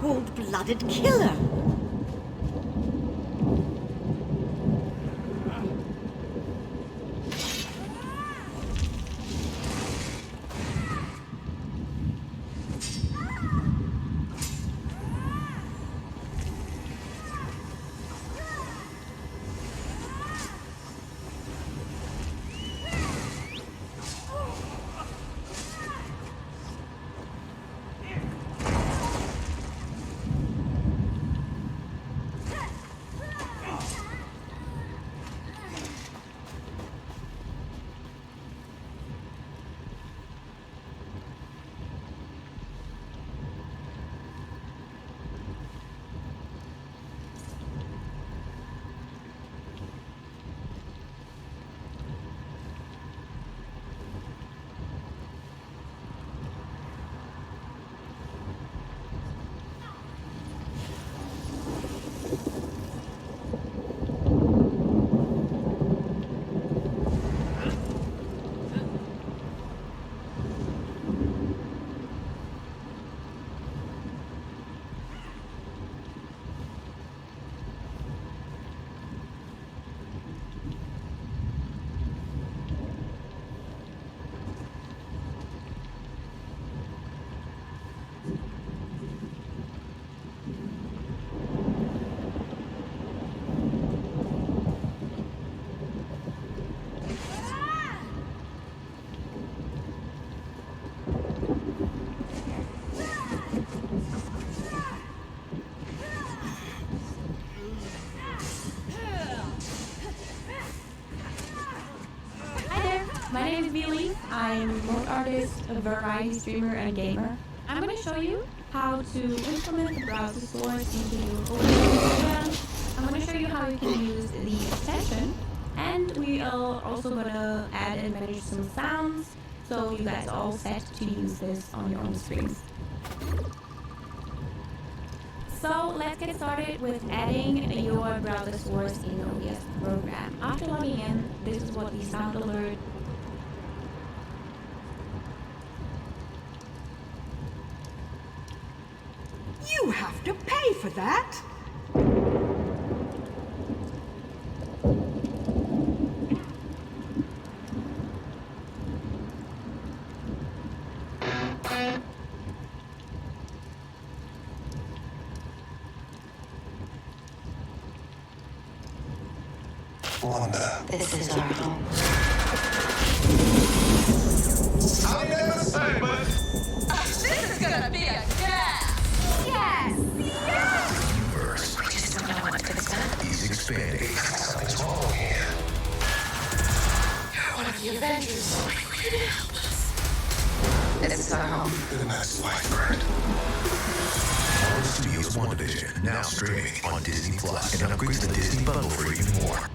cold-blooded killer. My name is Billy. I'm a remote artist, a variety streamer, and a gamer. I'm going to show you how to implement the browser source into your program. I'm going to show you how you can use the extension, and we are also going to add and manage some sounds, so you guys are all set to use this on your own streams. So let's get started with adding your browser source in your OBS program. After logging in, this is what the sound alert You have to pay for that. Wanda. This is our home. I never say, but This is gonna be a gas! Yes! Yes! the universe We just don't know what to expect. is expanding. Something's wrong here. You're one of the Avengers. We need help us. This is our home. The mass life burned. Marvel Studios WandaVision, now streaming on Disney Plus, and upgrades the Disney bundle for even more.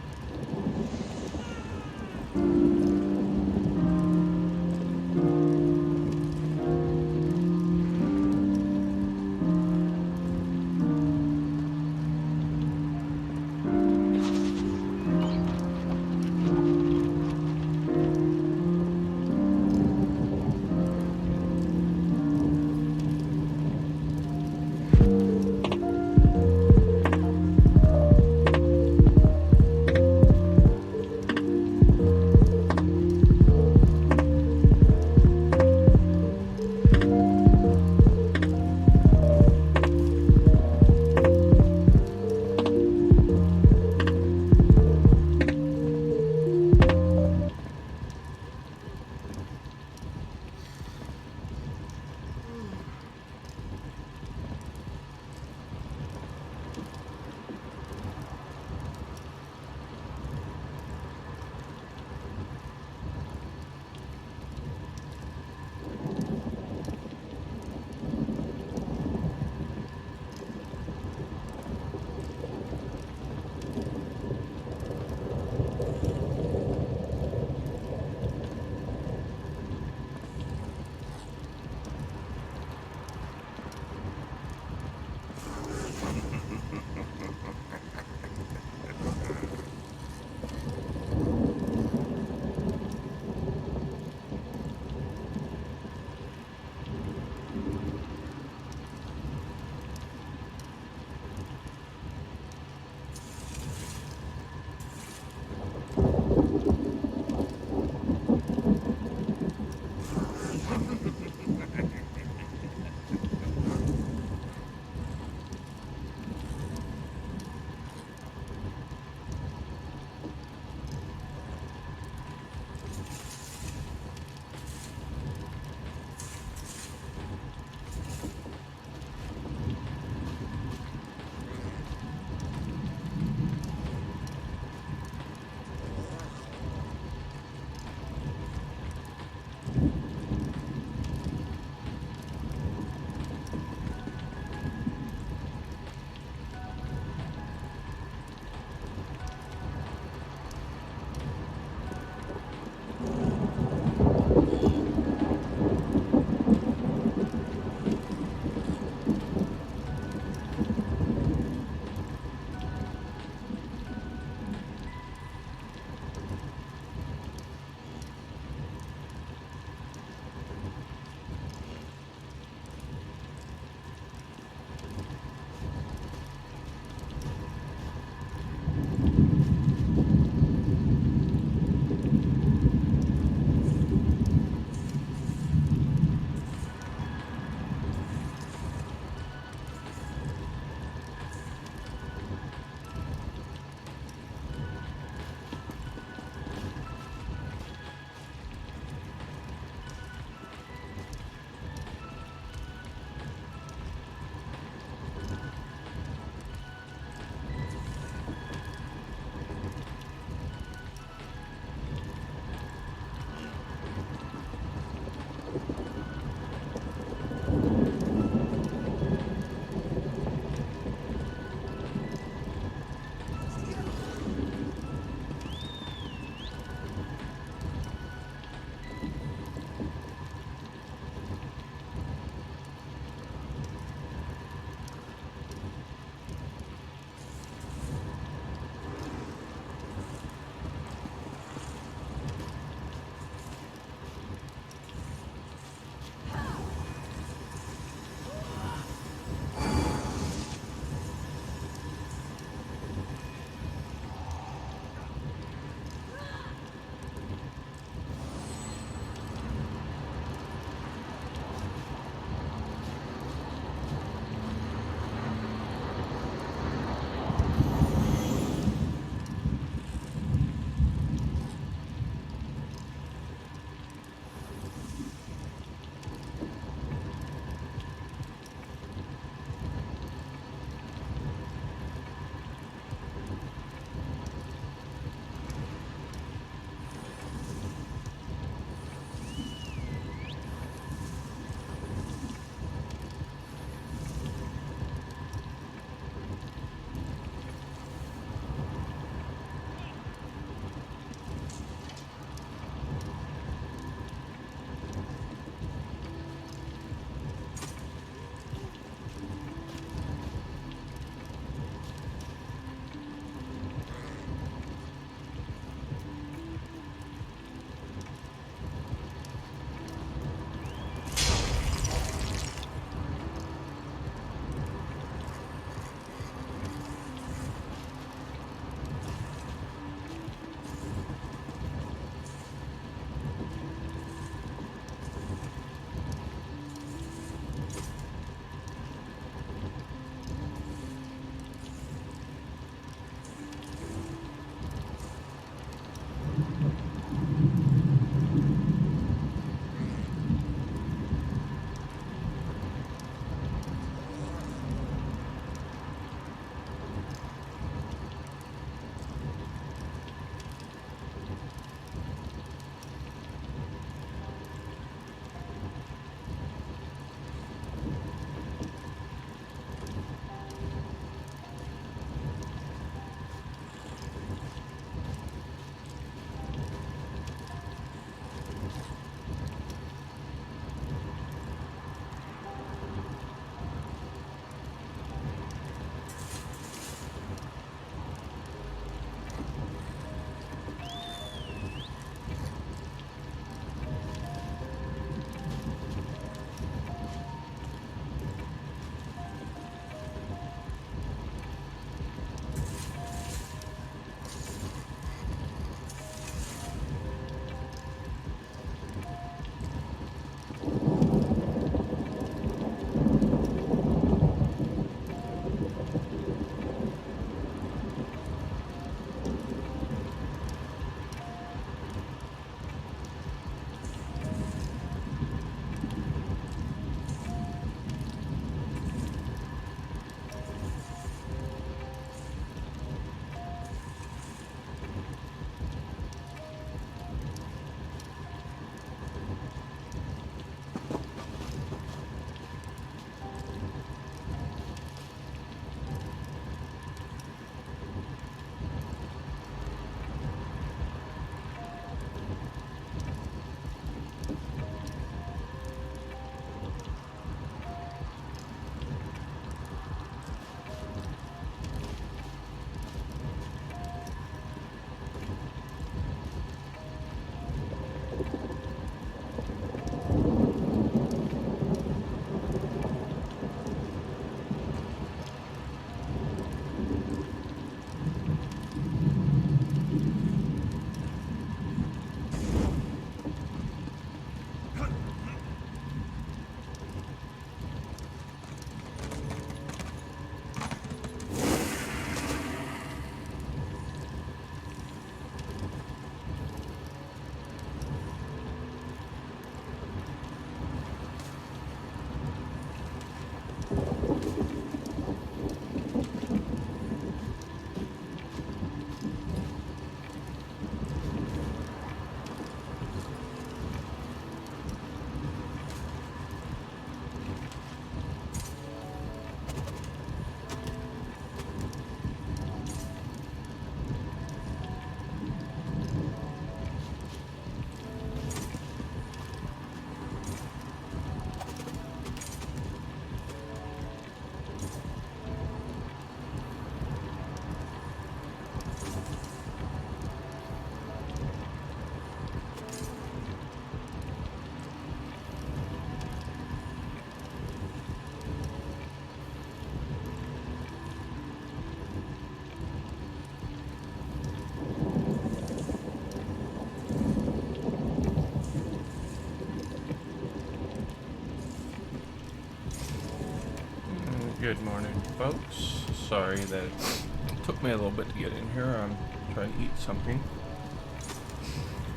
Good morning, folks. Sorry that it took me a little bit to get in here. I'm trying to eat something.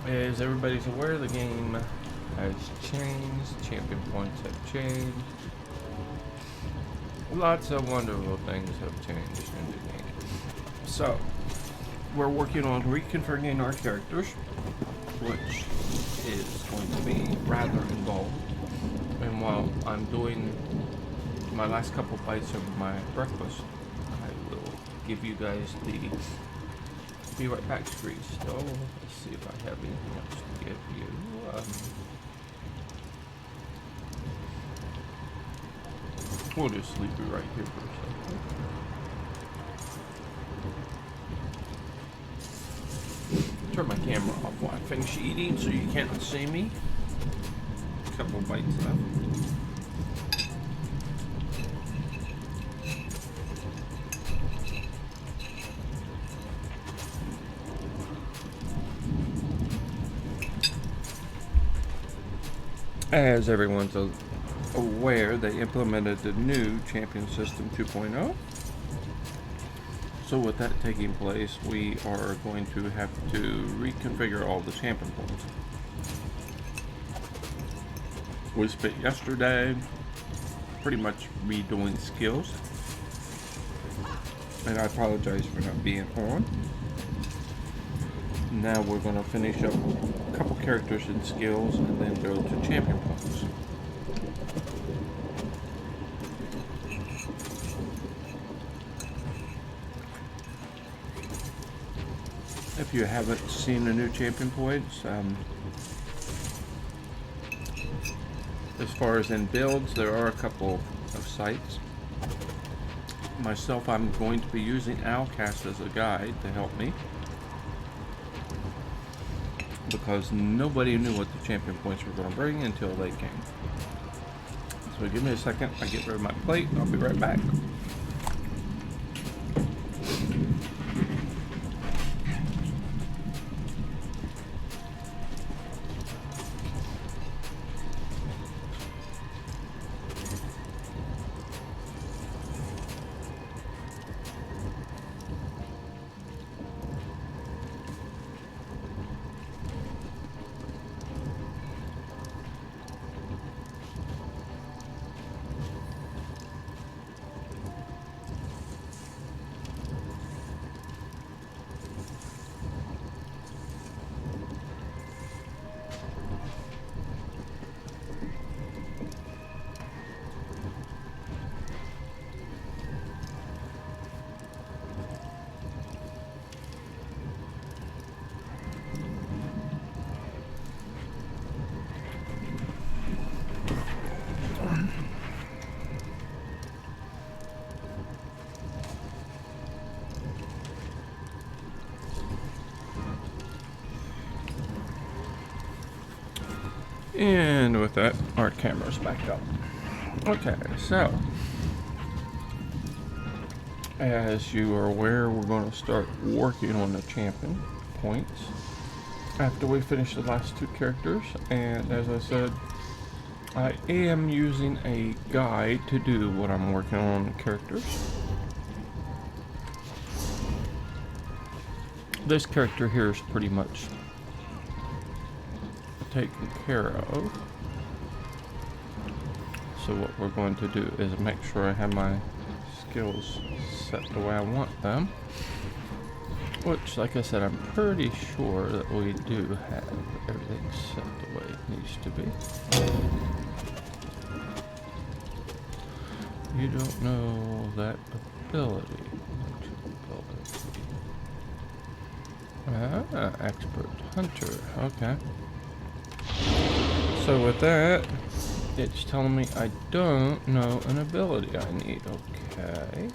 As everybody's aware, the game has changed. Champion points have changed. Lots of wonderful things have changed in the game. So, we're working on reconfiguring our characters, which is going to be rather involved. And while I'm doing my last couple bites of my breakfast, I will give you guys the be right back screen still. Let's see if I have anything else to give you. We'll just leave you right here for a second. Turn my camera off while I finish eating so you can't see me. A couple bites left. As everyone's aware, they implemented the new Champion System 2.0. So with that taking place, we are going to have to reconfigure all the champion points. We spent yesterday pretty much redoing skills. And I apologize for not being on. Now we're going to finish up a couple characters and skills and then go to champion points. If you haven't seen the new champion points, as far as in builds, there are a couple of sites. Myself, I'm going to be using Outcast as a guide to help me, because nobody knew what the champion points were going to bring until they came. So give me a second, I get rid of my plate, I'll be right back. And with that, our camera's back up. Okay, so as you are aware, we're going to start working on the champion points after we finish the last two characters. And as I said, I am using a guide to do what I'm working on the characters. This character here is pretty much taken care of. So what we're going to do is make sure I have my skills set the way I want them, which, like I said, I'm pretty sure that we do have everything set the way it needs to be. You don't know that ability. Expert hunter. Okay. So with that, it's telling me I don't know an ability I need. Okay.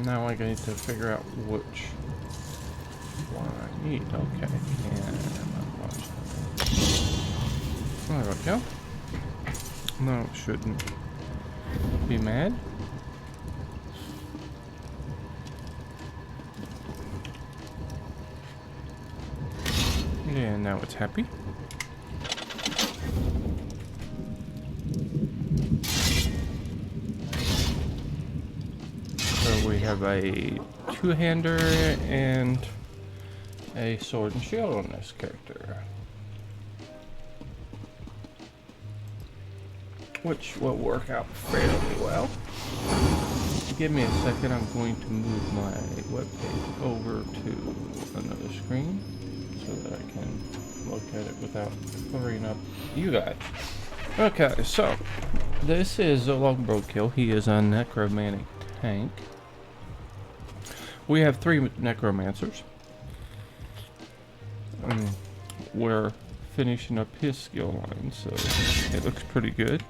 Now I need to figure out which one I need. Okay. There we go. No, it shouldn't be mad. now it's happy. So we have a two-hander and a sword and shield on this character, which will work out fairly well. Give me a second, I'm going to move my webpage over to another screen so that I can look at it without covering up you guys. Okay, so this is a longbow kill. He is a necromantic tank. We have 3 necromancers. We're finishing up his skill line, so it looks pretty good.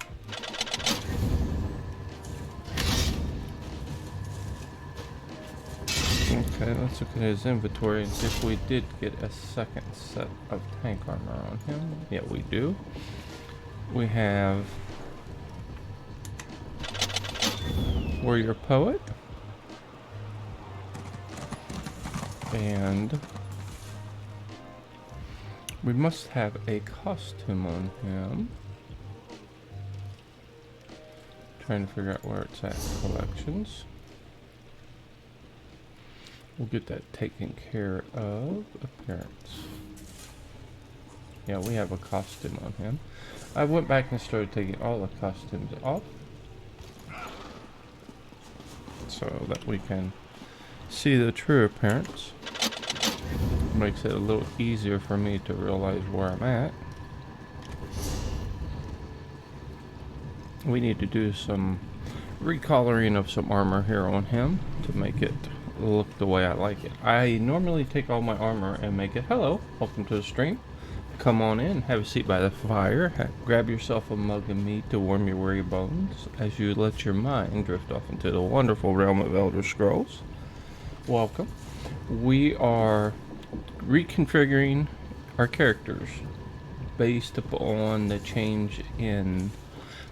Okay, let's look at his inventory and see if we did get a second set of tank armor on him. Yeah, we do. We have Warrior Poet and we must have a costume on him. Trying to figure out where it's at in collections. We'll get that taken care of. Appearance. Yeah, we have a costume on him. I went back and started taking all the costumes off so that we can see the true appearance. Makes it a little easier for me to realize where I'm at. We need to do some recoloring of some armor here on him to make it look the way I like it. I normally take all my armor and make it, hello, welcome to the stream. Come on in, have a seat by the fire, grab yourself a mug of meat to warm your weary bones as you let your mind drift off into the wonderful realm of Elder Scrolls. Welcome. We are reconfiguring our characters based upon the change in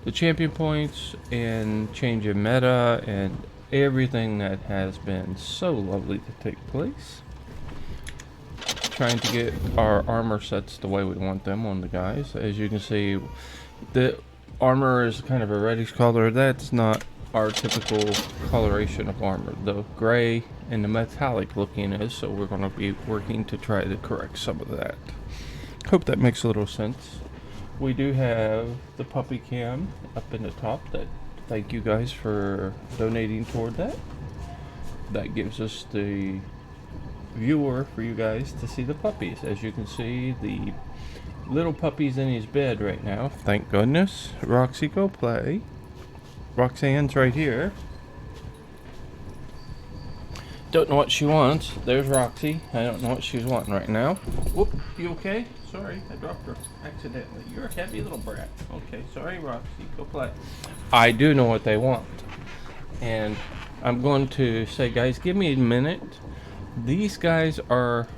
the champion points and change in meta and everything that has been so lovely to take place. Trying to get our armor sets the way we want them on the guys. As you can see, the armor is kind of a reddish color. That's not our typical coloration of armor. The gray and the metallic looking is, so we're going to be working to try to correct some of that. Hope that makes a little sense. We do have the puppy cam up in the top. That thank you guys for donating toward that. That gives us the viewer for you guys to see the puppies. As you can see, the little puppy's in his bed right now. Thank goodness. Roxy, go play. Roxanne's right here. Don't know what she wants. There's Roxy. I don't know what she's wanting right now. Whoop, you okay? Sorry, I dropped her accidentally. You're a happy little brat. Okay, sorry, Roxy. Go play. I do know what they want. And I'm going to say, guys, give me a minute. These guys are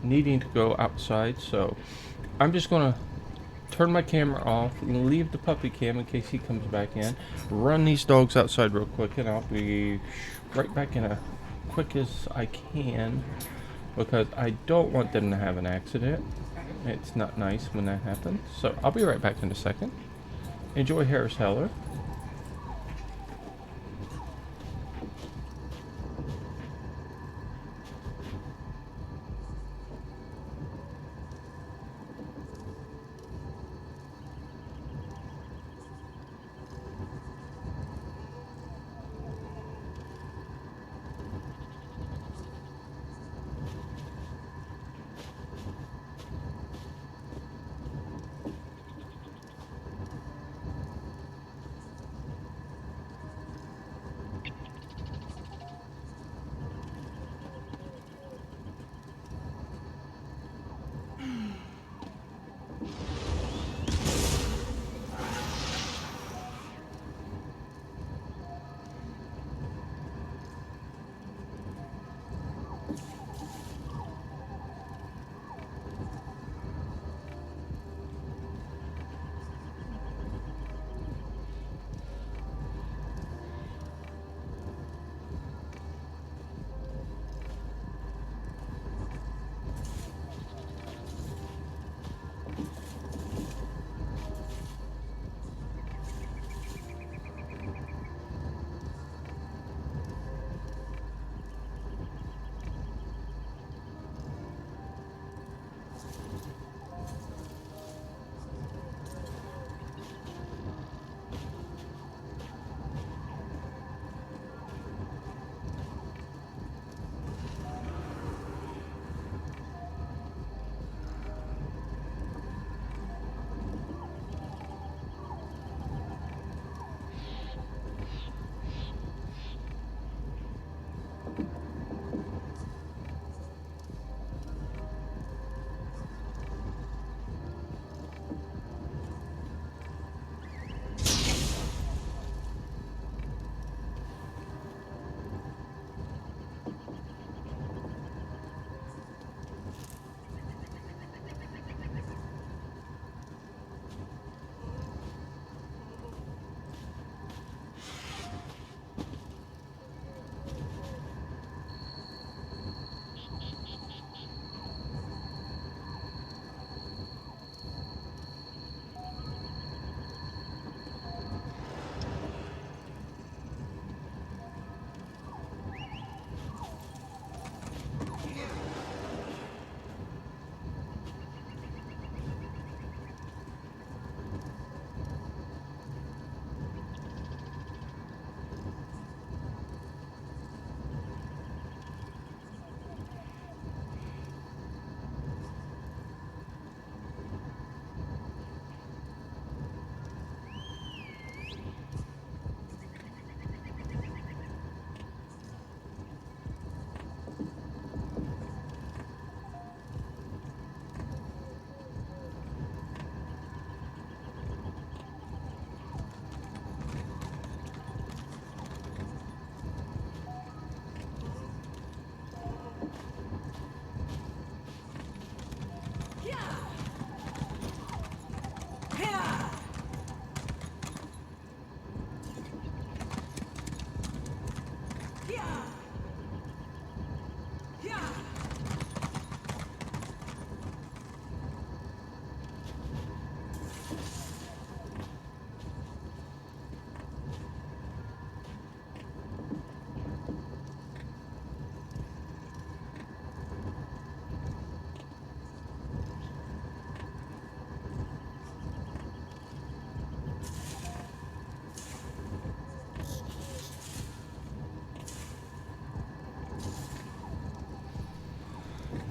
needing to go outside, so I'm just going to turn my camera off and leave the puppy cam in case he comes back in. Run these dogs outside real quick, and I'll be right back in as quick as I can because I don't want them to have an accident. It's not nice when that happens. So I'll be right back in a second. Enjoy Harris Heller.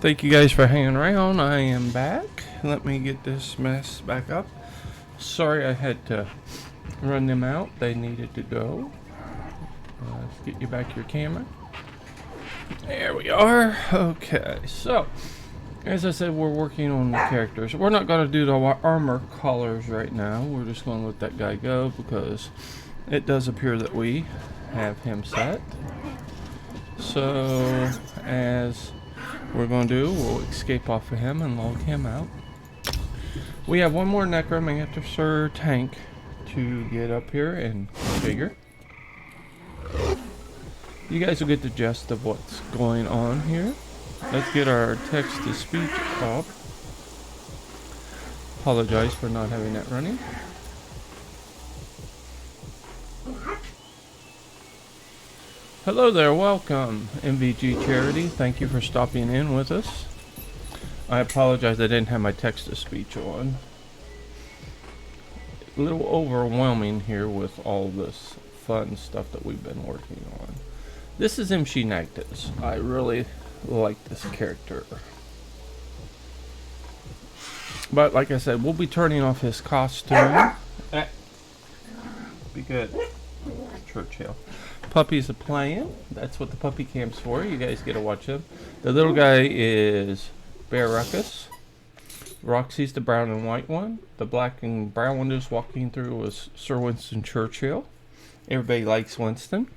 Thank you guys for hanging around. I am back. Let me get this mess back up. Sorry I had to run them out. They needed to go. Let's get you back your camera. There we are. Okay, so as I said, we're working on the characters. We're not going to do the armor colors right now. We're just going to let that guy go because it does appear that we have him set. So as we're going to do, we'll escape off of him and log him out. We have one more necromancer tank to get up here and configure. You guys will get the gist of what's going on here. Let's get our text to speech up. Apologize for not having that running. Hello there, welcome MVG Charity. Thank you for stopping in with us. I apologize I didn't have my text to speech on. A little overwhelming here with all this fun stuff that we've been working on. This is MC Nactus. I really like this character. But like I said, we'll be turning off his costume. Be good. Churchill. Puppies are playing. That's what the puppy camp's for. You guys get to watch them. The little guy is Bear Ruckus. Roxy's the brown and white one. The black and brown one is walking through was Sir Winston Churchill. Everybody likes Winston.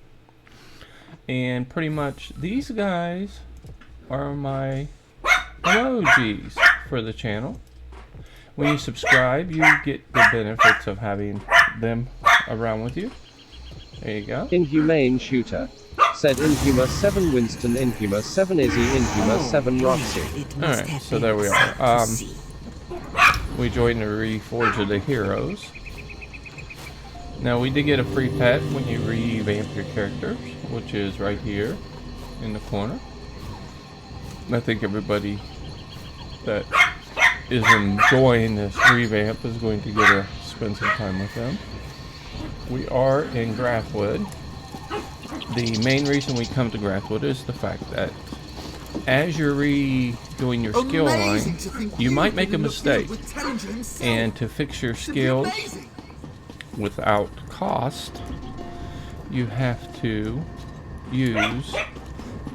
And pretty much these guys are my emojis for the channel. When you subscribe, you get the benefits of having them around with you. There you go. Inhumane Shooter. Said Inhuma 7 Winston, Inhuma 7 Izzy, Inhuma 7 Roxy. Alright, so there we are. We joined the Reforge of the Heroes. Now we did get a free pet when you revamp your characters, which is right here in the corner. I think everybody that is enjoying this revamp is going to get to spend some time with them. We are in Grathwood. The main reason we come to Grathwood is the fact that as you're redoing your skill line, you might make a mistake. And to fix your skills without cost, you have to use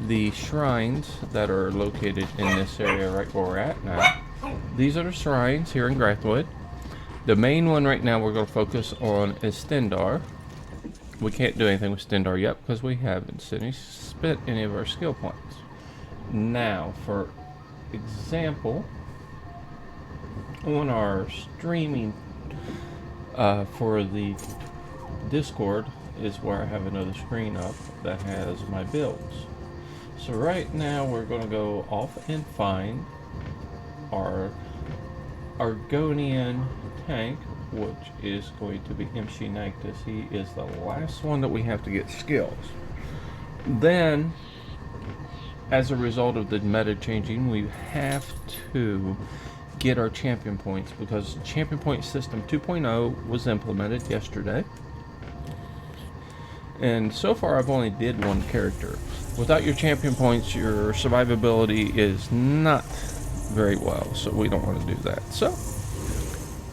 the shrines that are located in this area right where we're at now. These are the shrines here in Grathwood. The main one right now we're going to focus on is Stendar. We can't do anything with Stendar yet because we haven't spent any of our skill points. Now, for example, on our streaming for the Discord is where I have another screen up that has my builds. So right now we're going to go off and find our Argonian tank, which is going to be MC Nactus. He is the last one that we have to get skills. Then, as a result of the meta changing, we have to get our champion points because champion point system 2.0 was implemented yesterday. And so far I've only did one character. Without your champion points, your survivability is not very well, so we don't want to do that. So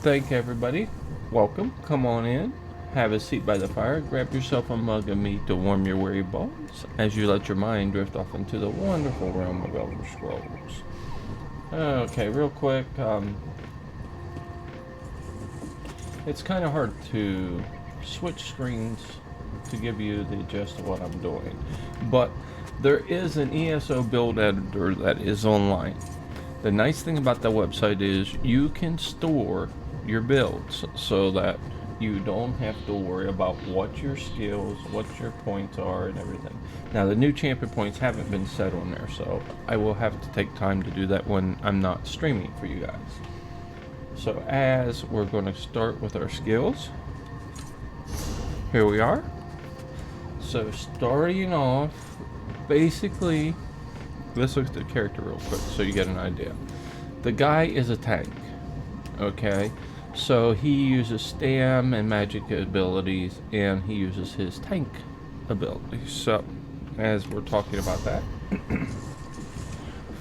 thank everybody. Welcome. Come on in. Have a seat by the fire. Grab yourself a mug of meat to warm your weary bones as you let your mind drift off into the wonderful realm of Elder Scrolls. Okay, real quick. It's kind of hard to switch screens to give you the gist of what I'm doing, but there is an ESO build editor that is online. The nice thing about that website is you can store your builds so that you don't have to worry about what your skills, what your points are, and everything. Now, the new champion points haven't been set on there, so I will have to take time to do that when I'm not streaming for you guys. So as we're going to start with our skills, here we are. So starting off, basically, let's look at the character real quick so you get an idea. The guy is a tank, okay? So he uses stam and magic abilities, and he uses his tank abilities. So as we're talking about that,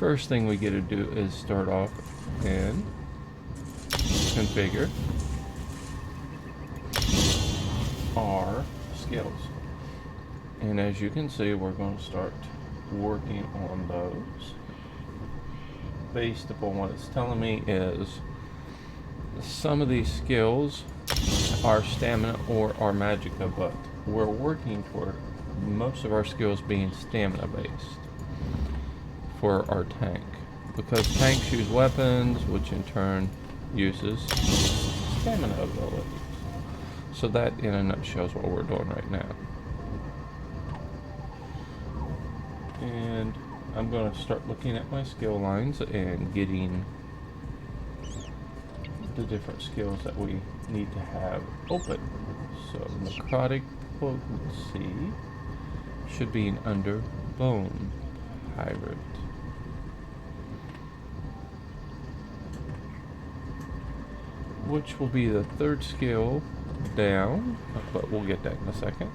first thing we get to do is start off and configure our skills. And as you can see, we're going to start working on those. Based upon what it's telling me is some of these skills are stamina or are magicka, but we're working for most of our skills being stamina based for our tank, because tanks use weapons, which in turn uses stamina abilities. So that in a nutshell is what we're doing right now. And I'm going to start looking at my skill lines and getting the different skills that we need to have open. So necrotic potency should be an under bone hybrid. Which will be the third skill down, but we'll get that in a second.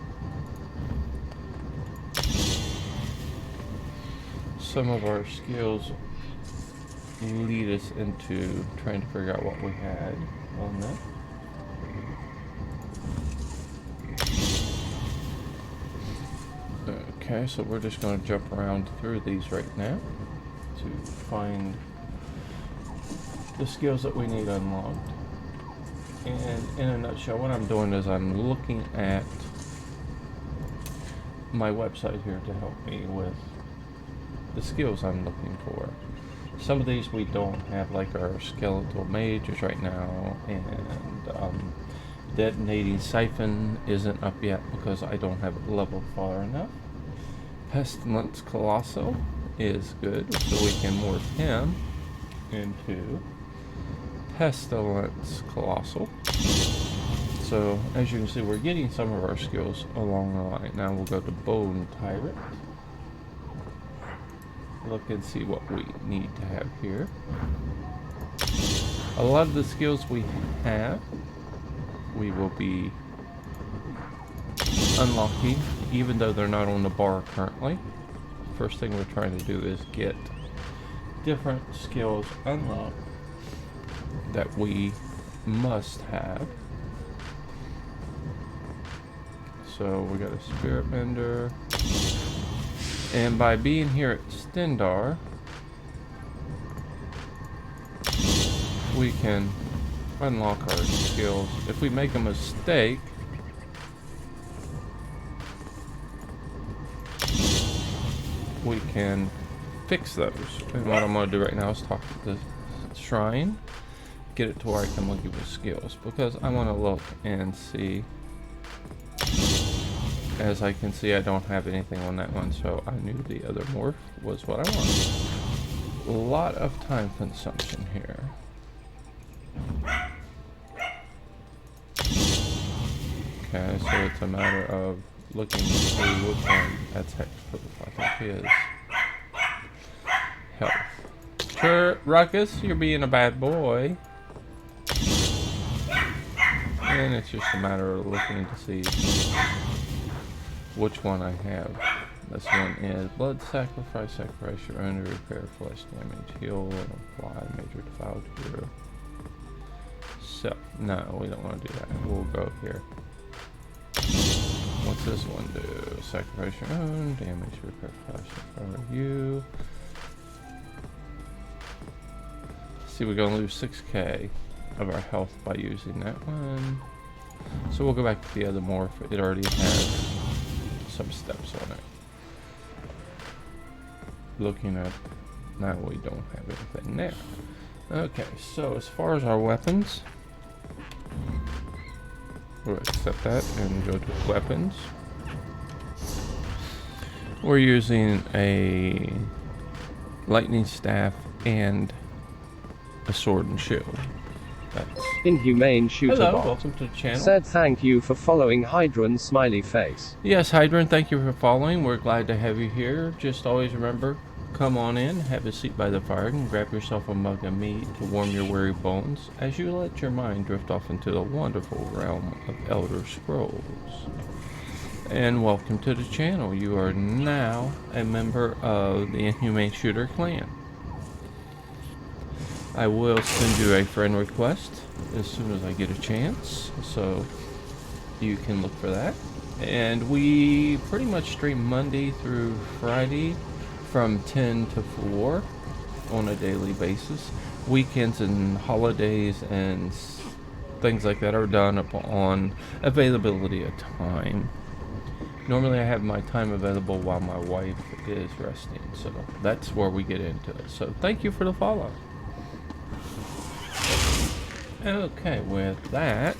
Some of our skills lead us into trying to figure out what we had on that. Okay, so we're just going to jump around through these right now to find the skills that we need unlocked. And in a nutshell, what I'm doing is I'm looking at my website here to help me with the skills I'm looking for. Some of these we don't have, like our skeletal mages right now, and detonating siphon isn't up yet because I don't have it leveled far enough. Pestilence Colossal is good, so we can morph him into Pestilence Colossal. So as you can see, we're getting some of our skills along the line. Now we'll go to Bone Tyrant. Look and see what we need to have here. A lot of the skills we have, we will be unlocking, even though they're not on the bar currently. First thing we're trying to do is get different skills unlocked that we must have. So we got a Spirit Bender. And by being here at Stendarr, we can unlock our skills. If we make a mistake, we can fix those. And what I'm going to do right now is talk to the shrine, get it to where I can look at the skills, because I want to look and see. As I can see, I don't have anything on that one, so I knew the other morph was what I wanted. A lot of time consumption here. Okay, so it's a matter of looking to see which one that's hexproof. I think is health. Sure, Ruckus, you're being a bad boy. And it's just a matter of looking to see which one I have. This one is Blood Sacrifice, sacrifice your own to repair flesh damage, heal, and apply major defile to your self. No, we don't want to do that. We'll go here. What's this one do? Sacrifice your own damage, repair flesh for you. See, we're going to lose 6k of our health by using that one. So we'll go back to the other morph. It already has some steps on it. Looking at now, we don't have anything there. Okay, so as far as our weapons, we'll accept that and go to weapons. We're using a lightning staff and a sword and shield. That's Inhumane Shooter hello, Bot welcome to the channel. said thank you for following Hydran smiley face. Yes, Hydran, thank you for following. We're glad to have you here. Just always remember, come on in, have a seat by the fire, and grab yourself a mug of meat to warm your weary bones as you let your mind drift off into the wonderful realm of Elder Scrolls. And welcome to the channel. You are now a member of the Inhumane Shooter clan. I will send you a friend request as soon as I get a chance, so you can look for that. And we pretty much stream Monday through Friday from 10 to 4 on a daily basis. Weekends and holidays and things like that are done upon availability of time. Normally I have my time available while my wife is resting, so that's where we get into it. So thank you for the follow. Okay, with that,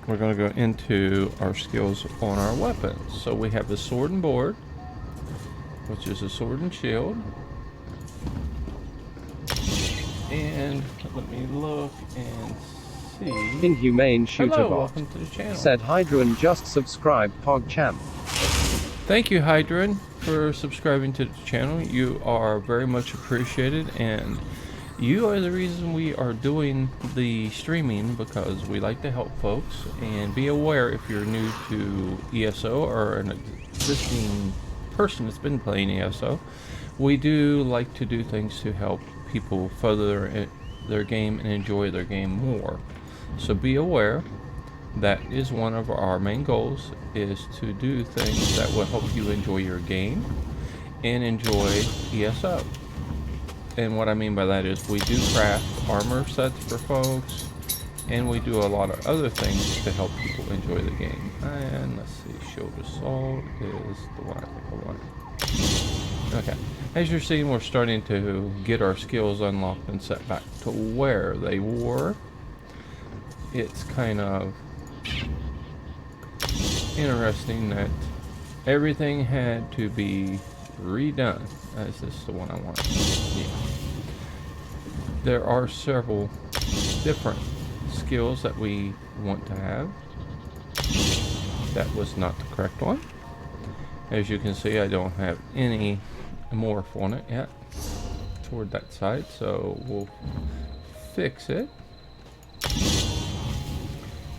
we're going to go into our skills on our weapons. So we have the sword and board, which is a sword and shield. And let me look and see. Inhumane Shooter Hello, Bot welcome to the channel. said Hydran just subscribed PogChamp. Thank you, Hydran, for subscribing to the channel. You are very much appreciated, and you are the reason we are doing the streaming, because we like to help folks. And be aware, if you're new to ESO or an existing person that's been playing ESO, we do like to do things to help people further their game and enjoy their game more. So be aware, that is one of our main goals, is to do things that will help you enjoy your game and enjoy ESO. And what I mean by that is we do craft armor sets for folks, and we do a lot of other things to help people enjoy the game. And let's see, Shield Assault is the one I think I want. Okay, as you're seeing, we're starting to get our skills unlocked and set back to where they were. It's kind of interesting that everything had to be redone. Is this the one I want? Yeah. There are several different skills that we want to have. That was not the correct one. As you can see, I don't have any morph on it yet toward that side, so we'll fix it.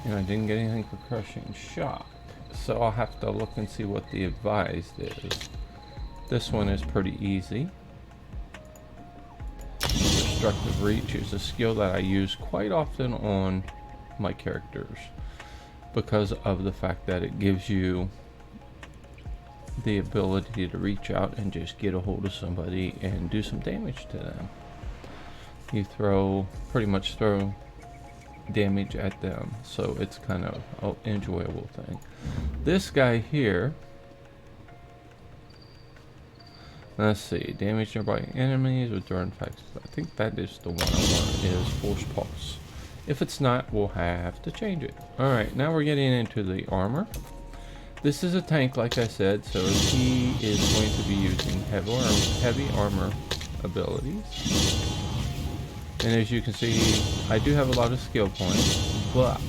And I didn't get anything for Crushing Shock, so I'll have to look and see what the advised is. This one is pretty easy. Destructive Reach is a skill that I use quite often on my characters because of the fact that it gives you the ability to reach out and just get a hold of somebody and do some damage to them. You pretty much throw damage at them, so it's kind of an enjoyable thing. This guy here, let's see, damage nearby enemies with durant effects. I think that is the one I want, is Force Pulse. If it's not, we'll have to change it. Alright, now we're getting into the armor. This is a tank, like I said, so he is going to be using heavy armor abilities. And as you can see, I do have a lot of skill points, but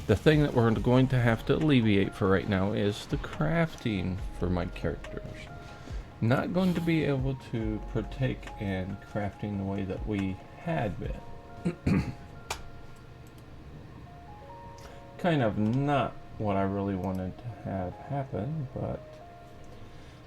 the thing that we're going to have to alleviate for right now is the crafting for my characters. Not going to be able to partake in crafting the way that we had been. Kind of not what I really wanted to have happen, but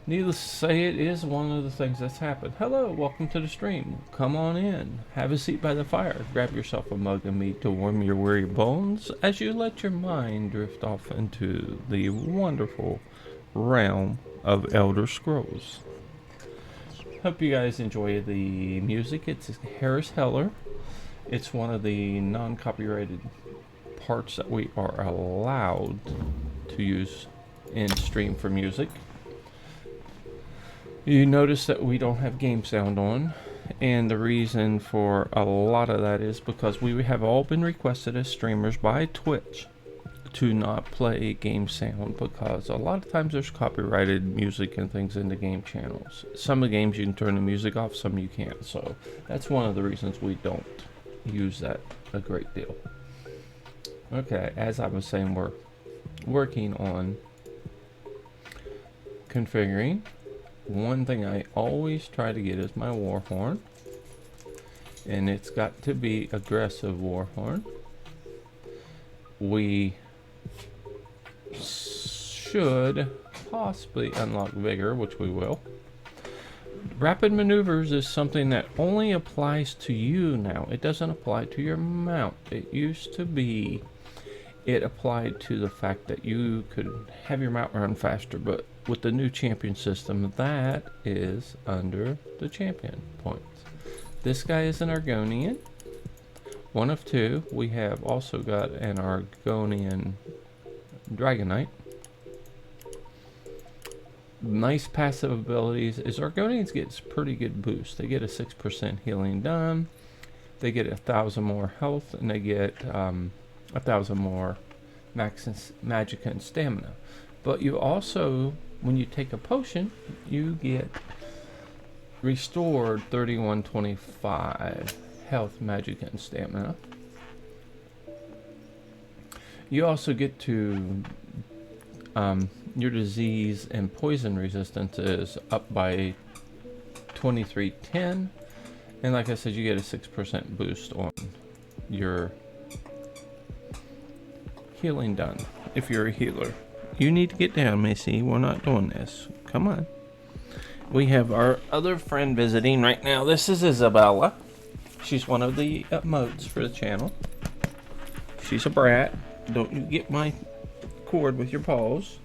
needless to say, it is one of the things that's happened. Hello, welcome to the stream. Come on in, have a seat by the fire, grab yourself a mug of meat to warm your weary bones as you let your mind drift off into the wonderful realm of Elder Scrolls. Hope you guys enjoy the music. It's Harris Heller. It's one of the non-copyrighted parts that we are allowed to use in stream for music. You notice that we don't have game sound on, and the reason for a lot of that is because we have all been requested as streamers by Twitch to not play game sound, because a lot of times there's copyrighted music and things in the game channels. Some of the games you can turn the music off, some you can't, so that's one of the reasons we don't use that a great deal. Okay, as I was saying, we're working on configuring. One thing I always try to get is my Warhorn, and it's got to be aggressive Warhorn. We should possibly unlock Vigor, which we will, Rapid maneuvers is something that only applies to you now. It doesn't apply to your mount. It used to be it applied to the fact that you could have your mount run faster, but with the new champion system, that is under the champion points. This guy is an Argonian, one of two. We have also got an Argonian Dragon Knight. Nice passive abilities is Argonians gets pretty good boost. They get a 6% healing done, they get 1,000 more health, and they get 1,000 more magic and stamina. But you also, when you take a potion, you get restored 3125 health, magic, and stamina. You also get to your disease and poison resistance is up by 2310, and like I said, you get a 6% boost on your healing done if you're a healer. You need to get down, Missy. We're not doing this. Come on. We have our other friend visiting right now. This is Isabella. She's one of the emotes for the channel. She's a brat. Don't you get my cord with your paws.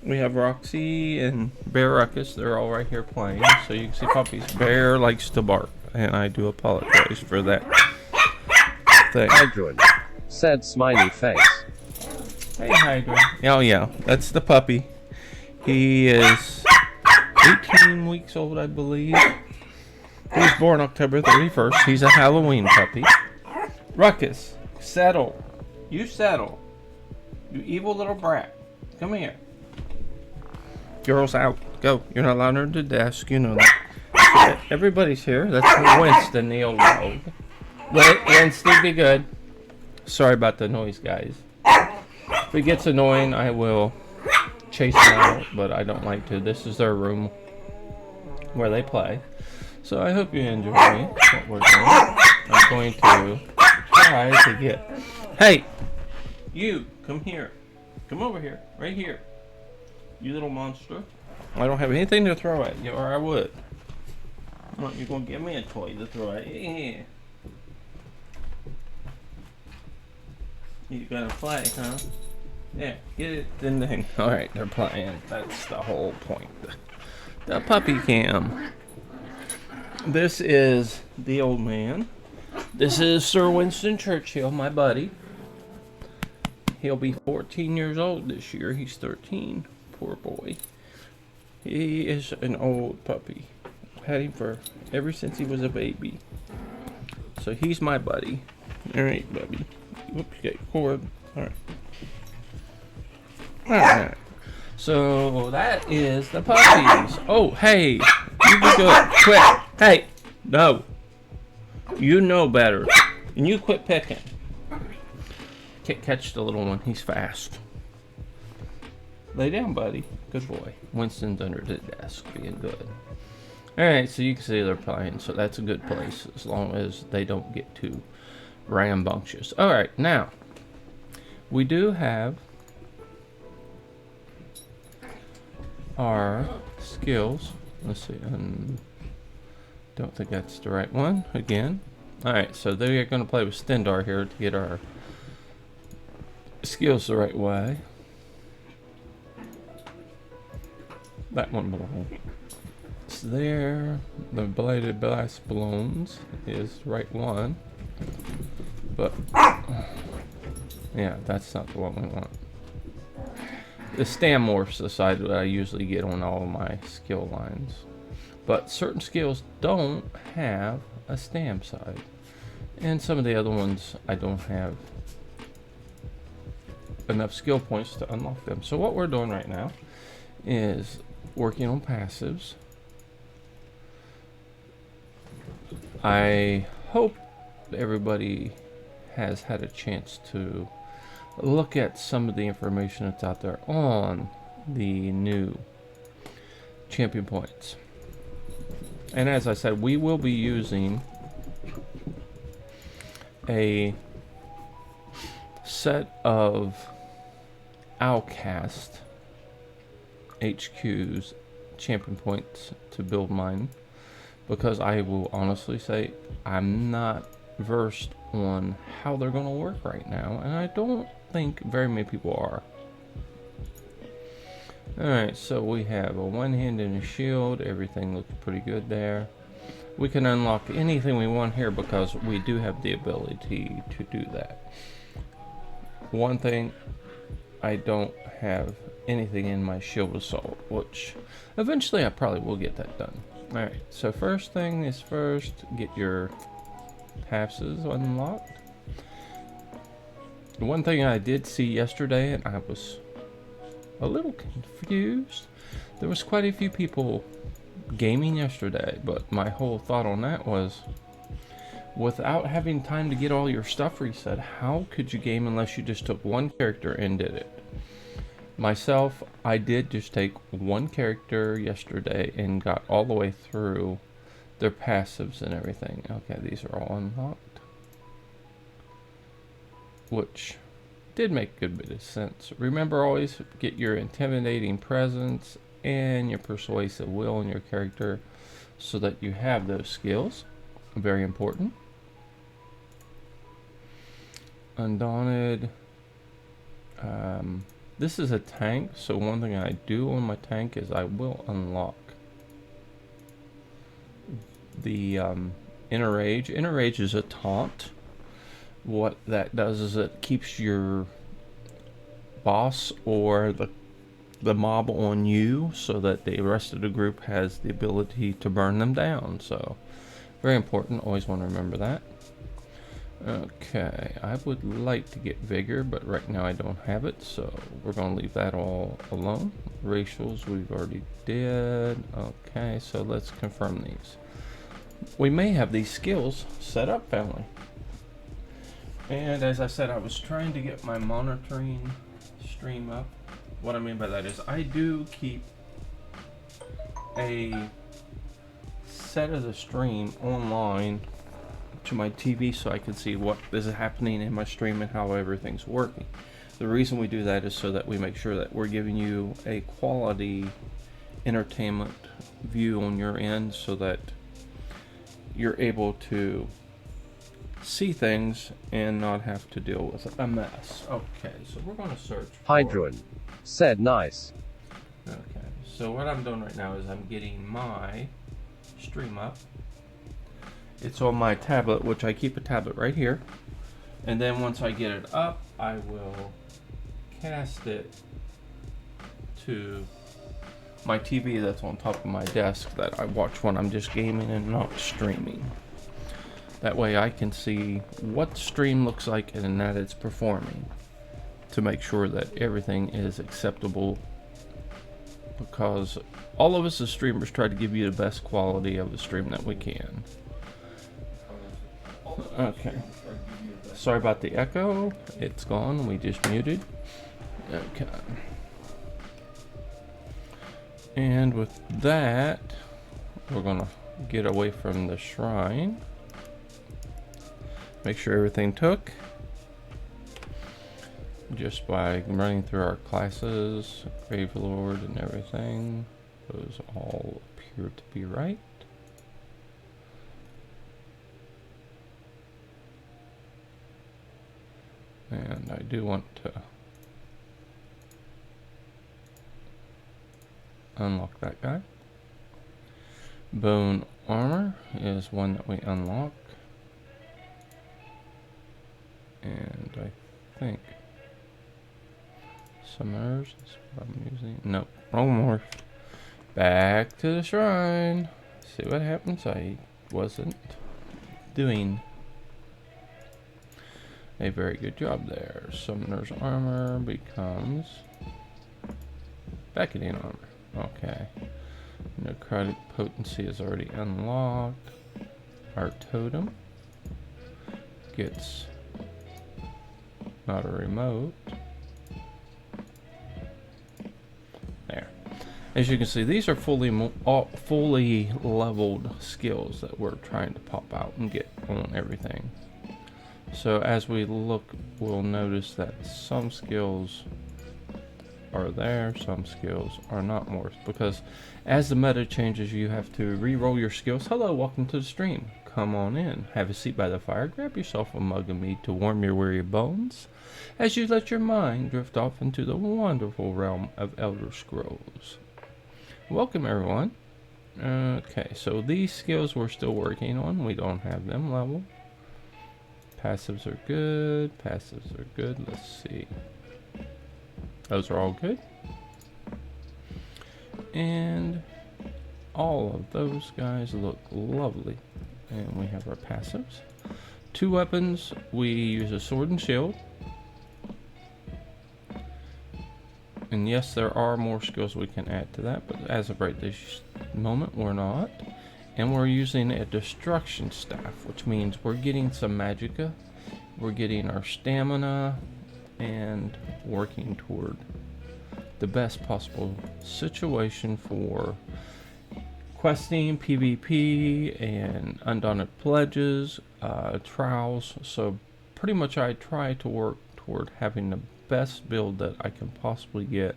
We have Roxy and Bear Ruckus. They're all right here playing, so you can see puppies. Bear likes to bark, and I do apologize for that thing. Hydron. Sad smiley face. Hey, Hydra. Oh, yeah, that's the puppy. He is 18 weeks old, I believe. He was born October 31st. He's a Halloween puppy. Ruckus, settle. You settle. You evil little brat. Come here. Girls out. Go. You're not allowed under the desk. You know that. Everybody's here. That's Winston, the old dog. Winston, be good. Sorry about the noise, guys. If it gets annoying, I will chase them out, but I don't like to. This is their room where they play. So I hope you enjoy what we're doing. I'm going to try to get... Hey! You! Come here. Come over here. Right here. You little monster. I don't have anything to throw at you, or I would. Well, you're going to give me a toy to throw at you. Yeah. You gotta play, huh? Yeah, get it in the thing. Alright, they're playing. That's the whole point. The puppy cam. This is the old man. This is Sir Winston Churchill, my buddy. He'll be 14 years old this year. He's 13. Poor boy. He is an old puppy. I've had him for ever since he was a baby. So he's my buddy. Alright, buddy. Whoops, you got your cord. Alright. Alright. So that is the puppies. Oh, hey. You be good. Quit. Hey. No. You know better. And you quit picking. Can't catch the little one. He's fast. Lay down, buddy. Good boy. Winston's under the desk being good. Alright, so you can see they're playing. So that's a good place as long as they don't get too rambunctious. Alright, now we do have our skills. Let's see. Don't think that's the right one again. Alright, so they're going to play with Stendar here to get our skills the right way. That one belongs. It's there. The bladed blast balloons is the right one. But yeah, that's not the one we want. The Stamorph's the side that I usually get on all of my skill lines. But certain skills don't have a stam side. And some of the other ones I don't have enough skill points to unlock them. So what we're doing right now is working on passives. I hope everybody has had a chance to look at some of the information that's out there on the new champion points. And as I said, we will be using a set of Outcast HQ's champion points to build mine. because I will honestly say I'm not versed on how they're going to work right now, and I don't think very many people are. Alright, so we have a one hand and a shield. Everything looks pretty good there. We can unlock anything we want here because we do have the ability to do that. One thing, I don't have anything in my shield assault, which eventually I probably will get that done. Alright, so first thing is first, get your passes unlocked. One thing I did see yesterday, and I was a little confused, there was quite a few people gaming yesterday, but my whole thought on that was, without having time to get all your stuff reset, how could you game unless you just took one character and did it? Myself, I did just take one character yesterday and got all the way through their passives and everything. Okay, these are all unlocked, which did make a good bit of sense. Remember, always get your intimidating presence and your persuasive will in your character so that you have those skills. Very important. Undaunted. This is a tank, so one thing I do on my tank is I will unlock the Inner Rage. Inner Rage is a taunt. What that does is it keeps your boss or the mob on you so that the rest of the group has the ability to burn them down. So very important, always want to remember that. Okay, I would like to get Vigor, but right now I don't have it, so we're going to leave that all alone. Racials we've already did. Okay, so let's confirm these. We may have these skills set up, family. And as I said, I was trying to get my monitoring stream up. What I mean by that is I do keep a set of the stream online to my TV so I can see what is happening in my stream and how everything's working. The reason we do that is so that we make sure that we're giving you a quality entertainment view on your end so that you're able to see things and not have to deal with a mess. Okay, so we're going to search for... Hydron said nice. Okay, so what I'm doing right now is I'm getting my stream up. It's on my tablet, which I keep a tablet right here. And then once I get it up, I will cast it to my TV that's on top of my desk that I watch when I'm just gaming and not streaming. That way I can see what the stream looks like and that it's performing to make sure that everything is acceptable, because all of us as streamers try to give you the best quality of the stream that we can. Okay. Sorry about the echo. It's gone. We just muted. Okay. And with that, we're gonna get away from the shrine. Make sure everything took. Just by running through our classes, Grave Lord and everything. Those all appear to be right. And I do want to unlock that guy. Bone armor is one that we unlock. And I think Summoners is what I'm using. Nope, wrong morph. Back to the shrine. See what happens. I wasn't doing a very good job there. Summoner's armor becomes Beckoning armor. Okay. Necrotic potency is already unlocked. Our totem gets not a remote. There. As you can see, these are fully leveled skills that we're trying to pop out and get on everything. So as we look, we'll notice that some skills are there, some skills are not worth, because as the meta changes, you have to re-roll your skills. Hello, welcome to the stream. Come on in, have a seat by the fire, grab yourself a mug of mead to warm your weary bones, as you let your mind drift off into the wonderful realm of Elder Scrolls. Welcome, everyone. Okay, so these skills we're still working on. We don't have them level. Passives are good. Passives are good. Let's see. Those are all good. And all of those guys look lovely. And we have our passives. 2 weapons. We use a sword and shield. And yes, there are more skills we can add to that, but as of right this moment, we're not. And we're using a destruction staff, which means we're getting some magicka, we're getting our stamina, and working toward the best possible situation for questing, PvP, and Undaunted pledges, trials. So pretty much I try to work toward having the best build that I can possibly get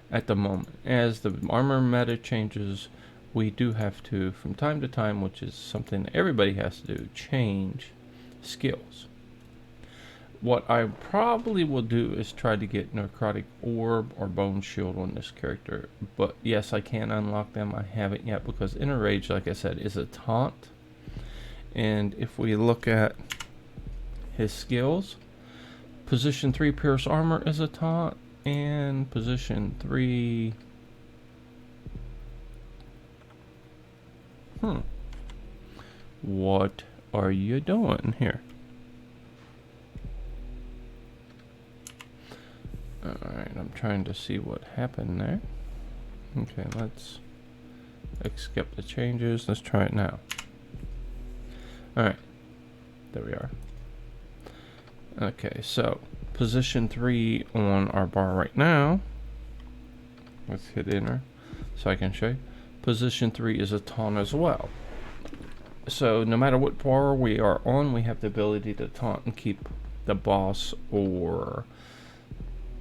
at the moment. As the armor meta changes, we do have to, from time to time, which is something that everybody has to do, change skills. What I probably will do is try to get Necrotic Orb or Bone Shield on this character, but yes, I can unlock them. I haven't yet because Inner Rage, like I said, is a taunt. And if we look at his skills, Position 3 Pierce Armor is a taunt, and Position 3... What are you doing here? Alright, I'm trying to see what happened there. Okay, let's skip the changes. Let's try it now. Alright, there we are. Okay, so position 3 on our bar right now. Let's hit enter so I can show you. Position 3 is a taunt as well. So no matter what bar we are on, we have the ability to taunt and keep the boss or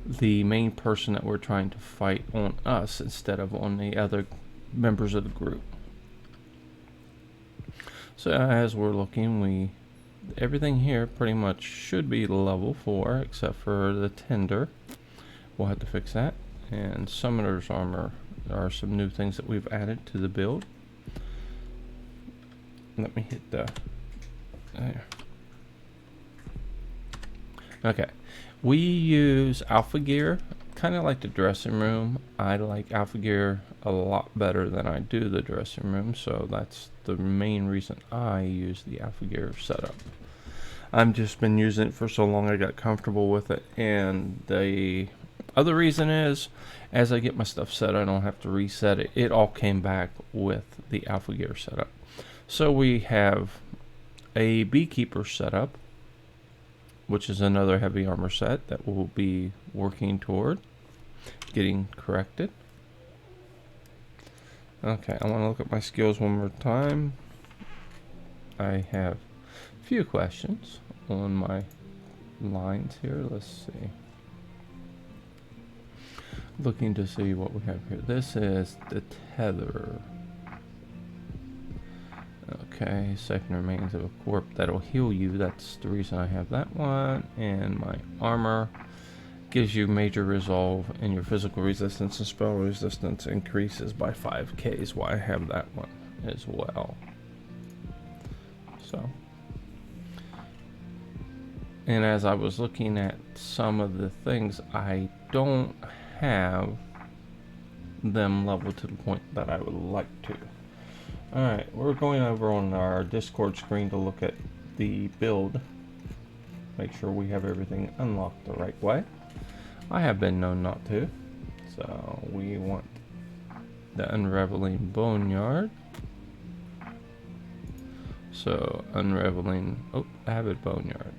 the main person that we're trying to fight on us instead of on the other members of the group. So as we're looking, everything here pretty much should be level 4 except for the tender. We'll have to fix that. And Summoner's Armor, there are some new things that we've added to the build. Let me hit the there. Okay, we use Alpha Gear, kind of like the dressing room. I like Alpha Gear a lot better than I do the dressing room, so that's the main reason I use the Alpha Gear setup. I've just been using it for so long I got comfortable with it, and the other reason is as I get my stuff set I don't have to reset it. It all came back with the Alpha Gear setup. So we have a Beekeeper setup, which is another heavy armor set that we'll be working toward getting corrected. Okay, I want to look at my skills one more time. I have a few questions on my lines here. Let's see. Looking to see what we have here. This is the tether. Okay, second remains of a corpse that'll heal you. That's the reason I have that one. And my armor gives you major resolve, and your physical resistance and spell resistance increases by 5k is why I have that one as well. So, and as I was looking at some of the things, I don't have them leveled to the point that I would like to. Alright, we're going over on our Discord screen to look at the build. Make sure we have everything unlocked the right way. I have been known not to. So we want the Unraveling Boneyard. So Unraveling, Avid Boneyard.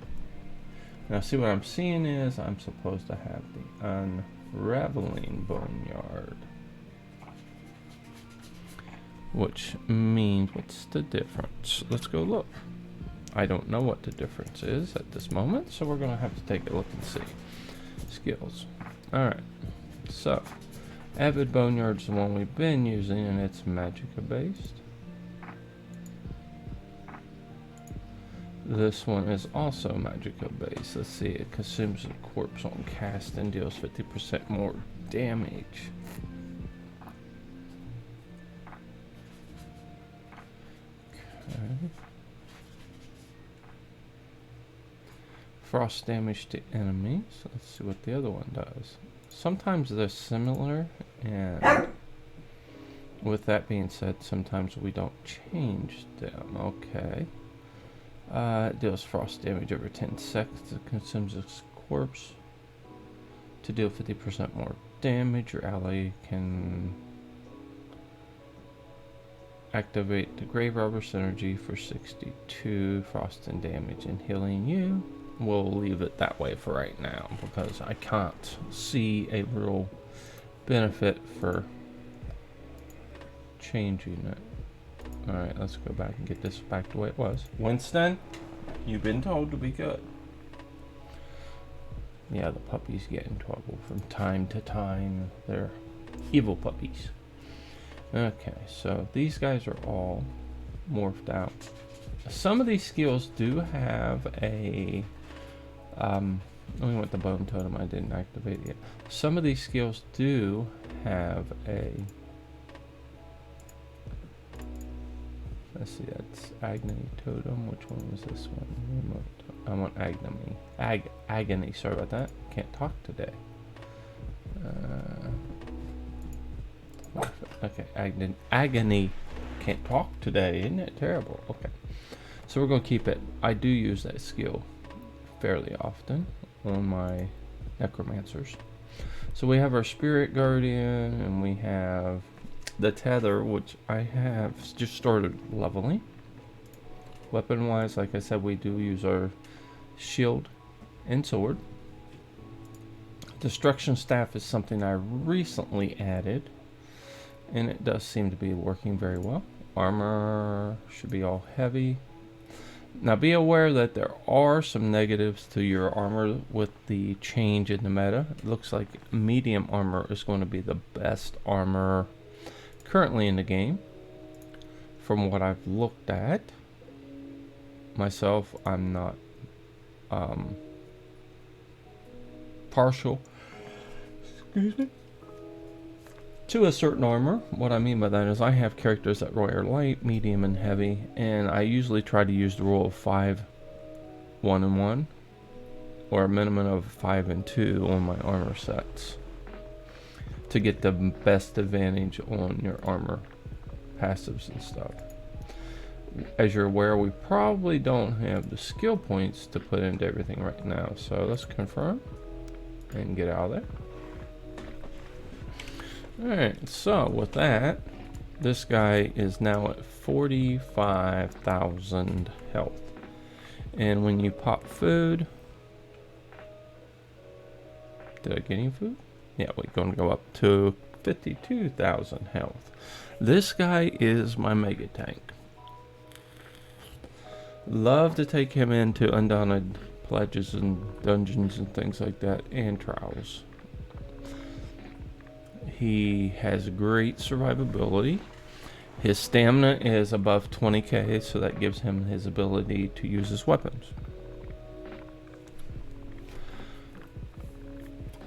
Now see what I'm seeing is I'm supposed to have the Unraveling Boneyard. Which means, what's the difference? Let's go look. I don't know what the difference is at this moment, so we're going to have to take a look and see. Skills. Alright. So, Avid Boneyard's the one we've been using, and it's Magicka based. This one is also Magicka based. Let's see, it consumes a corpse on cast and deals 50% more damage. Okay. Frost damage to enemies. Let's see what the other one does. Sometimes they're similar, and with that being said, sometimes we don't change them. Okay. It deals frost damage over 10 seconds. It consumes its corpse to deal 50% more damage. Your ally can activate the Grave Robber synergy for 62 frost and damage and healing you. We'll leave it that way for right now because I can't see a real benefit for changing it. Alright, let's go back and get this back the way it was. Winston, you've been told to be good. Yeah, the puppies get in trouble from time to time. They're evil puppies. Okay, so these guys are all morphed out. Some of these skills do have a... only with the bone totem, I didn't activate it yet. Some of these skills do have a... Let's see, that's Agony Totem. Which one was this one? I want Agony. Agony, sorry about that. Can't talk today. Okay, Agony. Can't talk today, isn't it terrible? Okay. So we're going to keep it. I do use that skill fairly often on my necromancers. So we have our Spirit Guardian, and we have the Tether, which I have just started leveling. Weapon wise, like I said, we do use our shield and sword. Destruction Staff is something I recently added, and it does seem to be working very well. Armor should be all heavy. Now be aware that there are some negatives to your armor with the change in the meta. It looks like medium armor is going to be the best armor currently in the game. From what I've looked at myself, I'm not partial, excuse me, to a certain armor. What I mean by that is I have characters that wear light, medium, and heavy, and I usually try to use the rule of 5, 1 and 1, or a minimum of 5 and 2 on my armor sets to get the best advantage on your armor passives and stuff. As you're aware, we probably don't have the skill points to put into everything right now, so let's confirm and get out of there. Alright, so with that, this guy is now at 45,000 health. And when you pop food, did I get any food? Yeah, we're going to go up to 52,000 health. This guy is my mega tank. Love to take him into Undaunted pledges and dungeons and things like that, and trials. He has great survivability. His stamina is above 20k, so that gives him his ability to use his weapons.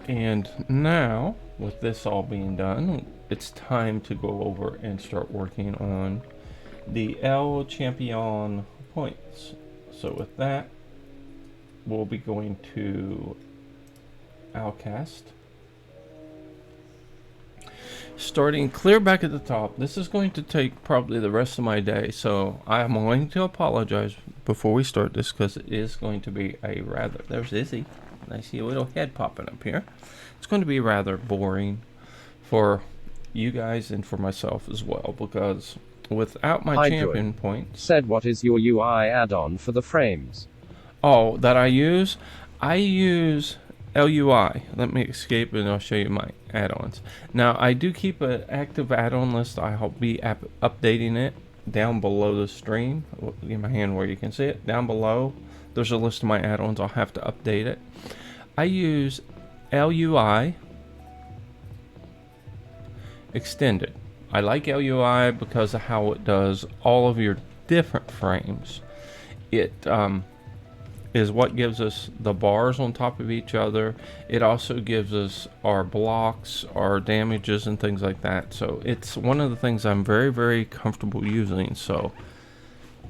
And now, with this all being done, it's time to go over and start working on the L Champion points. So with that, we'll be going to Outcast. Starting clear back at the top. This is going to take probably the rest of my day, so I'm going to apologize before we start this, because it is going to be a rather... There's Izzy. I see a little head popping up here. It's going to be rather boring for you guys and for myself as well, because without my champion points... Said, what is your UI add-on for the frames? Oh, that I use? I use LUI. Let me escape and I'll show you my add-ons. Now, I do keep an active add-on list. I'll be updating it down below the stream. Give my hand where you can see it. Down below, there's a list of my add-ons. I'll have to update it. I use LUI extended. I like LUI because of how it does all of your different frames. It is what gives us the bars on top of each other. It also gives us our blocks, our damages, and things like that. So it's one of the things I'm very, very comfortable using. So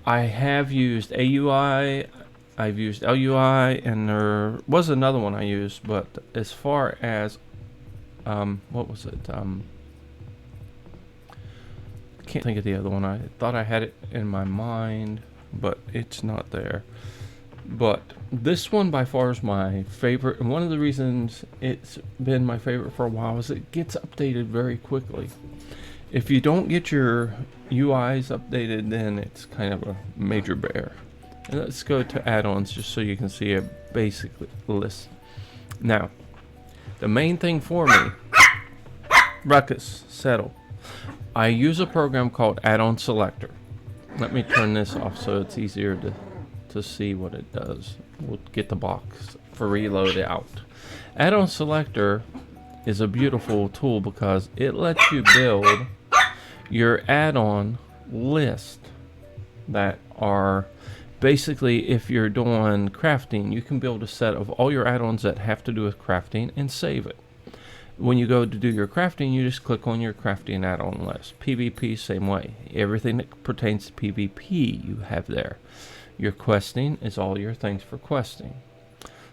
I have used AUI, I've used LUI, and there was another one I used, but as far as what was it? Can't think of the other one. I thought I had it in my mind, but it's not there. But this one by far is my favorite, and one of the reasons it's been my favorite for a while is it gets updated very quickly. If you don't get your UIs updated, then it's kind of a major bear. And let's go to add-ons just so you can see a basic list. Now, the main thing for me, Ruckus, settle. I use a program called Add-on Selector. Let me turn this off so it's easier to see what it does. We'll get the box for reload out. Add-on Selector is a beautiful tool because it lets you build your add-on list that are basically, if you're doing crafting, you can build a set of all your add-ons that have to do with crafting and save it. When you go to do your crafting, you just click on your crafting add-on list. PvP, same way. Everything that pertains to PvP you have there. Your questing is all your things for questing.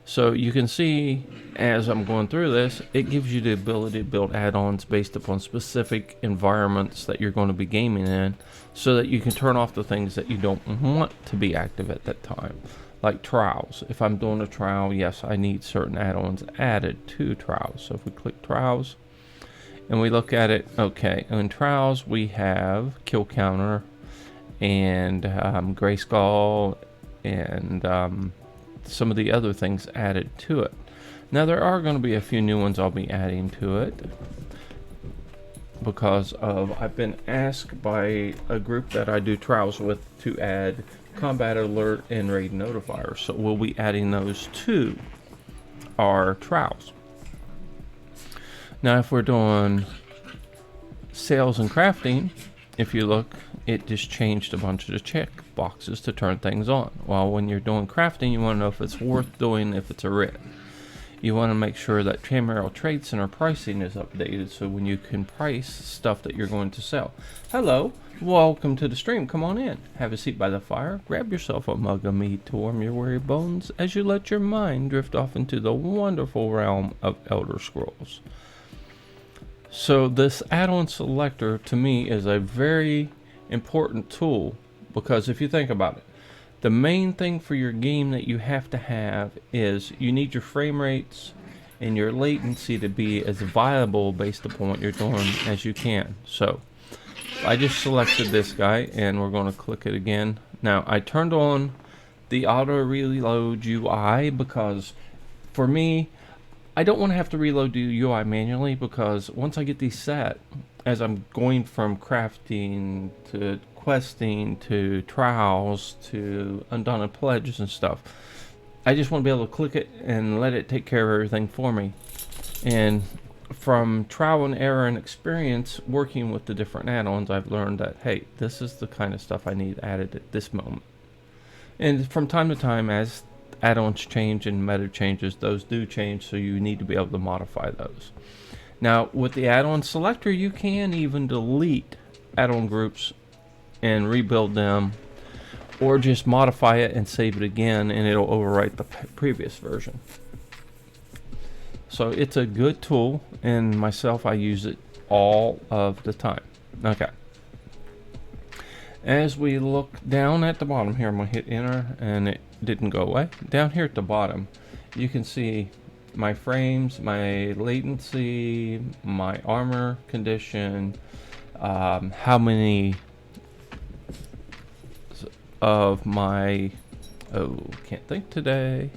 So you can see as I'm going through this, it gives you the ability to build add-ons based upon specific environments that you're going to be gaming in, so that you can turn off the things that you don't want to be active at that time. Like trials. If I'm doing a trial, yes, I need certain add-ons added to trials. So if we click trials and we look at it, okay, in trials we have kill counter and Grayskull and some of the other things added to it. Now there are going to be a few new ones I'll be adding to it because of I've been asked by a group that I do trials with to add combat alert and raid notifiers, so we'll be adding those to our trials. Now if we're doing sales and crafting, if you look, it just changed a bunch of the check boxes to turn things on. While when you're doing crafting, you want to know if it's worth doing, if it's a red. You want to make sure that Chainmail Trade Center pricing is updated, so when you can price stuff that you're going to sell. Hello, welcome to the stream. Come on in, have a seat by the fire, grab yourself a mug of mead to warm your weary bones as you let your mind drift off into the wonderful realm of Elder Scrolls. So this add-on selector to me is a very important tool, because if you think about it, the main thing for your game that you have to have is you need your frame rates and your latency to be as viable based upon what you're doing as you can. So I just selected this guy and we're going to click it again. Now I turned on the auto reload UI because for me, I don't want to have to reload the UI manually, because once I get these set, as I'm going from crafting to questing to trials to Undaunted pledges and stuff, I just want to be able to click it and let it take care of everything for me. And from trial and error and experience working with the different add-ons, I've learned that, hey, this is the kind of stuff I need added at this moment. And from time to time, as add-ons change and meta changes, those do change, so you need to be able to modify those. Now with the add-on selector, you can even delete add-on groups and rebuild them, or just modify it and save it again and it'll overwrite the previous version. So it's a good tool, and myself, I use it all of the time. Okay, as we look down at the bottom here, I'm going to hit enter and it didn't go away. Down here at the bottom you can see my frames, my latency, my armor condition, how many of my, can't think today,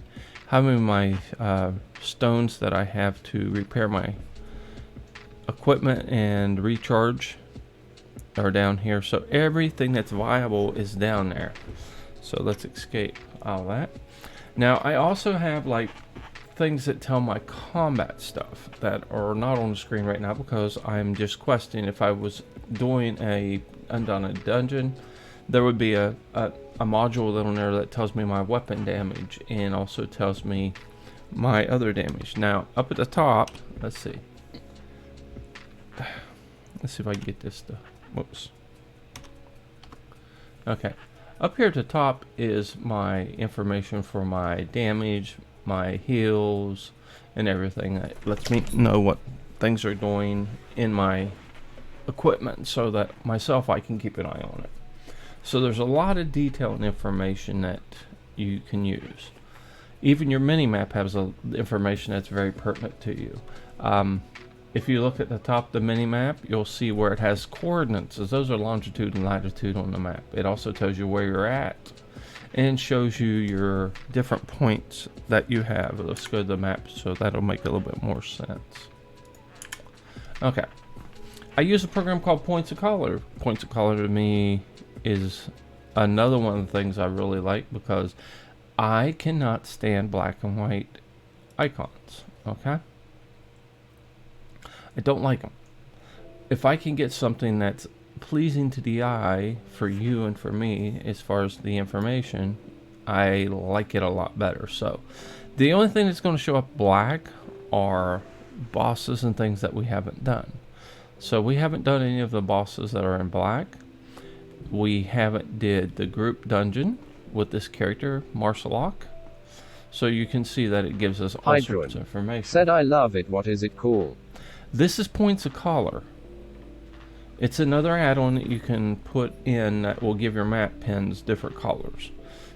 how many of my stones that I have to repair my equipment and recharge are down here. So everything that's viable is down there. So let's escape all that. Now I also have like things that tell my combat stuff that are not on the screen right now because I'm just questing. If I was doing a Undaunted dungeon, there would be a module on there that tells me my weapon damage and also tells me my other damage. Now, up at the top, let's see. Let's see if I can get this to, whoops. Okay. Up here at the top is my information for my damage, my heals, and everything. That lets me know what things are doing in my equipment so that myself I can keep an eye on it. So there's a lot of detail and information that you can use. Even your mini-map has information that's very pertinent to you. If you look at the top of the mini-map, you'll see where it has coordinates. Those are longitude and latitude on the map. It also tells you where you're at and shows you your different points that you have. Let's go to the map so that'll make a little bit more sense. Okay. I use a program called Points of Color. Points of Color to me is another one of the things I really like because I cannot stand black and white icons. Okay? I don't like them. If I can get something that's pleasing to the eye for you and for me as far as the information, I like it a lot better. So the only thing that's going to show up black are bosses and things that we haven't done. So we haven't done any of the bosses that are in black. We haven't did the group dungeon with this character, Marcelok. So you can see that it gives us all sorts of information. Said I love it. What is it called? This is Points of Color. It's another add-on that you can put in that will give your map pins different colors.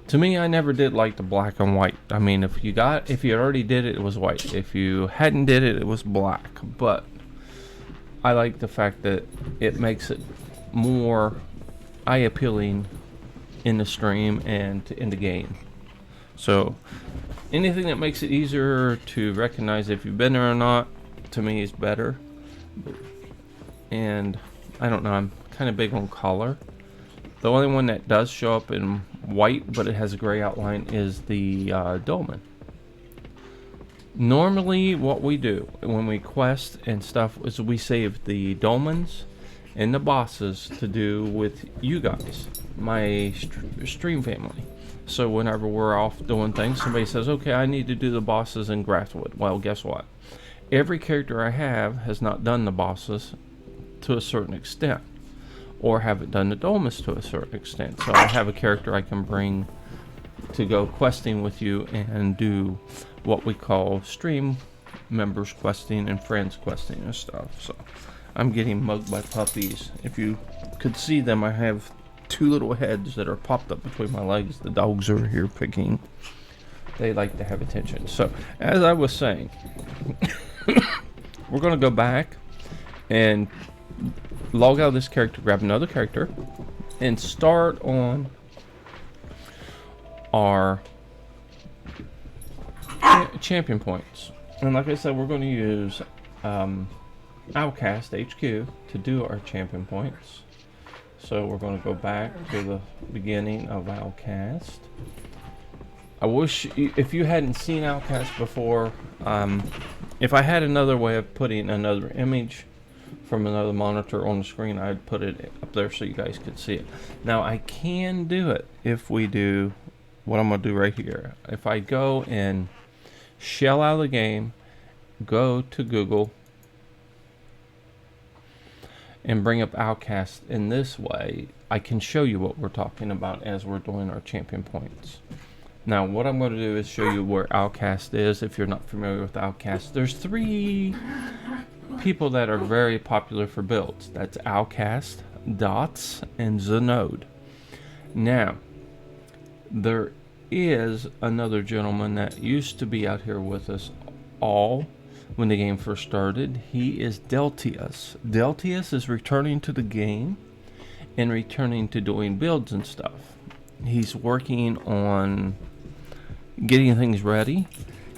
To me, I never did like the black and white. I mean, if you already did it, it was white. If you hadn't did it, it was black. But I like the fact that it makes it more eye-appealing in the stream and in the game. So anything that makes it easier to recognize if you've been there or not, to me is better. And I don't know, I'm kind of big on color. The only one that does show up in white but it has a gray outline is the dolmen. Normally what we do when we quest and stuff is we save the dolmens and the bosses to do with you guys, my stream family. So whenever we're off doing things, somebody says, okay, I need to do the bosses in Grasswood. Well, guess what? Every character I have has not done the bosses to a certain extent, or haven't done the dolmens to a certain extent. So I have a character I can bring to go questing with you and do what we call stream members questing and friends questing and stuff. So I'm getting mugged by puppies. If you could see them, I have two little heads that are popped up between my legs. The dogs are here picking. They like to have attention. So as I was saying, we're going to go back and log out of this character, grab another character, and start on our champion points. And like I said, we're going to use Outcast HQ to do our champion points. So we're going to go back to the beginning of Outcast. I wish if you hadn't seen Outcast before, if I had another way of putting another image from another monitor on the screen, I'd put it up there so you guys could see it. Now I can do it if we do what I'm going to do right here. If I go and shell out of the game, go to Google, and bring up Outcast in this way, I can show you what we're talking about as we're doing our champion points. Now what I'm going to do is show you where Outcast is. If you're not familiar with Outcast, there's three people that are very popular for builds. That's Outcast, Dots, and Zenode. Now there is another gentleman that used to be out here with us all when the game first started. He is Deltius. Deltius is returning to the game and returning to doing builds and stuff. He's working on getting things ready.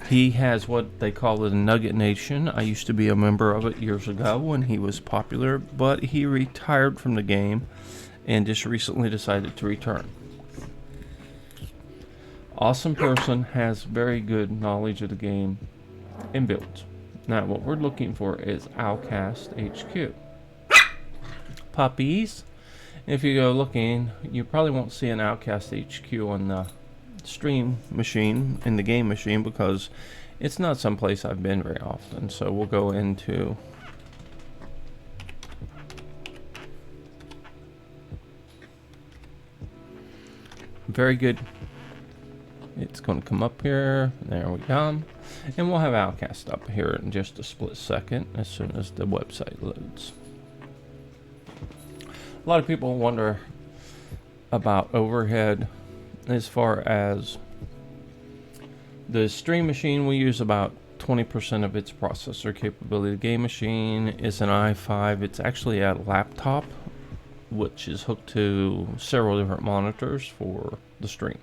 He has what they call the Nugget Nation. I used to be a member of it years ago when he was popular, but he retired from the game and just recently decided to return. Awesome person, has very good knowledge of the game and builds. Now what we're looking for is Outcast HQ. Puppies. If you go looking, you probably won't see an Outcast HQ on the stream machine, in the game machine, because it's not someplace I've been very often. So we'll go into very good. It's going to come up here. There we go. And we'll have Outcast up here in just a split second as soon as the website loads. A lot of people wonder about overhead as far as the stream machine. We use about 20% of its processor capability. The game machine is an i5. It's actually a laptop which is hooked to several different monitors for the stream.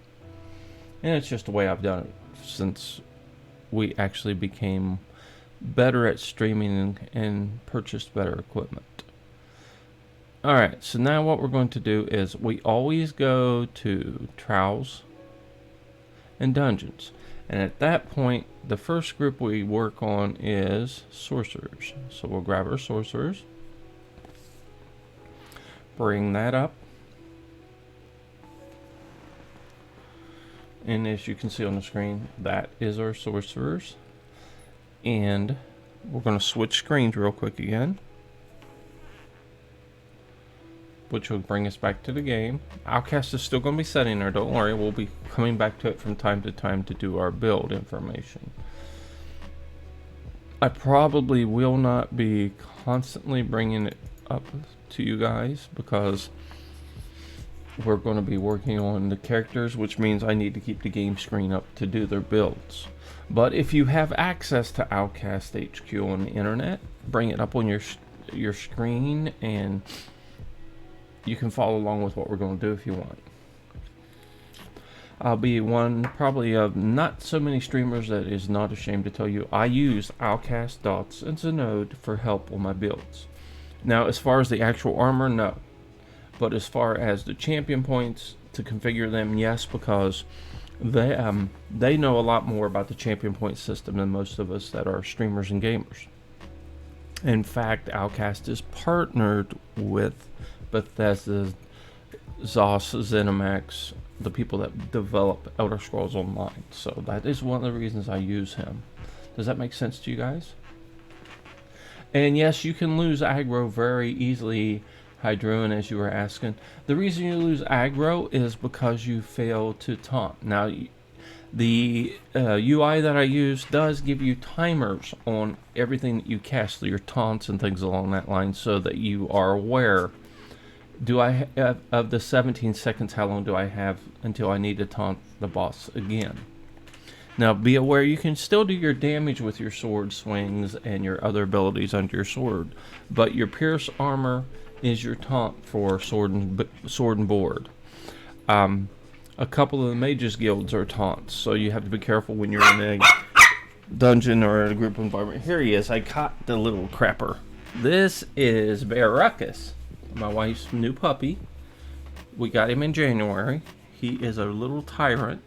And it's just the way I've done it since we actually became better at streaming and purchased better equipment. Alright, so now what we're going to do is we always go to Trials and Dungeons. And at that point, the first group we work on is Sorcerers. So we'll grab our Sorcerers, bring that up. And as you can see on the screen, that is our Sorcerers. And we're going to switch screens real quick again, which will bring us back to the game. Outcast is still going to be sitting there, don't worry. We'll be coming back to it from time to time to do our build information. I probably will not be constantly bringing it up to you guys because we're going to be working on the characters, which means I need to keep the game screen up to do their builds. But if you have access to Outcast HQ on the internet, bring it up on your screen and you can follow along with what we're going to do if you want. I'll be one probably of not so many streamers that is not ashamed to tell you I use Outcast Dots and Zenode for help on my builds. Now as far as the actual armor, no. But as far as the champion points to configure them, yes, because they know a lot more about the champion point system than most of us that are streamers and gamers. In fact, Outcast is partnered with Bethesda, ZOS, ZeniMax, the people that develop Elder Scrolls Online. So that is one of the reasons I use him. Does that make sense to you guys? And yes, you can lose aggro very easily, Hydruin, as you were asking. The reason you lose aggro is because you fail to taunt. Now, the UI that I use does give you timers on everything that you cast, your taunts and things along that line, so that you are aware. Do I have, of the 17 seconds, how long do I have until I need to taunt the boss again? Now be aware you can still do your damage with your sword swings and your other abilities under your sword, but your pierce armor is your taunt for sword and board. A couple of the mages guilds are taunts, so you have to be careful when you're in a dungeon or a group environment. Here he is. I caught the little crapper. This is Bear Ruckus, my wife's new puppy. We got him in January. He is a little tyrant.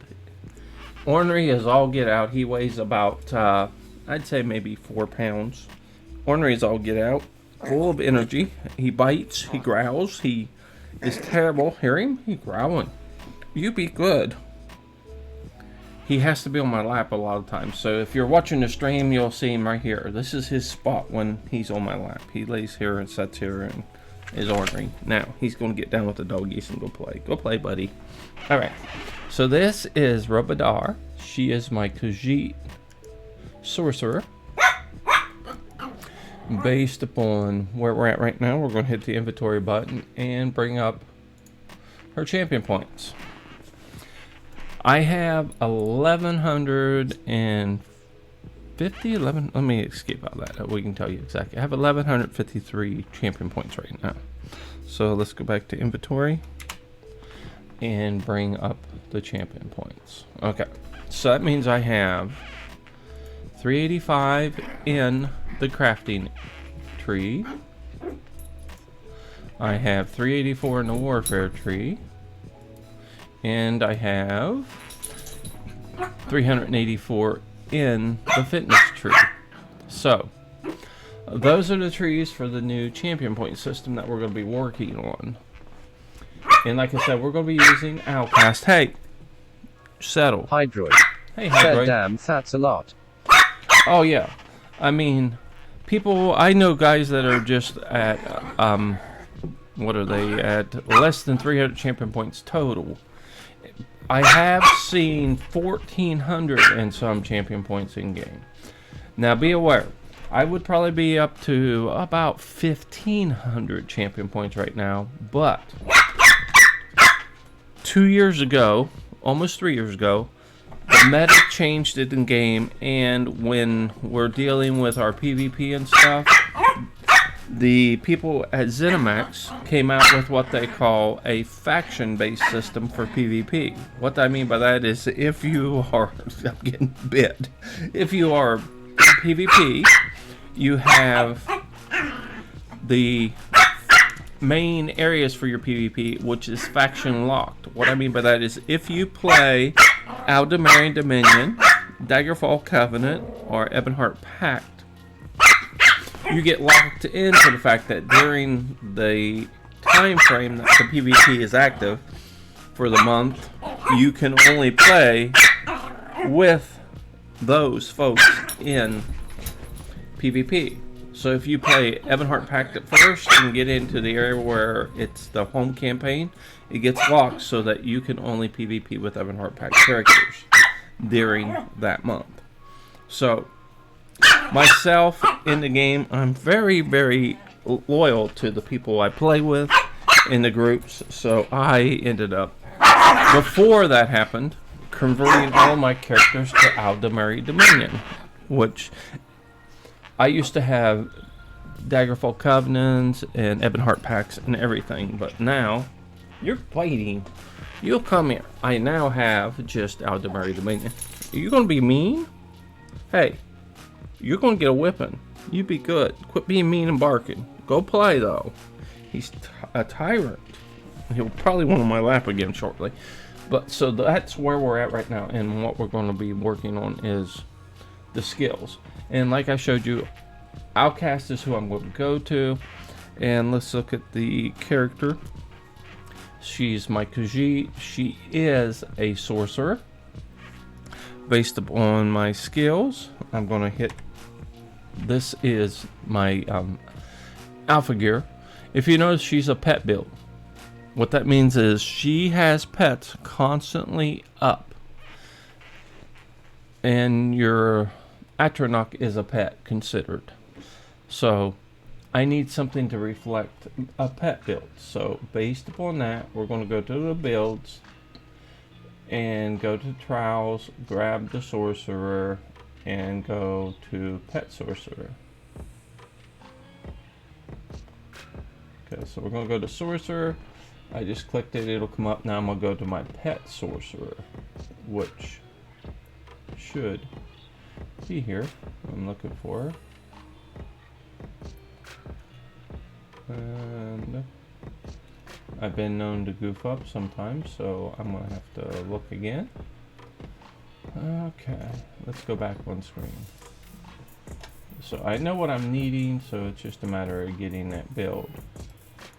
Ornery is all get out. He weighs about, I'd say maybe 4 pounds. Ornery is all get out. Full of energy. He bites. He growls. He is terrible. Hear him? He growling. You be good. He has to be on my lap a lot of times. So if you're watching the stream, you'll see him right here. This is his spot when he's on my lap. He lays here and sits here and is ornery. Now, he's going to get down with the doggies and go play. Go play, buddy. Alright. So this is Robidar. She is my Khajiit sorcerer. Based upon where we're at right now, we're going to hit the inventory button and bring up her champion points. I have 1150. Let me escape out of that. We can tell you exactly. I have 1153 champion points right now. So let's go back to inventory and bring up the champion points. Okay, so that means I have 385 in the crafting tree. I have 384 in the warfare tree. And I have 384 in the fitness tree. So, those are the trees for the new champion point system that we're going to be working on. And like I said, we're going to be using Outcast. Hey, settle. Hydroid. Hey, Said Hydroid. damn, that's a lot. Oh, yeah. I mean, people, I know guys that are just at, what are they, at less than 300 champion points total. I have seen 1,400 and some champion points in game. Now, be aware, I would probably be up to about 1,500 champion points right now, but 2 years ago, almost 3 years ago, the meta changed it in game, and when we're dealing with our PvP and stuff, the people at ZeniMax came out with what they call a faction-based system for PvP. What I mean by that is if you are, I'm getting bit, if you are PvP, you have the main areas for your PvP, which is faction locked. What I mean by that is if you play Aldemarian Dominion, Daggerfall Covenant, or Ebonheart Pact, you get locked into the fact that during the time frame that the PvP is active for the month, you can only play with those folks in PvP. So if you play Ebonheart Pact at first and get into the area where it's the home campaign, it gets locked so that you can only PvP with Ebonheart Pact characters during that month. So myself in the game, I'm very, very loyal to the people I play with in the groups. So I ended up, before that happened, converting all my characters to Aldemarian Dominion, which I used to have Daggerfall Covenants and Ebonheart Pacts and everything, but now you're fighting. You'll come here. I now have just Aldemarian Dominion. Are you going to be mean? Hey, you're going to get a whipping. You be good. Quit being mean and barking. Go play, though. He's a tyrant. He'll probably want on my lap again shortly. But so that's where we're at right now, and what we're going to be working on is the skills. And like I showed you, Outcast is who I'm going to go to. And let's look at the character. She's my Khajiit. She is a sorcerer. Based upon my skills, I'm going to hit. This is my alpha gear. If you notice, she's a pet build. What that means is she has pets constantly up. And your Atronach is a pet considered. So I need something to reflect a pet build. So based upon that, we're going to go to the builds and go to trials, grab the sorcerer, and go to pet sorcerer. Okay, so we're going to go to sorcerer. I just clicked it, it'll come up. Now I'm going to go to my pet sorcerer, which should be here. I'm looking for her. And I've been known to goof up sometimes, so I'm going to have to look again. Okay, let's go back one screen. So I know what I'm needing, so it's just a matter of getting that build.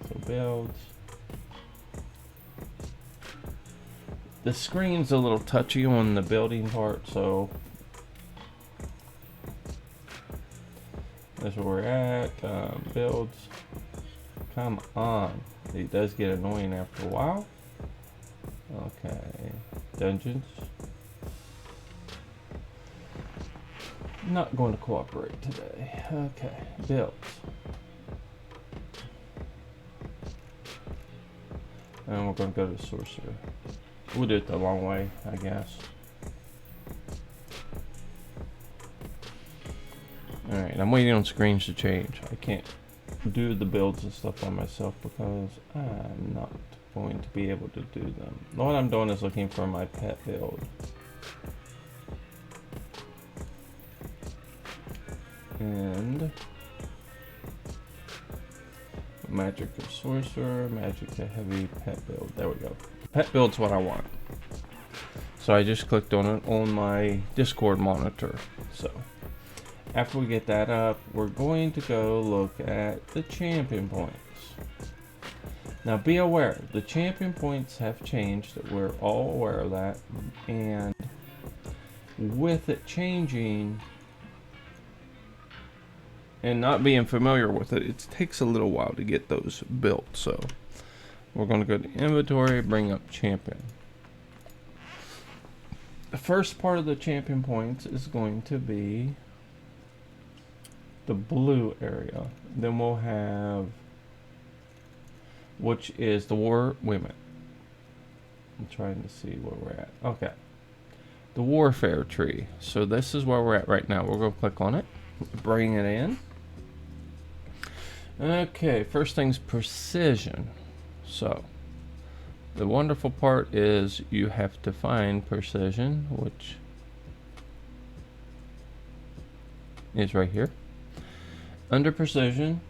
So builds. The screen's a little touchy on the building part, so that's where we're at. Builds. Come on. It does get annoying after a while. Okay. Dungeons. Not going to cooperate today. Okay. Builds. And we're going to go to Sorcerer. We'll do it the long way, I guess. Alright, I'm waiting on screens to change. I can't do the builds and stuff by myself because I'm not going to be able to do them. What I'm doing is looking for my pet build. And magic to sorcerer, magic to heavy pet build. There we go. Pet build's what I want. So I just clicked on it on my Discord monitor. So after we get that up, we're going to go look at the champion points. Now be aware, the champion points have changed. We're all aware of that. And with it changing and not being familiar with it, it takes a little while to get those built. So we're going to go to inventory, bring up champion. The first part of the champion points is going to be the blue area. Then we'll have, which is the war women. I'm trying to see where we're at. Okay. The warfare tree. So this is where we're at right now. We're going to click on it, bring it in. Okay, first thing's precision. So the wonderful part is you have to find precision, which is right here. Under precision,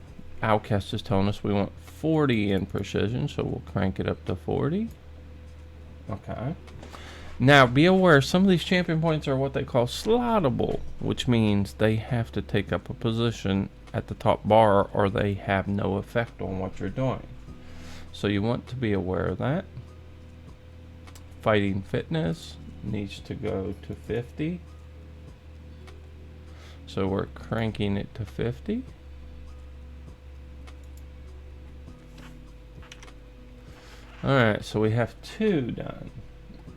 Outcast is telling us we want 40 in precision, so we'll crank it up to 40. Okay. Now be aware, some of these champion points are what they call slottable, which means they have to take up a position at the top bar or they have no effect on what you're doing. So you want to be aware of that. Fighting fitness needs to go to 50. So we're cranking it to 50. Alright, so we have 2 done.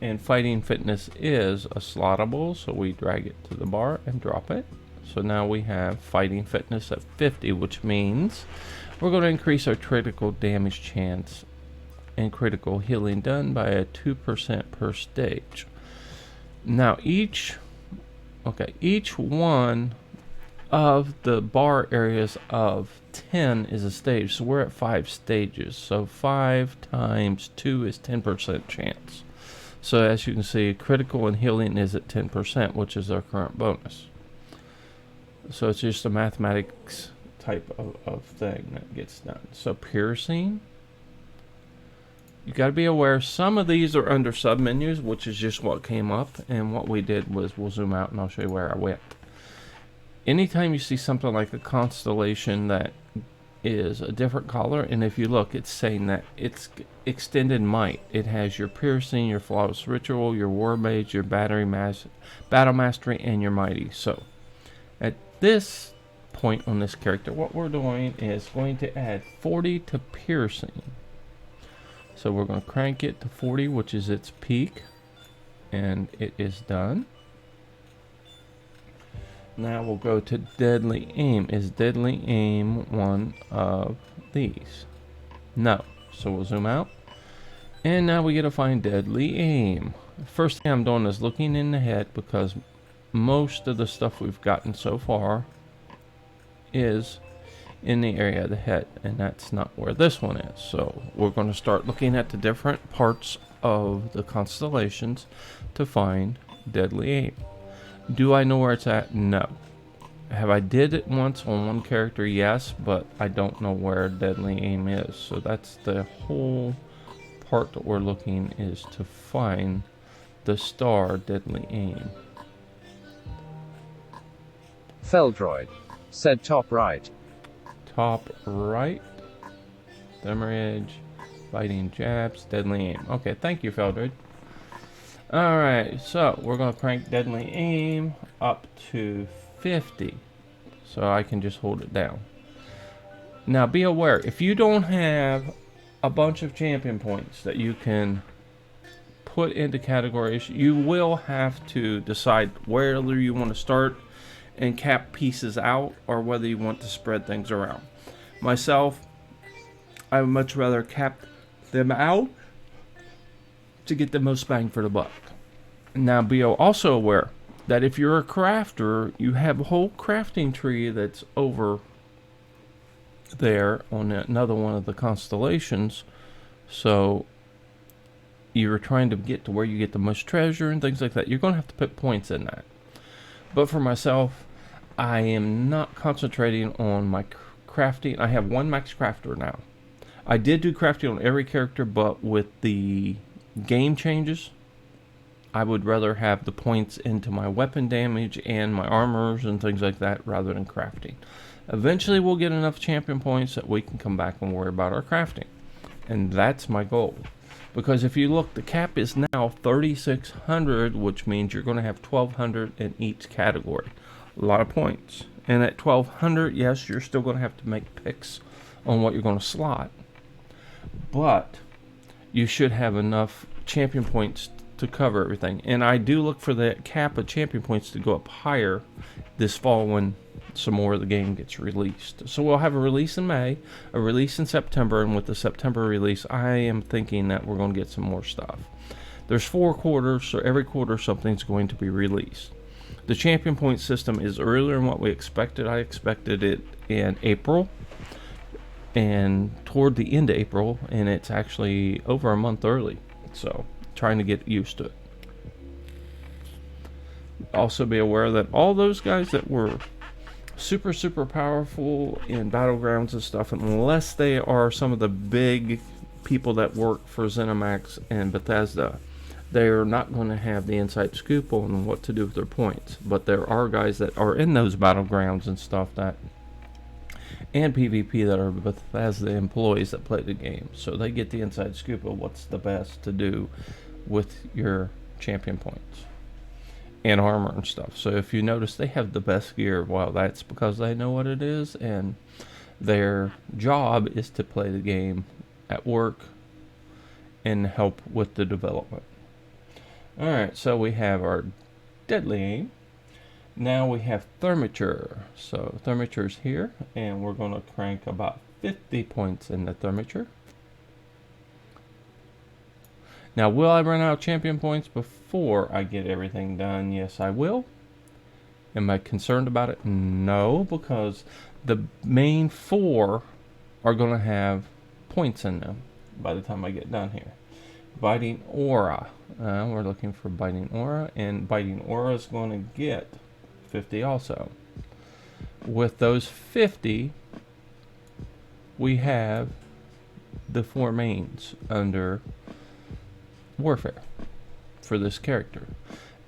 And fighting fitness is a slottable, so we drag it to the bar and drop it. So now we have fighting fitness at 50, which means we're going to increase our critical damage chance and critical healing done by a 2% per stage. Now each one of the bar areas of 10 is a stage, so we're at 5 stages. So 5 times 2 is 10% chance. So as you can see, critical and healing is at 10%, which is our current bonus. So it's just a mathematics type of thing that gets done. So piercing, you got to be aware some of these are under sub menus, which is just what came up, and what we did was we'll zoom out and I'll show you where I went. Anytime you see something like a constellation that is a different color, and if you look, it's saying that it's extended might. It has your piercing, your flawless ritual, your war mage, your battle mastery, and your mighty. So at this point on this character, what we're doing is going to add 40 to piercing. So we're going to crank it to 40, which is its peak, and it is done. Now we'll go to deadly aim. Is deadly aim one of these? No. So we'll zoom out. And now we get to find deadly aim. First thing I'm doing is looking in the head, because most of the stuff we've gotten so far is in the area of the head, and that's not where this one is. So we're going to start looking at the different parts of the constellations to find deadly aim. Do I know where it's at? No. Have I did it once on one character? Yes, but I don't know where deadly aim is. So that's the whole part that we're looking, is to find the star deadly aim. Feldroid said top right. Top right. Demerage. Fighting jabs. Deadly aim. Okay, thank you, Feldroid. Alright, so we're going to crank deadly aim up to 50. So I can just hold it down. Now be aware, if you don't have a bunch of champion points that you can put into categories, you will have to decide whether you want to start and cap pieces out or whether you want to spread things around. Myself, I would much rather cap them out to get the most bang for the buck. Now be also aware that if you're a crafter, you have a whole crafting tree that's over there on another one of the constellations. So you're trying to get to where you get the most treasure and things like that. You're going to have to put points in that. But for myself, I am not concentrating on my crafting. I have one max crafter now. I did do crafting on every character, but with the game changes, I would rather have the points into my weapon damage and my armors and things like that rather than crafting. Eventually we'll get enough champion points that we can come back and worry about our crafting. And that's my goal. Because if you look, the cap is now 3,600, which means you're going to have 1,200 in each category. A lot of points. And at 1,200, yes, you're still going to have to make picks on what you're going to slot. But you should have enough champion points to cover everything. And I do look for the cap of champion points to go up higher this fall when some more of the game gets released. So we'll have a release in May, a release in September, and with the September release, I am thinking that we're going to get some more stuff. There's 4 quarters, so every quarter something's going to be released. The champion point system is earlier than what we expected. I expected it in April and toward the end of April, and it's actually over a month early. So trying to get used to it. Also be aware that all those guys that were super powerful in battlegrounds and stuff, unless they are some of the big people that work for ZeniMax and Bethesda, they're not going to have the inside scoop on what to do with their points. But there are guys that are in those battlegrounds and stuff that, and PvP, that are Bethesda employees that play the game, so they get the inside scoop of what's the best to do with your champion points and armor and stuff. So if you notice, they have the best gear. Well, that's because they know what it is, and their job is to play the game at work and help with the development. Alright, so we have our deadly aim. Now we have thermature. So thermature's here, and we're going to crank about 50 points in the thermature. Now, will I run out of champion points before I get everything done? Yes, I will. Am I concerned about it? No, because the main 4 are going to have points in them by the time I get done here. Biting Aura. We're looking for Biting Aura, and Biting Aura is going to get 50 also. With those 50, we have the 4 mains under warfare for this character.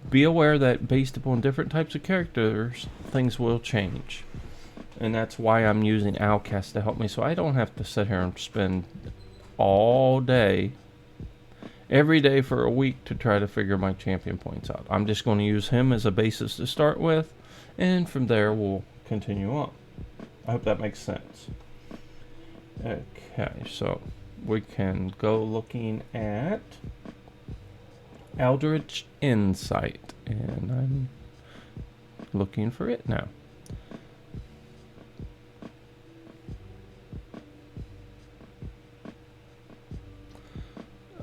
Be aware that based upon different types of characters, things will change. And that's why I'm using Outcast to help me, so I don't have to sit here and spend all day, every day for a week to try to figure my champion points out. I'm just going to use him as a basis to start with, and from there we'll continue on. I hope that makes sense. Okay, so we can go looking at Eldritch Insight, and I'm looking for it now.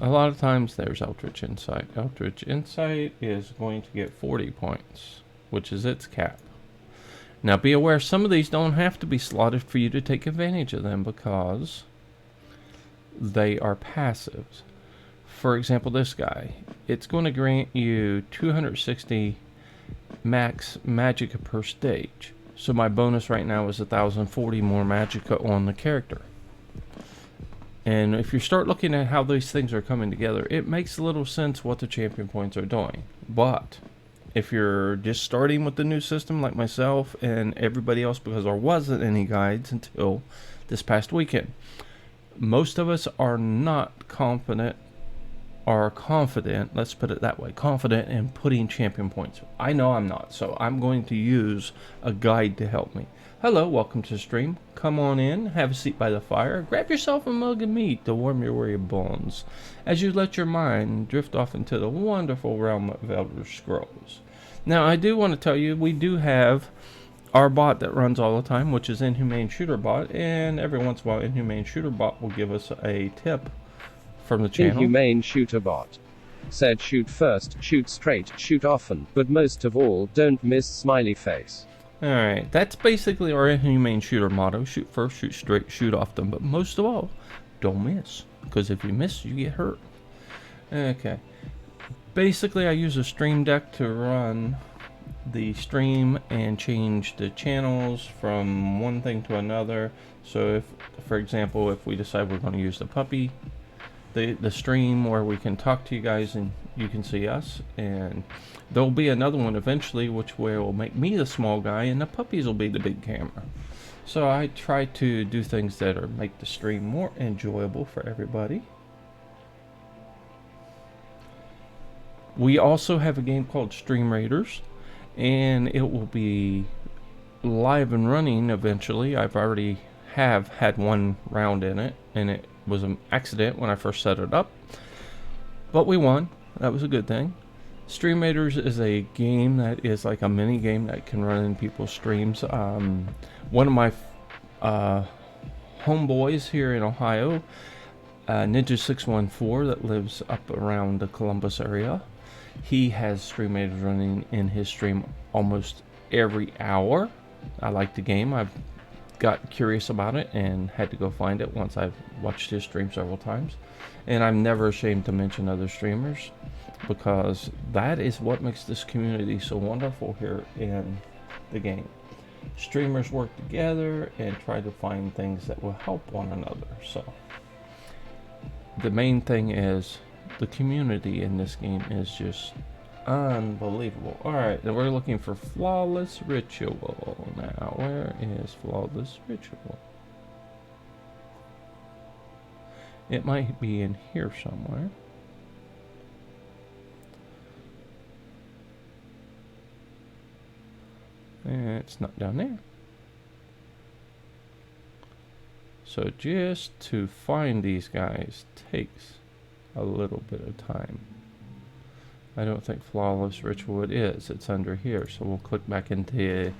A lot of times there's Eldritch Insight. Eldritch Insight is going to get 40 points, which is its cap. Now be aware, some of these don't have to be slotted for you to take advantage of them because they are passives. For example, this guy, it's going to grant you 260 max magicka per stage. So my bonus right now is 1,040 more magicka on the character. And if you start looking at how these things are coming together, it makes a little sense what the champion points are doing. But if you're just starting with the new system like myself and everybody else, because there wasn't any guides until this past weekend, most of us are not confident, let's put it that way, confident in putting champion points. I know I'm not, so I'm going to use a guide to help me. Hello, welcome to the stream. Come on in, have a seat by the fire, grab yourself a mug of meat to warm your weary bones as you let your mind drift off into the wonderful realm of Elder Scrolls. Now, I do want to tell you, we do have our bot that runs all the time, which is Inhumane Shooter Bot, and every once in a while, Inhumane Shooter Bot will give us a tip from the channel. Inhumane Shooter Bot said, shoot first, shoot straight, shoot often, but most of all, don't miss smiley face. Alright, that's basically our Inhumane Shooter motto. Shoot first, shoot straight, shoot often, but most of all, don't miss. Because if you miss, you get hurt. Okay. Basically, I use a stream deck to run the stream and change the channels from one thing to another. So if, for example, if we decide we're going to use the puppy the stream where we can talk to you guys and you can see us, and there'll be another one eventually which will make me the small guy and the puppies will be the big camera. So I try to do things that are make the stream more enjoyable for everybody. We also have a game called Stream Raiders, and it will be live and running eventually. I've already had one round in it, and it was an accident when I first set it up, but we won. That was a good thing. Stream Raiders is a game that is like a mini game that can run in people's streams. One of my homeboys here in Ohio, Ninja614, that lives up around the Columbus area, he has Stream Raiders running in his stream almost every hour. I like the game. I've got curious about it and had to go find it once I've watched his stream several times. And I'm never ashamed to mention other streamers, because that is what makes this community so wonderful here in the game. Streamers work together and try to find things that will help one another. So the main thing is the community in this game is just unbelievable. Alright, then we're looking for Flawless Ritual. Now, where is Flawless Ritual? It might be in here somewhere. And it's not down there. So just to find these guys takes a little bit of time. I don't think Flawless Ritual it is. It's under here. So we'll click back into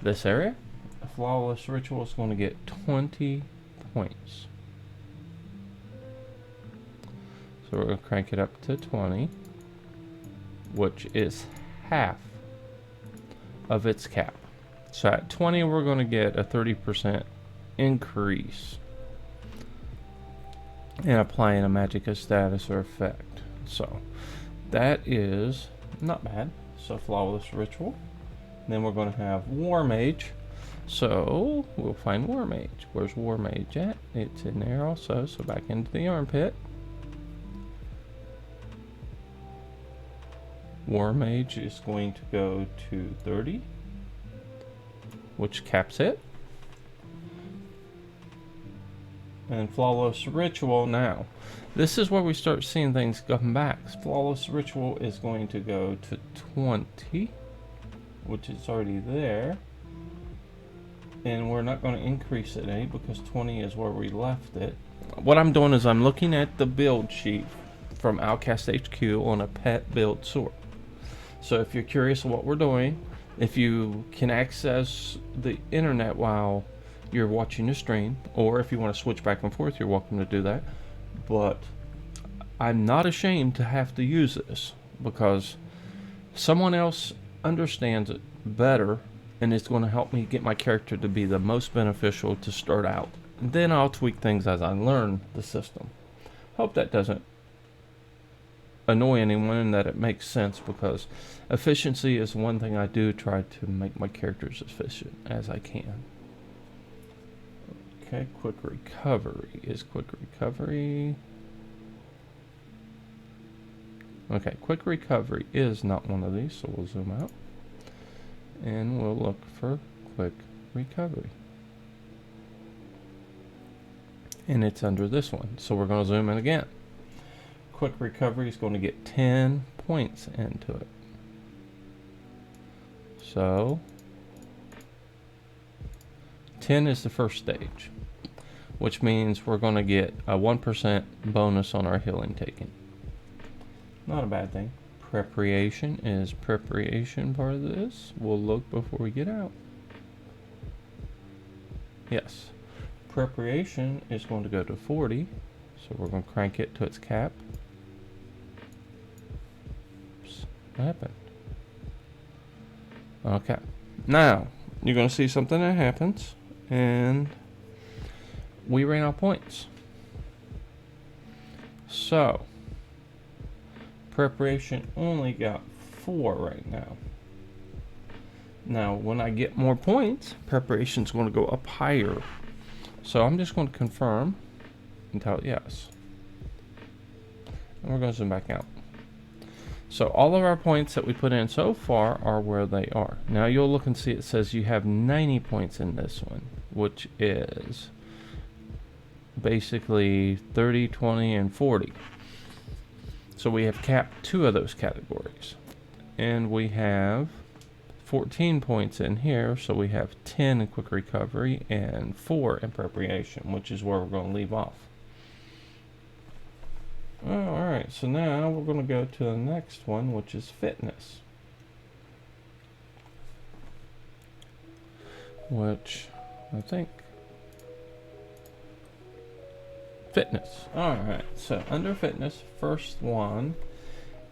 this area. A Flawless Ritual is going to get 20 points. So we're going to crank it up to 20, which is half of its cap. So at 20 we're going to get a 30% increase in applying a magic status or effect. So that is not bad. So Flawless Ritual. Then we're going to have War Mage. So we'll find War Mage. Where's War Mage at? It's in there also. So back into the armpit. War Mage is going to go to 30, which caps it. And Flawless Ritual now. This is where we start seeing things come back. Flawless Ritual is going to go to 20, which is already there. And we're not going to increase it any because 20 is where we left it. What I'm doing is I'm looking at the build sheet from Outcast HQ on a pet build sort. So if you're curious what we're doing, if you can access the internet while you're watching the stream, or if you want to switch back and forth, you're welcome to do that. But I'm not ashamed to have to use this because someone else understands it better and it's going to help me get my character to be the most beneficial to start out. And then I'll tweak things as I learn the system. Hope that doesn't annoy anyone and that it makes sense, because efficiency is one thing I do try to make my characters as efficient as I can. Okay, quick recovery is quick recovery. Okay, quick recovery is not one of these, so we'll zoom out and we'll look for quick recovery. And it's under this one, so we're going to zoom in again. Quick recovery is going to get 10 points into it. So 10 is the first stage, which means we're going to get a 1% bonus on our healing taken. Not a bad thing. Preparation is preparation part of this. We'll look before we get out. Yes. Preparation is going to go to 40, so we're going to crank it to its cap. Oops, what happened? Okay. Now, you're going to see something that happens, and we ran out of points. So, preparation only got 4 right now. Now, when I get more points, preparation's going to go up higher. So I'm just going to confirm and tell it yes. And we're going to zoom back out. So all of our points that we put in so far are where they are. Now you'll look and see it says you have 90 points in this one, which is basically 30, 20, and 40. So we have capped 2 of those categories. And we have 14 points in here, so we have 10 in quick recovery and 4 in preparation, which is where we're going to leave off. Alright, so now we're going to go to the next one, which is fitness. Which, I think... Fitness. Alright, so under fitness, first one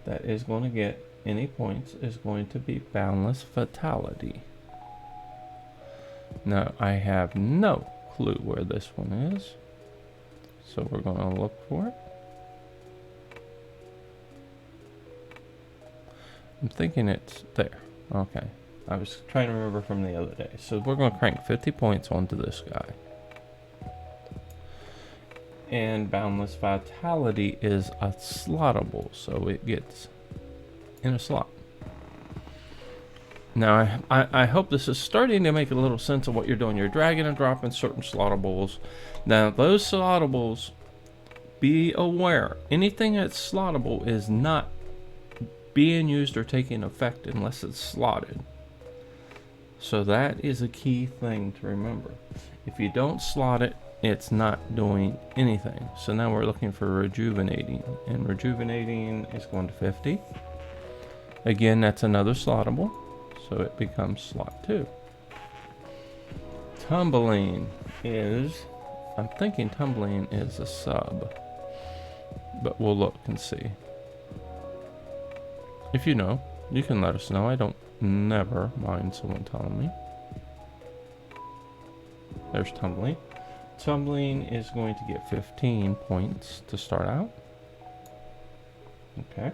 that is going to get any points is going to be Boundless Vitality. Now, I have no clue where this one is, so we're going to look for it. I'm thinking it's there. Okay. I was trying to remember from the other day. So we're going to crank 50 points onto this guy. And Boundless Vitality is a slottable, so it gets in a slot. Now, I hope this is starting to make a little sense of what you're doing. You're dragging and dropping certain slottables. Now, those slottables, be aware, anything that's slottable is not being used or taking effect unless it's slotted. So that is a key thing to remember. If you don't slot it, it's not doing anything. So now we're looking for rejuvenating, and rejuvenating is going to 50. Again, that's another slottable, so it becomes slot 2. Tumbling is, I'm thinking tumbling is a sub, but we'll look and see. If you know, you can let us know. I don't never mind someone telling me. There's tumbling. Tumbling is going to get 15 points to start out. Okay.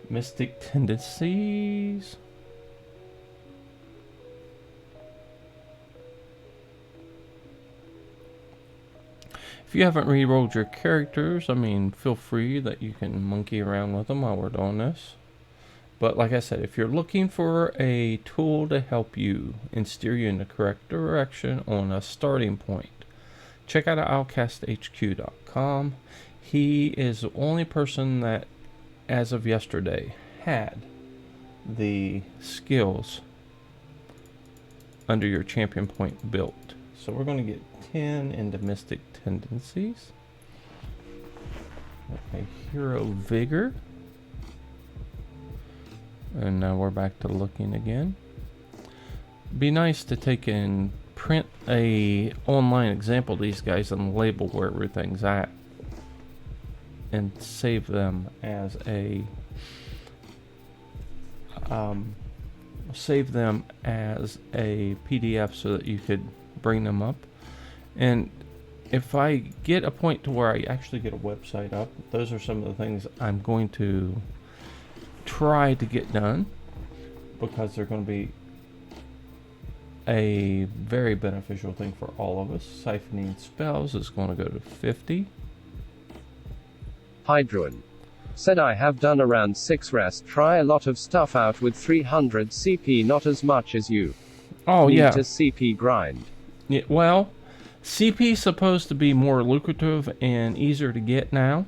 Mystic Tendencies. If you haven't re-rolled your characters, I mean, feel free that you can monkey around with them while we're doing this. But like I said, if you're looking for a tool to help you and steer you in the correct direction on a starting point, check out outcasthq.com. He is the only person that, as of yesterday, had the skills under your champion point built. So we're going to get 10 into Mystic Tendencies. Okay, Hero Vigor. And now we're back to looking again. Be nice to take and print a online example of these guys and label where everything's at, and save them as a PDF so that you could bring them up. And if I get a point to where I actually get a website up, those are some of the things I'm going to try to get done, because they're going to be a very beneficial thing for all of us. Siphoning spells is going to go to 50. Hydruin said, I have done around 6 rest, try a lot of stuff out with 300 CP, not as much as you. Oh, need yeah. to CP grind. Yeah, well, CP is supposed to be more lucrative and easier to get now.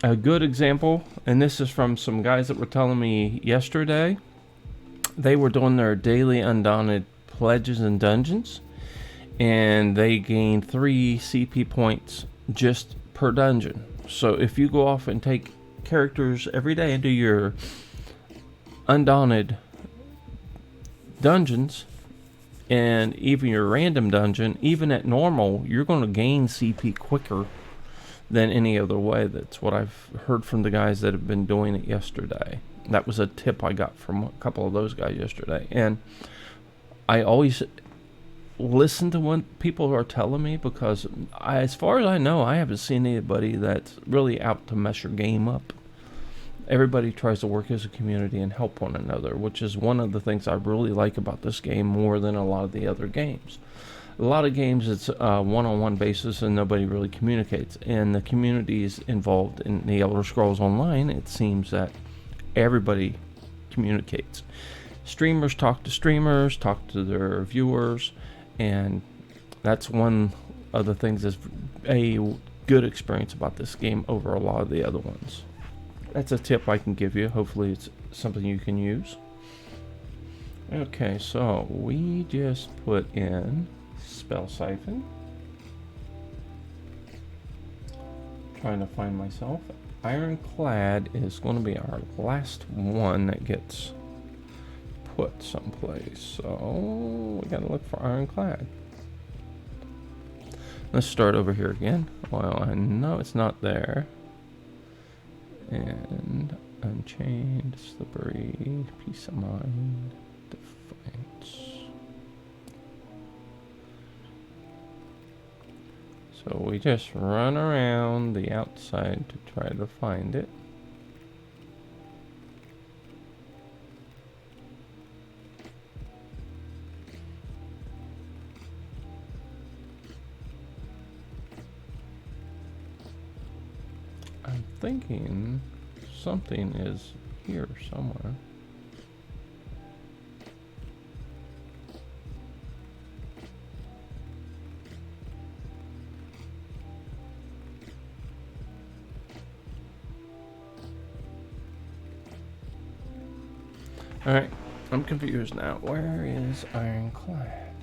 A good example, and this is from some guys that were telling me yesterday, they were doing their daily Undaunted pledges and dungeons, and they gained 3 CP points just per dungeon. So if you go off and take characters every day and do your Undaunted dungeons, and even your random dungeon, even at normal, you're going to gain CP quicker than any other way. That's what I've heard from the guys that have been doing it yesterday. That was a tip I got from a couple of those guys yesterday. And I always listen to what people are telling me, because as far as I know, I haven't seen anybody that's really out to mess your game up. Everybody tries to work as a community and help one another, which is one of the things I really like about this game more than a lot of the other games. A lot of games it's a one-on-one basis and nobody really communicates. And the communities involved in the Elder Scrolls Online, it seems that everybody communicates. Streamers talk to streamers, talk to their viewers, and that's one of the things that's a good experience about this game over a lot of the other ones. That's a tip I can give you. Hopefully it's something you can use. Okay, so we just put in Spell Siphon. Trying to find myself. Ironclad is going to be our last one that gets put someplace. So we gotta look for Ironclad. Let's start over here again. Well, I know it's not there. And Unchained, Slippery, Peace of Mind, Defiance. So we just run around the outside to try to find it. I'm thinking something is here somewhere. Alright, I'm confused now. Where is Ironclad?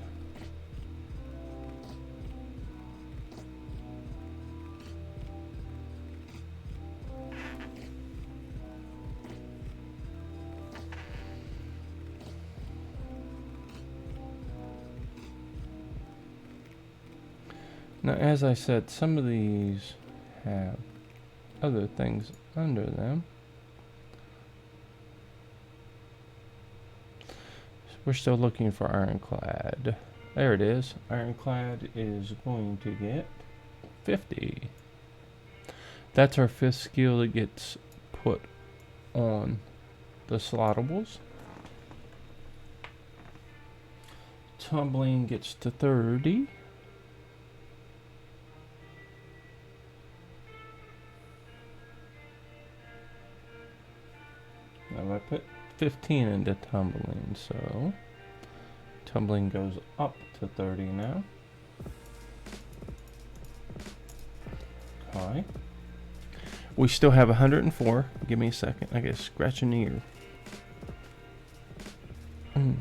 Now, as I said, some of these have other things under them. We're still looking for Ironclad. There it is. Ironclad is going to get 50. That's our 5th skill that gets put on the slottables. Tumbling gets to 30. Now I put 15 into tumbling, so tumbling goes up to 30 now. Okay. We still have 104. Give me a second. I gotta scratch an ear. Okay,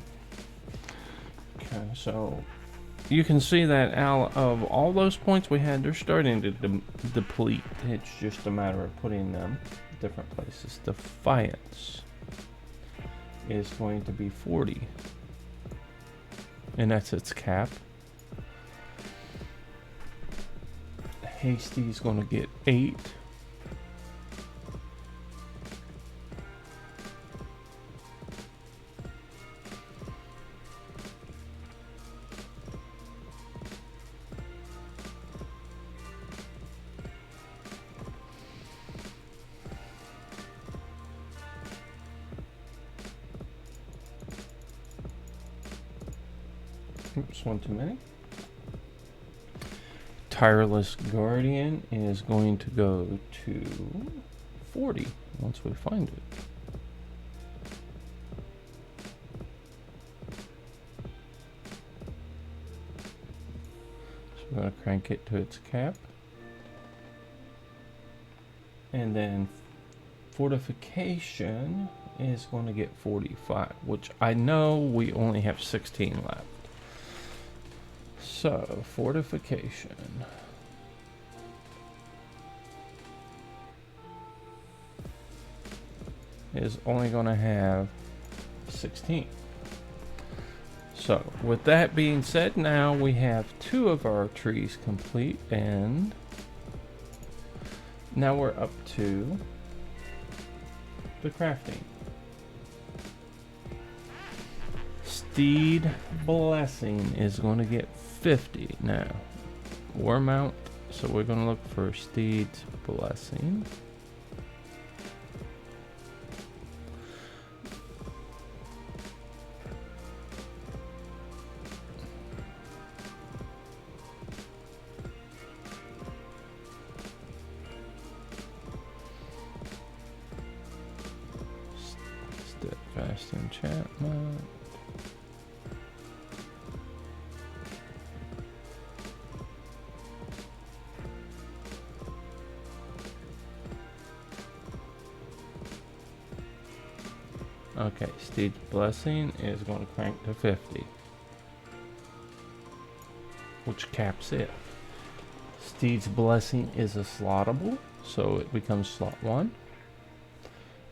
so you can see that out of all those points we had, they're starting to deplete. It's just a matter of putting them in different places. Defiance is going to be 40, and that's its cap. Hasty is going to get 8. Oops, one too many. Tireless Guardian is going to go to 40 once we find it. So we're going to crank it to its cap. And then Fortification is going to get 45, which I know we only have 16 left. So, Fortification is only going to have 16. So, with that being said, now we have 2 of our trees complete, and now we're up to the crafting. Steed Blessing is going to get 50 now. War mount, so we're going to look for Steed's Blessing. Fast enchantment. Okay, Steed's Blessing is going to crank to 50, which caps it. Steed's Blessing is a slottable, so it becomes slot 1.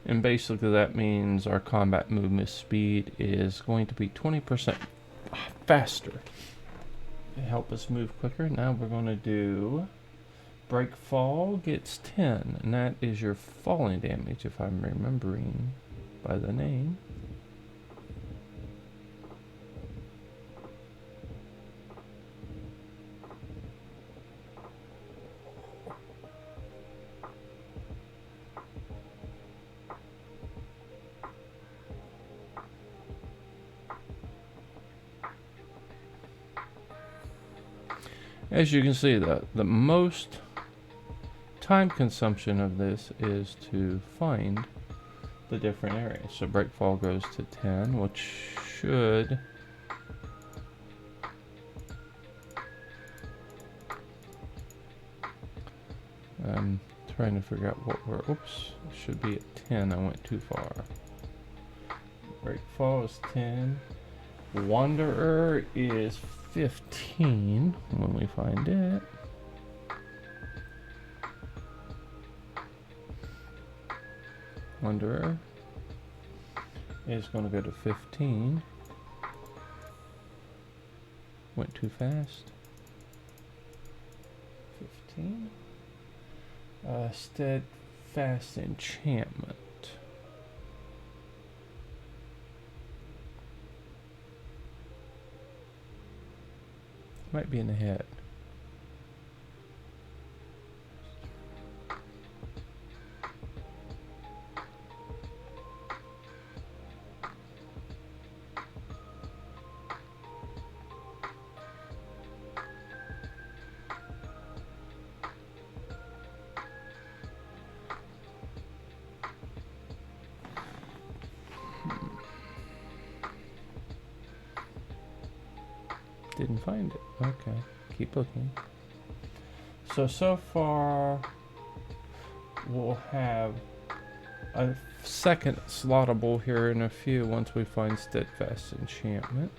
And basically that means our combat movement speed is going to be 20% faster to help us move quicker. Now we're going to do Break Fall gets 10, and that is your falling damage, if I'm remembering by the name. As you can see, the most time consumption of this is to find the different areas. So Breakfall goes to 10, which should I'm trying to figure out what we're oops, it should be at 10. I went too far. Breakfall is 10. Wanderer is 15 when we find it. Wanderer is going to go to 15. Went too fast. 15. Steadfast Enchantment. Might be in the head. Didn't find it. Okay, keep looking. So far we'll have a second slottable here in a few once we find Steadfast Enchantment.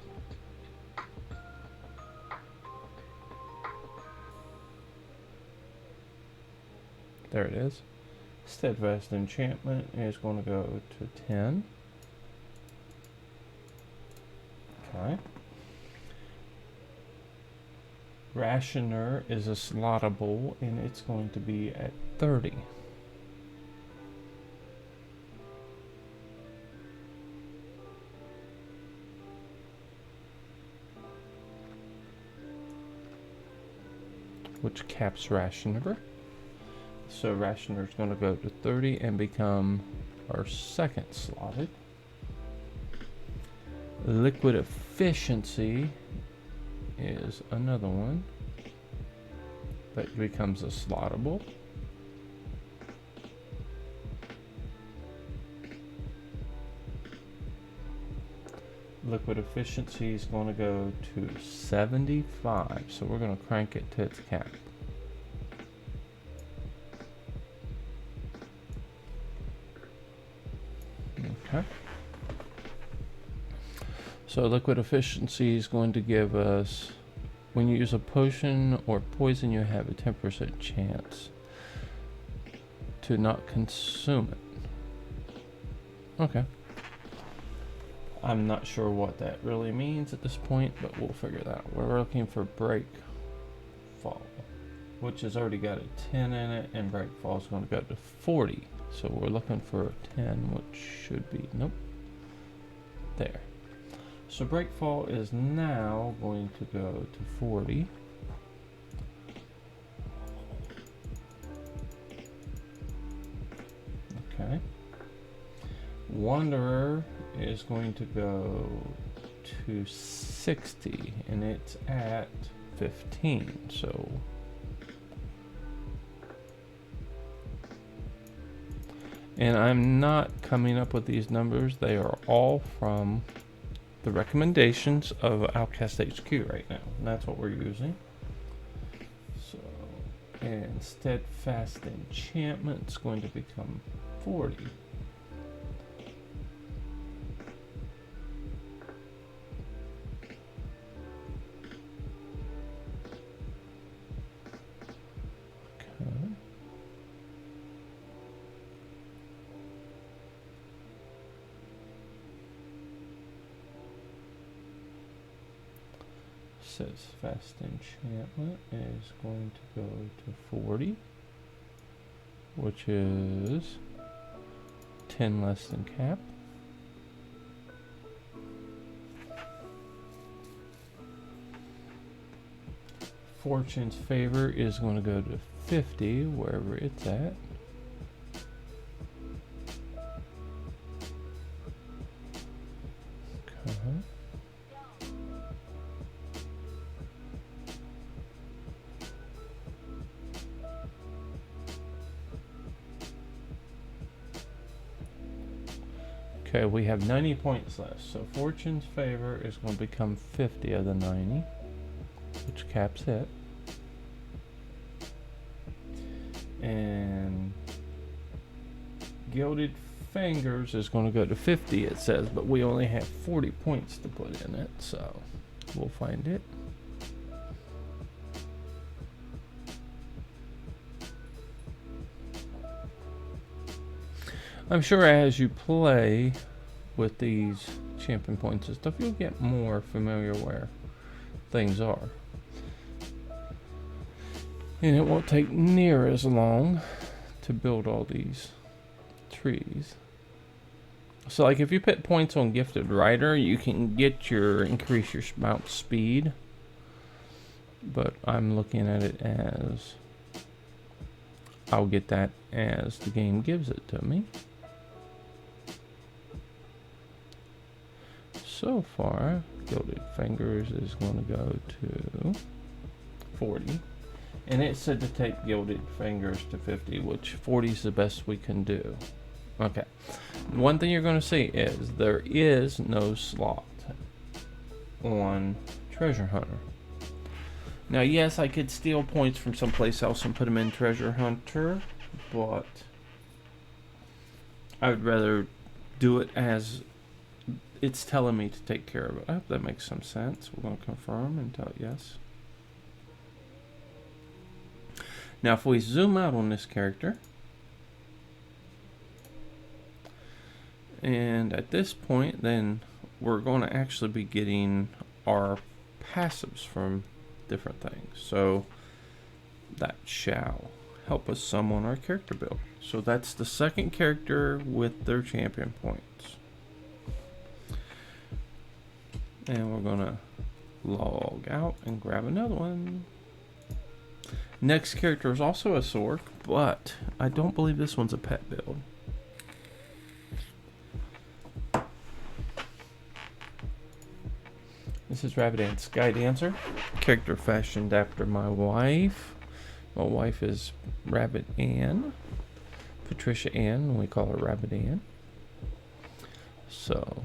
There it is. Steadfast Enchantment is going to go to 10. Okay. Rationer is a slottable, and it's going to be at 30. Which caps Rationer. So Rationer is going to go to 30 and become our second slotted. Liquid Efficiency is another one that becomes a slottable. Liquid Efficiency is going to go to 75, so we're going to crank it to its cap. Okay. So Liquid Efficiency is going to give us, when you use a potion or poison, you have a 10% chance to not consume it. Okay. I'm not sure what that really means at this point, but we'll figure that out. We're looking for Breakfall, which has already got a 10 in it, and Breakfall is going to go to 40. So we're looking for a 10, which should be, nope, there. So Breakfall is now going to go to 40. Okay. Wanderer is going to go to 60, and it's at 15. So And I'm not coming up with these numbers. They are all from the recommendations of Outcast HQ right now. And that's what we're using. So, and Steadfast Enchantment is going to become 40. Okay. Says Fast Enchantment is going to go to 40, which is 10 less than cap. Fortune's Favor is going to go to 50, wherever it's at. Okay. Okay, we have 90 points left, so Fortune's Favor is going to become 50 of the 90, which caps it. And Gilded Fingers is going to go to 50, it says, but we only have 40 points to put in it, so we'll find it. I'm sure as you play with these champion points and stuff, you'll get more familiar where things are. And it won't take near as long to build all these trees. So like if you put points on Gifted Rider, you can get increase your mount speed. But I'm looking at it as I'll get that as the game gives it to me. So far, Gilded Fingers is going to go to 40. And it said to take Gilded Fingers to 50, which 40 is the best we can do. Okay. One thing you're going to see is there is no slot on Treasure Hunter. Now, yes, I could steal points from someplace else and put them in Treasure Hunter, but I would rather do it as it's telling me to take care of it. I hope that makes some sense. We're going to confirm and tell it yes. Now, if we zoom out on this character, and at this point, then we're going to actually be getting our passives from different things. So that shall help us some on our character build. So that's the second character with their champion points. And we're going to log out and grab another one. Next character is also a Sorc, but I don't believe this one's a pet build. This is Robidar Sky Dancer, character fashioned after my wife. My wife is Rabbit Ann, Patricia Ann, we call her Rabbit Ann. So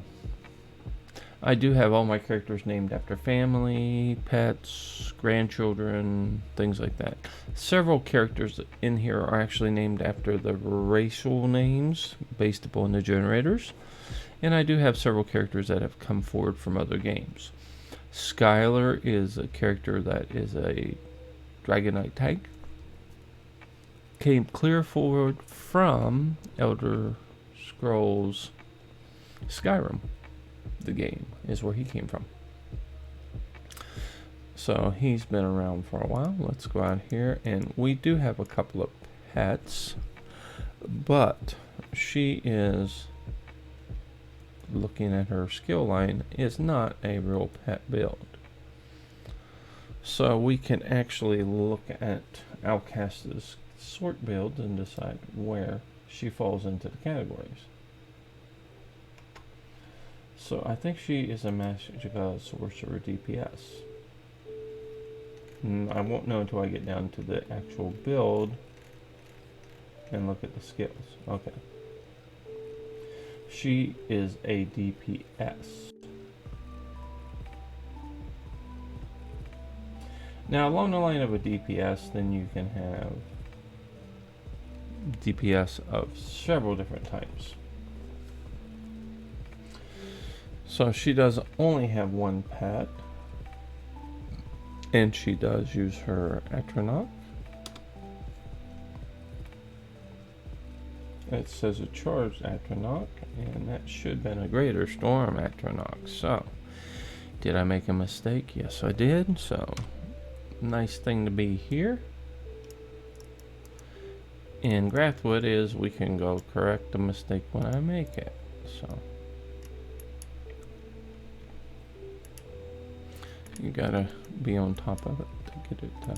I do have all my characters named after family, pets, grandchildren, things like that. Several characters in here are actually named after the racial names based upon the generators. And I do have several characters that have come forward from other games. Skylar is a character that is a Dragonite tank. Came clear forward from Elder Scrolls Skyrim. The game is where he came from. So he's been around for a while. Let's go out here, and we do have a couple of pets, but she is, looking at her skill line, is not a real pet build. So we can actually look at Outcast's sort build and decide where she falls into the categories. So I think she is a magical sorcerer DPS. I won't know until I get down to the actual build and look at the skills. Okay. She is a DPS. Now, along the line of a DPS, then you can have DPS of several different types. So she does only have one pet, and she does use her Atronach. It says a charged Atronach, and that should have been a Greater Storm Atronach. So, did I make a mistake? Yes, I did. So, nice thing to be here. In Grathwood is we can go correct the mistake when I make it. So, you gotta be on top of it to get it to.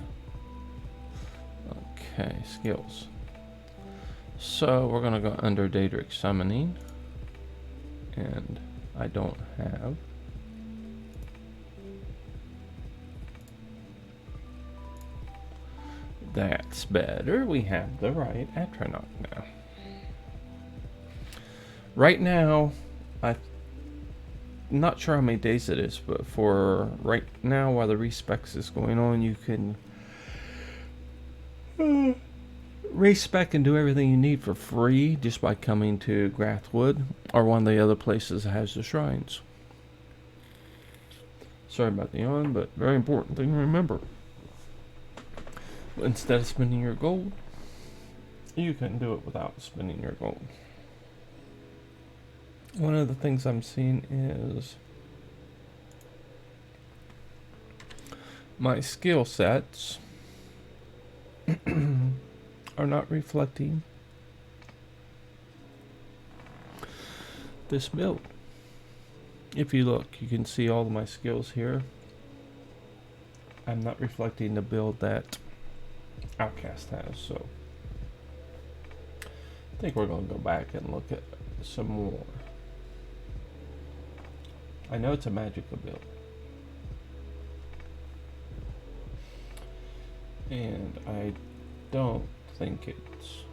Okay, skills. So we're gonna go under Daedric Summoning, and I don't have. That's better. We have the right Atronach now. Right now, I'm not sure how many days it is, but for right now, while the respecs is going on, you can respec and do everything you need for free just by coming to Grathwood or one of the other places that has the shrines. Sorry about the yawn, but very important thing to remember. Instead of spending your gold, you can do it without spending your gold. One of the things I'm seeing is my skill sets are not reflecting this build. If you look, you can see all of my skills here. I'm not reflecting the build that Outcast has, so I think we're going to go back and look at some more. I know it's a magical build, and I don't think it's.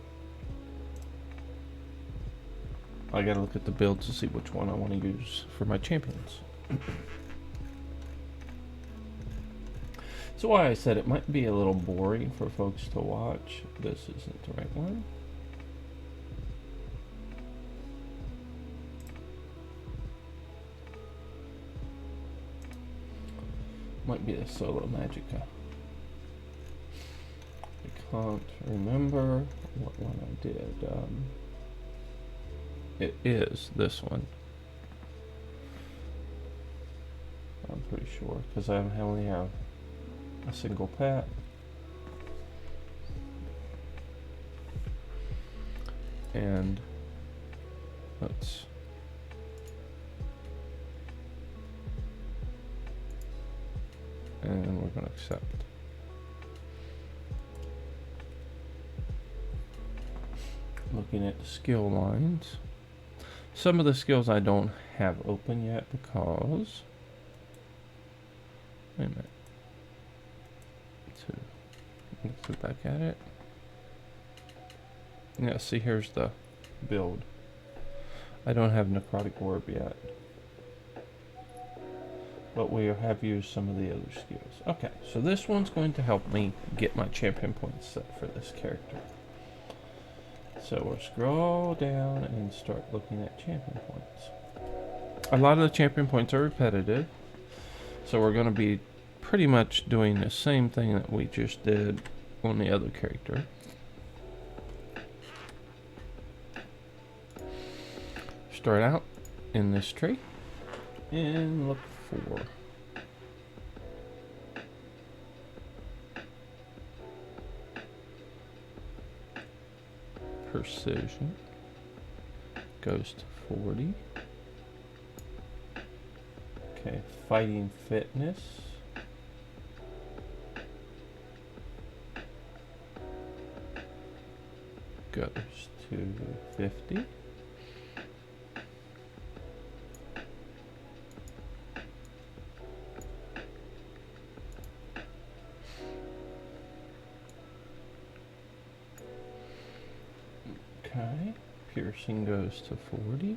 I gotta look at the build to see which one I want to use for my champions. So why I said it might be a little boring for folks to watch. This isn't the right one. Might be the solo Magicka. I can't remember what one I did. It is this one. I'm pretty sure, because I only have a single pet. And let's and we're going to accept. Looking at the skill lines. Some of the skills I don't have open yet because wait a minute. So let's look back at it. Yeah, see, here's the build. I don't have Necrotic Orb yet, but we have used some of the other skills. Okay, so this one's going to help me get my champion points set for this character. So we'll scroll down and start looking at champion points. A lot of the champion points are repetitive, so we're going to be pretty much doing the same thing that we just did on the other character. Start out in this tree and look for precision. Goes to 40. Okay, fighting fitness. Goes to 50. Okay, piercing goes to 40.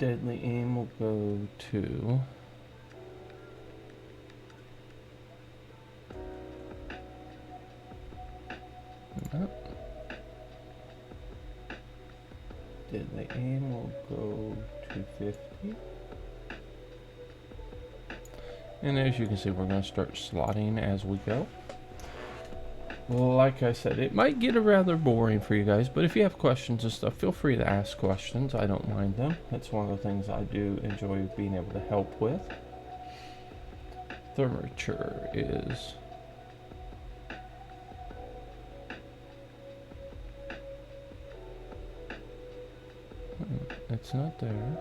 deadly aim will go to... No. Deadly aim will go to 50. And as you can see, we're going to start slotting as we go. Like I said, it might get rather boring for you guys, but if you have questions and stuff, feel free to ask questions. I don't mind them. It's one of the things I do enjoy being able to help with. Thermature is... It's not there.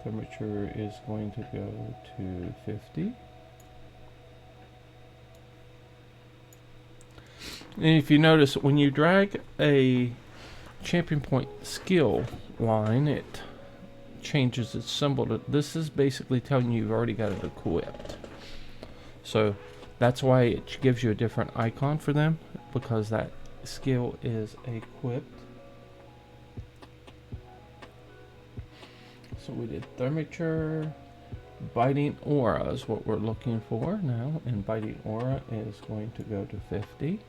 Thermature is going to go to 50. And if you notice, when you drag a champion point skill line, it changes its symbol to, this is basically telling you you've already got it equipped. So that's why it gives you a different icon for them, because that skill is equipped. So we did Thermature. Biting Aura is what we're looking for now, and Biting Aura is going to go to 50.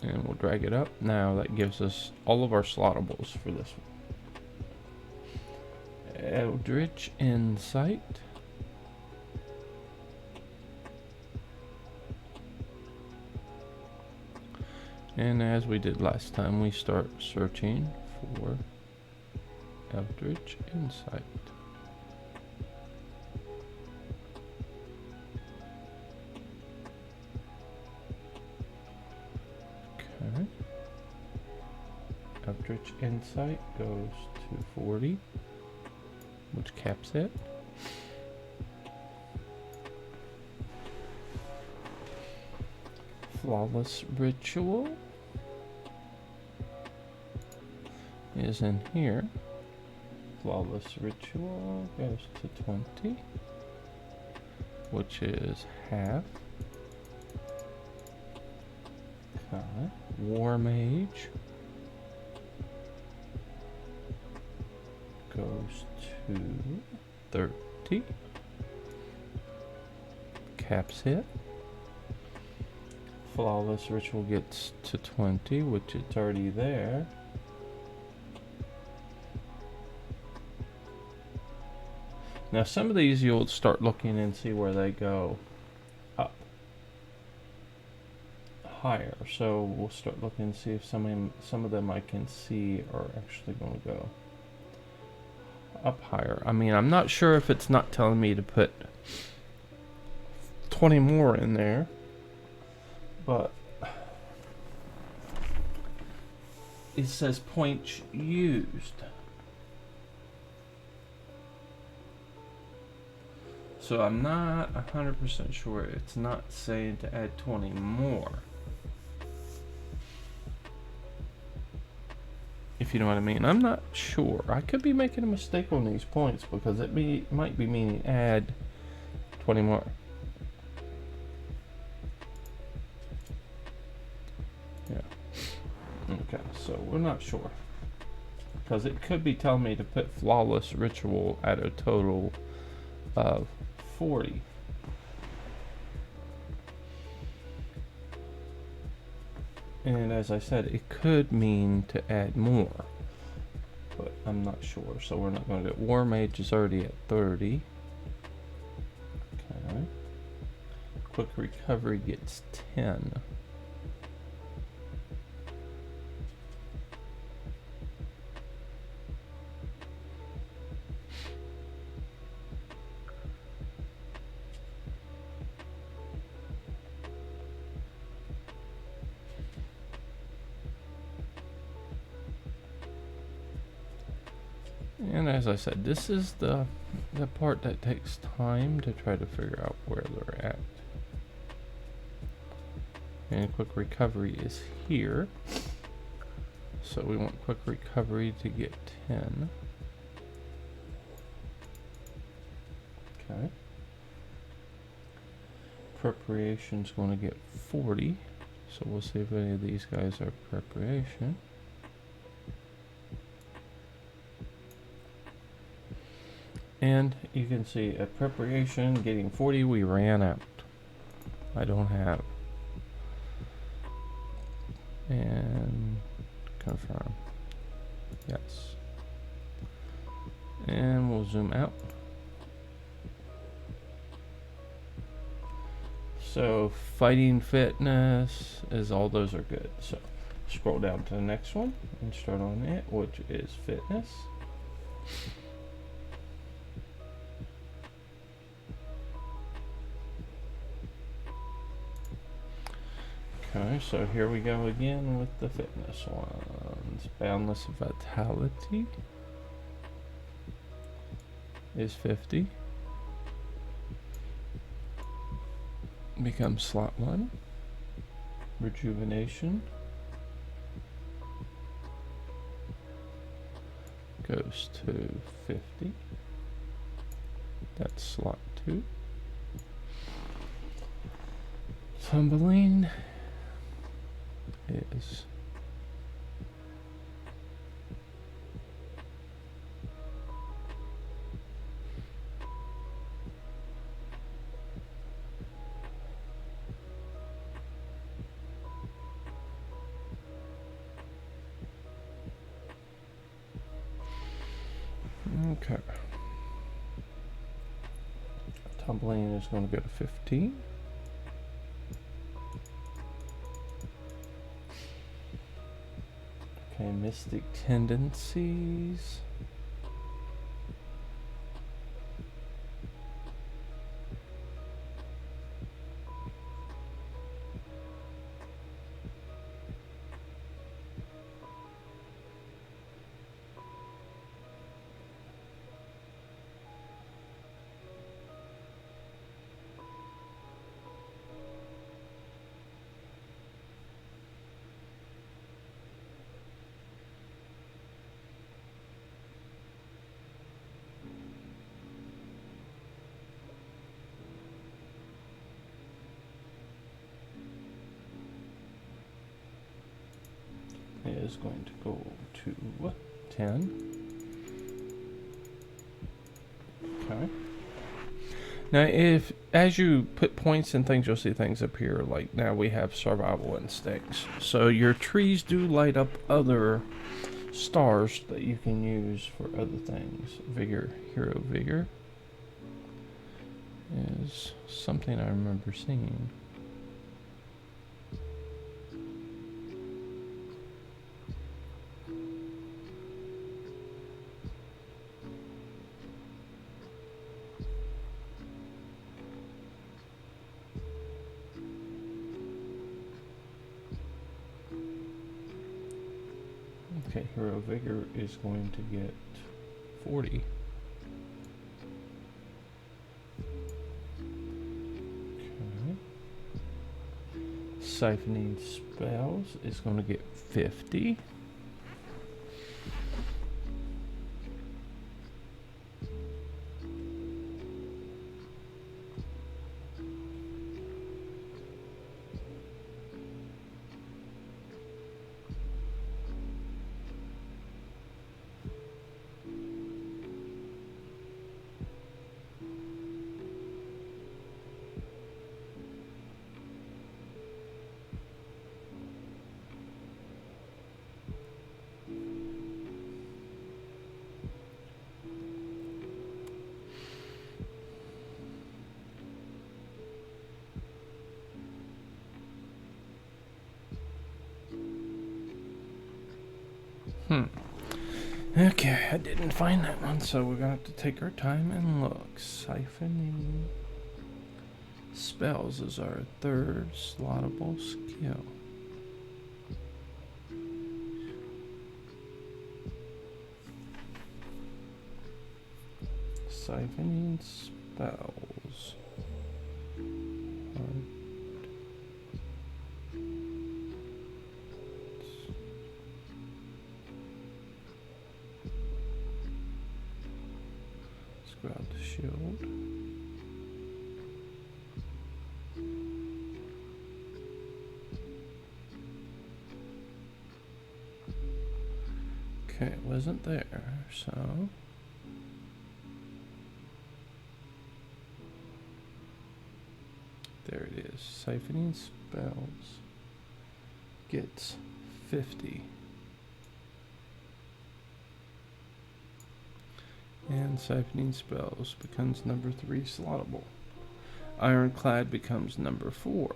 And we'll drag it up. Now that gives us all of our slottables for this one. Eldritch Insight. And as we did last time, we start searching for Eldritch Insight. Okay. Eldritch Insight goes to 40, which caps it. Flawless Ritual is in here. Flawless Ritual goes to 20, which is half. Okay. War Mage goes to 30. Caps hit. Flawless Ritual gets to 20, which it's already there. Now some of these you'll start looking and see where they go up higher. So we'll start looking and see if some of them I can see are actually going to go up higher. I mean, I'm not sure if it's not telling me to put 20 more in there, but it says points used. So I'm not 100% sure. It's not saying to add 20 more. If you know what I mean. I'm not sure. I could be making a mistake on these points because it might be meaning add 20 more. Yeah. Okay, so we're not sure. Because it could be telling me to put Flawless Ritual at a total of 40. And as I said, it could mean to add more, but I'm not sure, so we're not going to do it. War Mage is already at 30. Okay. Quick Recovery gets 10. And as I said, this is the part that takes time to try to figure out where they're at. And Quick Recovery is here. So we want Quick Recovery to get 10. Okay. Preparation's going to get 40. So we'll see if any of these guys are preparation. And you can see appropriation getting 40. We ran out. I don't have. And confirm. Yes. And we'll zoom out. So fighting fitness is all those are good. So scroll down to the next one and start on it, which is fitness. Okay, so here we go again with the fitness ones. Boundless Vitality is 50. Becomes slot 1. Rejuvenation goes to 50. That's slot 2. Tumbling is okay. Tumbling is going to go to 15. Okay, Mystic Tendencies. Is going to go to 10. Okay. Now, if as you put points and things, you'll see things appear. Like now, we have survival instincts. So your trees do light up other stars that you can use for other things. Vigor, hero vigor, is something I remember seeing. Okay, hero vigor is going to get 40. Okay. Siphoning spells is going to get 50. Okay, I didn't find that one, so we're gonna have to take our time and look. Siphoning spells is our third slottable skill. Siphoning spells. Grab the shield. Okay, it wasn't there, so There it is. Siphoning spells gets 50. And siphoning spells becomes number 3 slottable. Ironclad becomes number 4.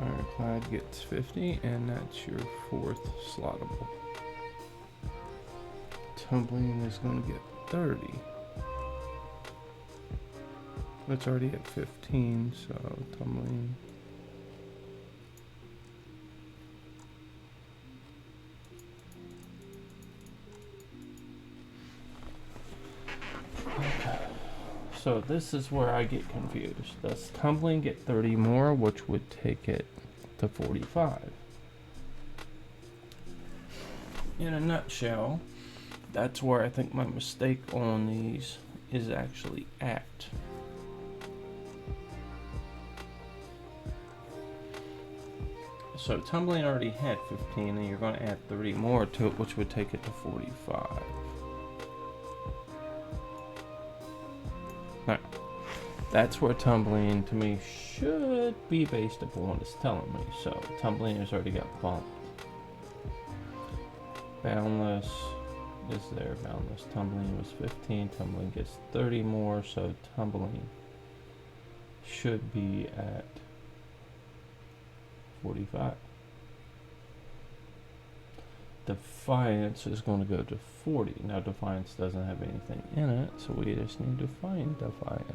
Ironclad gets 50, and that's your 4th slottable. Tumbling is going to get 30. It's already at 15, so tumbling. So this is where I get confused. Does tumbling get 30 more, which would take it to 45? In a nutshell, that's where I think my mistake on these is actually at. So tumbling already had 15, and you're going to add 30 more to it, which would take it to 45. Now, that's where tumbling to me should be based upon what it's telling me. So tumbling has already got bumped. Boundless is there. Boundless tumbling was 15. Tumbling gets 30 more, so tumbling should be at 45. Defiance is going to go to 40. Now Defiance doesn't have anything in it, so we just need to find Defiance.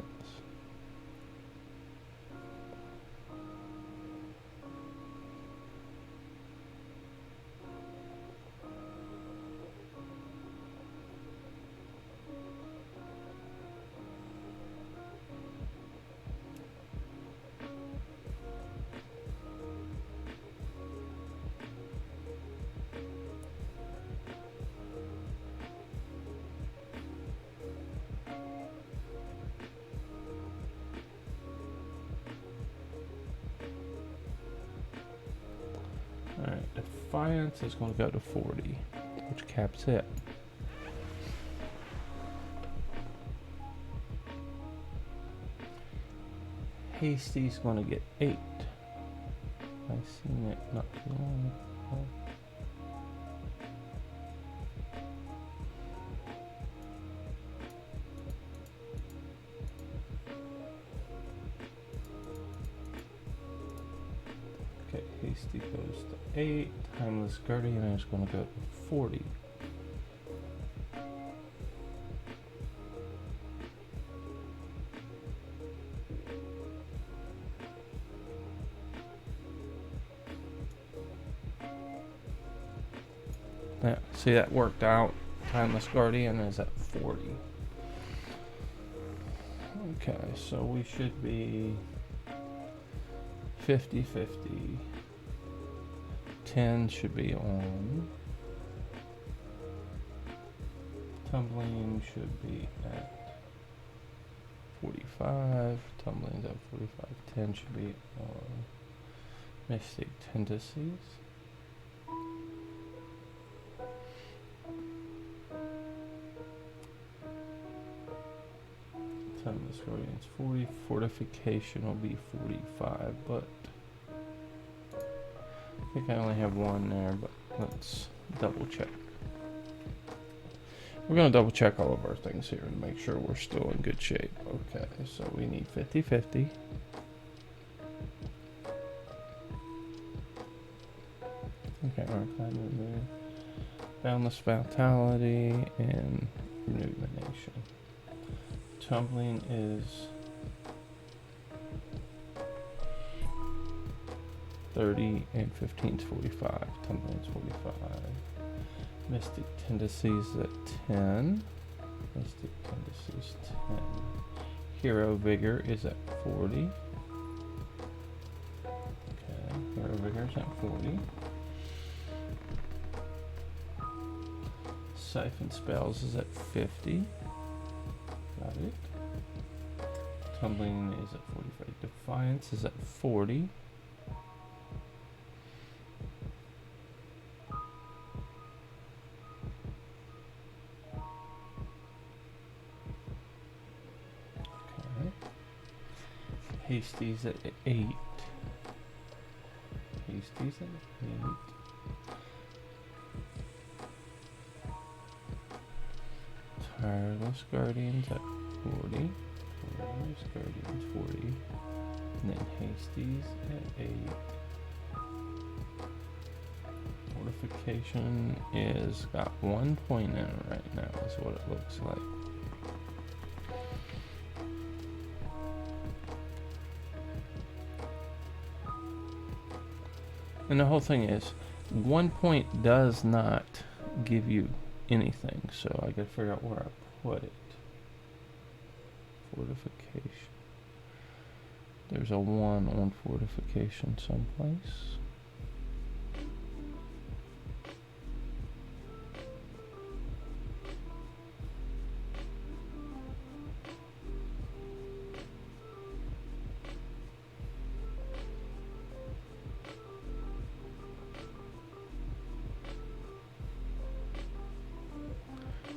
Alright, Defiance is going to go to 40, which caps it. Hasty's going to get 8. I seen it not too long ago. Hasty goes to 8. Timeless Guardian is going to go to 40. Yeah, see, that worked out. Timeless Guardian is at 40. Okay, so we should be 50-50. 10 should be on. Tumbling should be at 45. Tumbling's at 45. 10 should be on Mystic Tendencies. Timeless Guardian's 40. Fortification will be 45, but I think I only have one there, but let's double check. We're going to double check all of our things here to make sure we're still in good shape. Okay, so we need 50-50. Okay, Argonian remove. Boundless Vitality and Renew the Nation. Tumbling is 30, and 15's 45. Tumbling's 45. Mystic Tendencies at 10. Mystic Tendencies 10. Hero Vigor is at 40. Okay, Hero Vigor is at 40. Siphon Spells is at 50. Got it. Tumbling is at 45. Defiance is at 40. Okay. Hasty's at 8. Hasty's at 8. Tireless Guardians at 40. Tireless Guardians 40. And then Hasty's at 8. Fortification is got 1 point in it right now, is what it looks like. And the whole thing is, 1 point does not give you anything, so I gotta figure out where I put it. Fortification. There's a 1 on fortification someplace.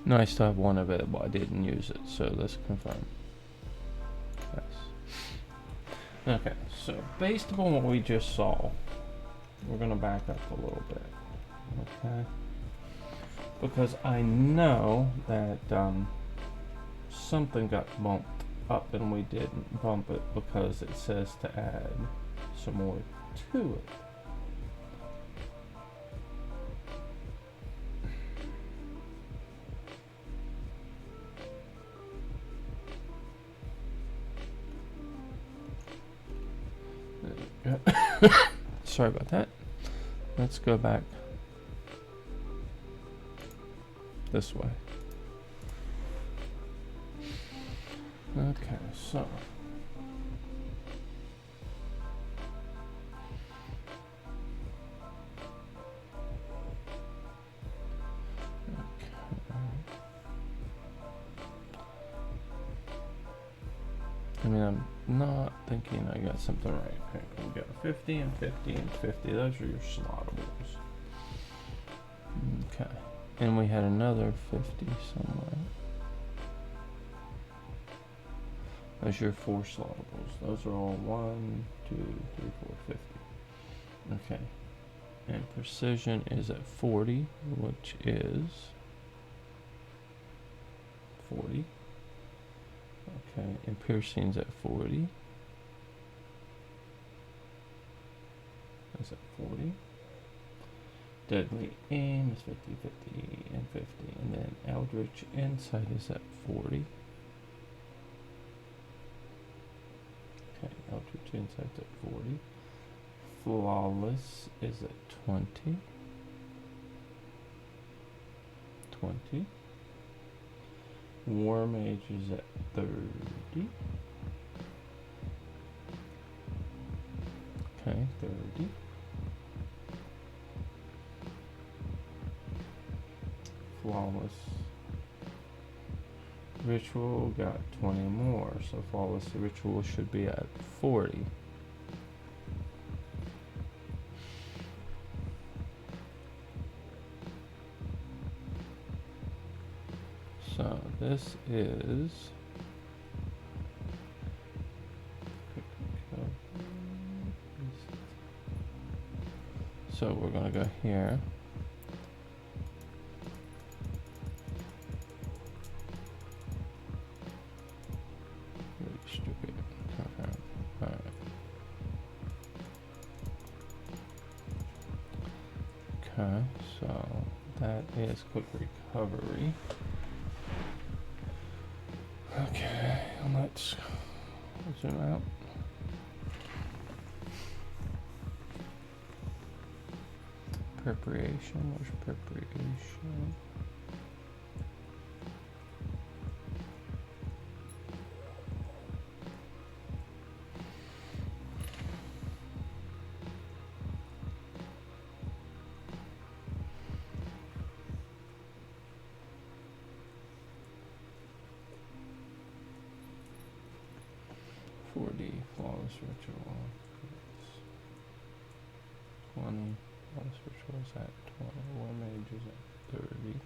No, I still have 1 available. I didn't use it, so let's confirm. Yes. Okay, so based upon what we just saw, we're going to back up a little bit. Okay? Because I know that something got bumped up and we didn't bump it because it says to add some more to it. Sorry about that. Let's go back this way. Okay, so I mean, I'm not thinking I got something right. Okay, we got 50 and 50 and 50. Those are your slottables. Okay. And we had another 50 somewhere. Those are your 4 slottables. Those are all 1, 2, 3, 4, 50. Okay. And precision is at 40, which is 40. Okay, and piercing's at 40. That's at 40. Deadly aim is 50, 50, and 50. And then Eldritch Insight is at 40. Okay, Eldritch Insight's at 40. Flawless is at 20. 20. War Mage is at 30. Okay, 30. Flawless Ritual got 20 more, so Flawless Ritual should be at 40. So this is so we're gonna go here. Really stupid. Okay. All right. Okay, so that is quick recovery. Okay, let's zoom out. preparation? Where's preparation? Flawless ritual. 20. Flawless ritual is at 20. War mage is at 30.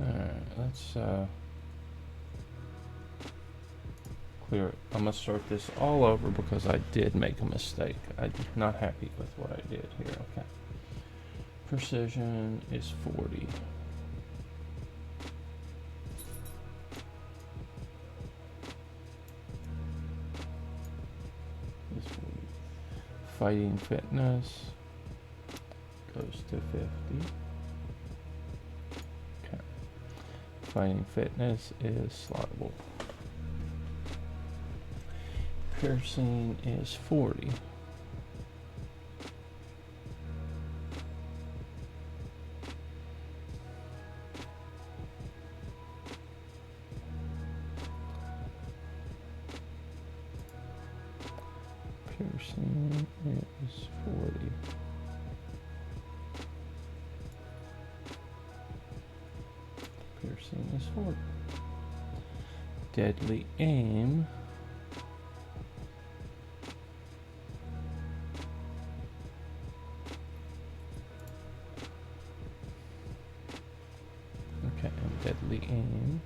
Alright, let's clear it. I'm gonna start this all over because I did make a mistake. I'm not happy with what I did here. Okay. Precision is 40. Fighting fitness goes to 50. Okay. Fighting fitness is slottable. Piercing is 40. Piercing is 40. Piercing is 40. Deadly aim . Okay, and deadly aim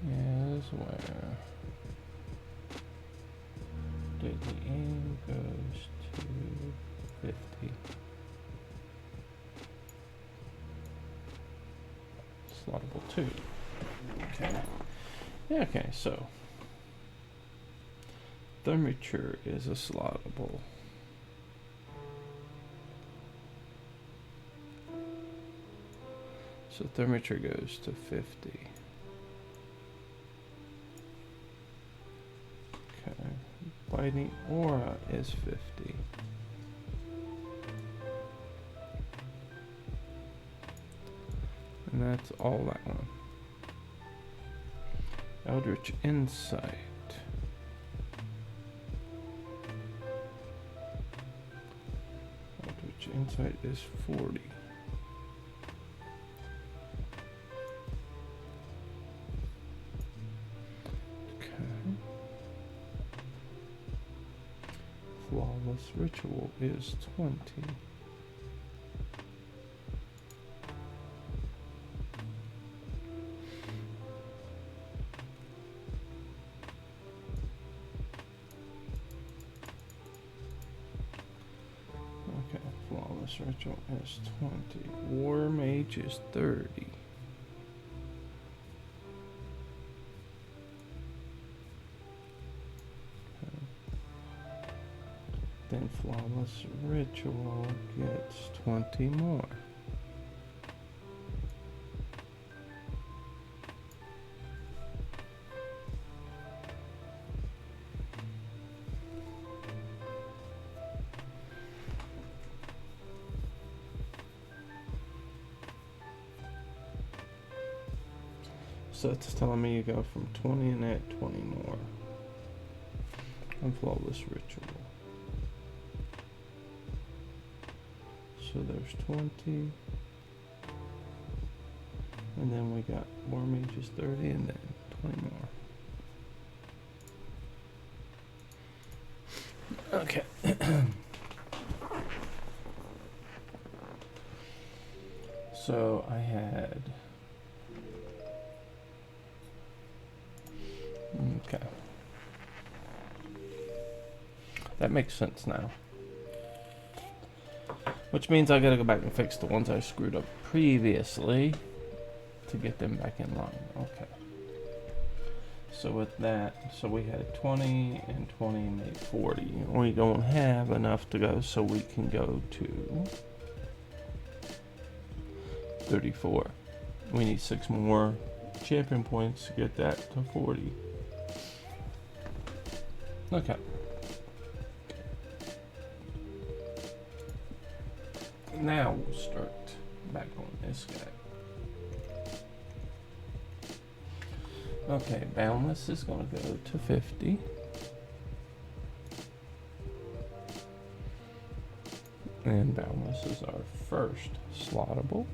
is where? Deadly aim goes to 50. Slottable 2. Okay. Yeah, okay, so Thermature is a slottable. So Thermature goes to 50. Okay. Biting Aura is 50. And that's all that one. Eldritch Insight. Eldritch Insight is 40. Flawless Ritual is 20. Okay, Flawless Ritual is 20. War Mage is 30. Then Flawless Ritual gets 20 more. So it's telling me you go from 20 and add 20 more on Flawless Ritual. So there's 20, and then we got War Mages 30, and then 20 more. Okay. So I had, okay. That makes sense now. Which means I gotta go back and fix the ones I screwed up previously to get them back in line. Okay. So with that, so we had 20 and 20 made 40. We don't have enough to go, so we can go to 34. We need 6 more champion points to get that to 40. Okay. Now we'll start back on this guy. Okay, Boundless is going to go to 50. And Boundless is our first slottable.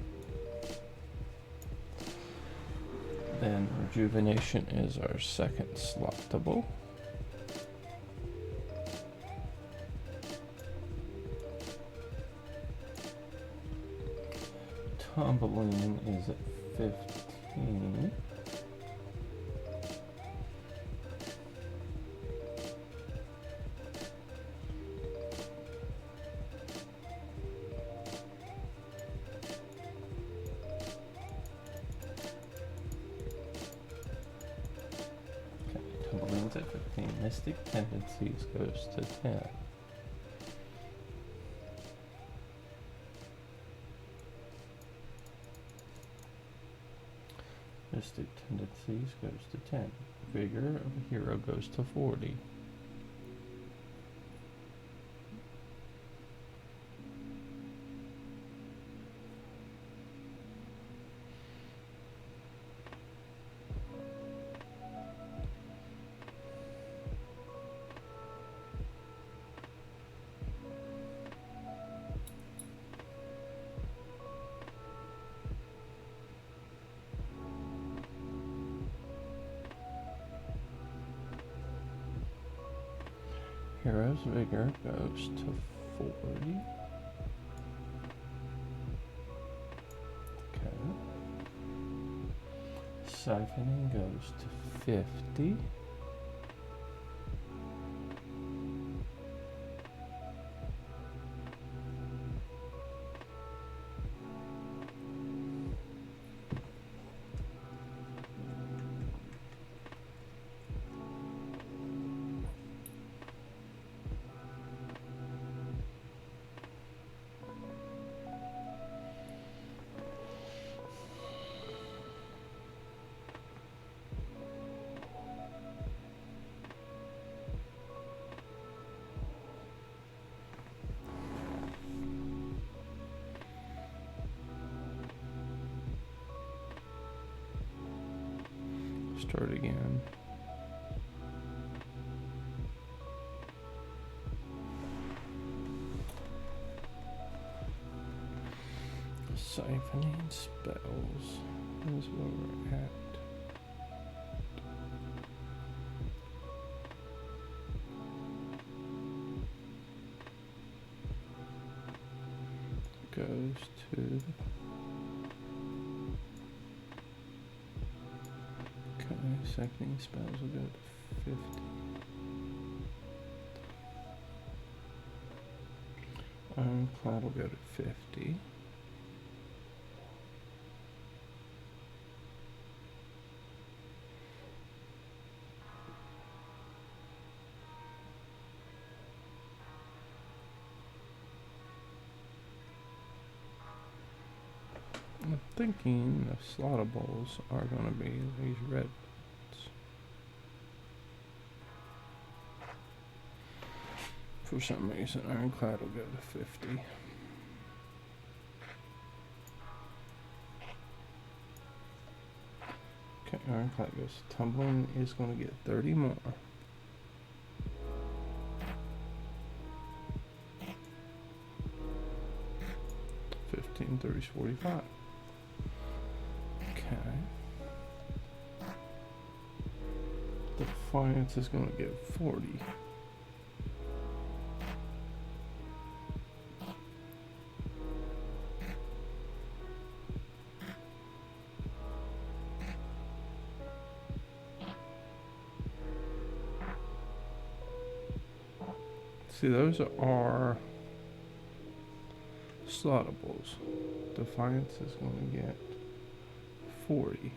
Then Rejuvenation is our second slottable. Tumbling is at 15. Tumbling's at 15. Mystic Tendencies goes to 10. Mystic Tendencies goes to 10. Vigor of a Hero goes to 40. Hero's Vigor goes to 40. Okay. Siphoning goes to 50. Start again. Siphoning spells is where we're at. Goes to Seconding spells will go to 50. Ironclad will go to 50. I'm thinking the slottables are going to be these red. For some reason, Ironclad will go to 50. Okay, Ironclad goes. Tumbling is going to get 30 more. 15, 30, 45. Okay. Defiance is going to get 40. See, those are slottables. Defiance is going to get 40.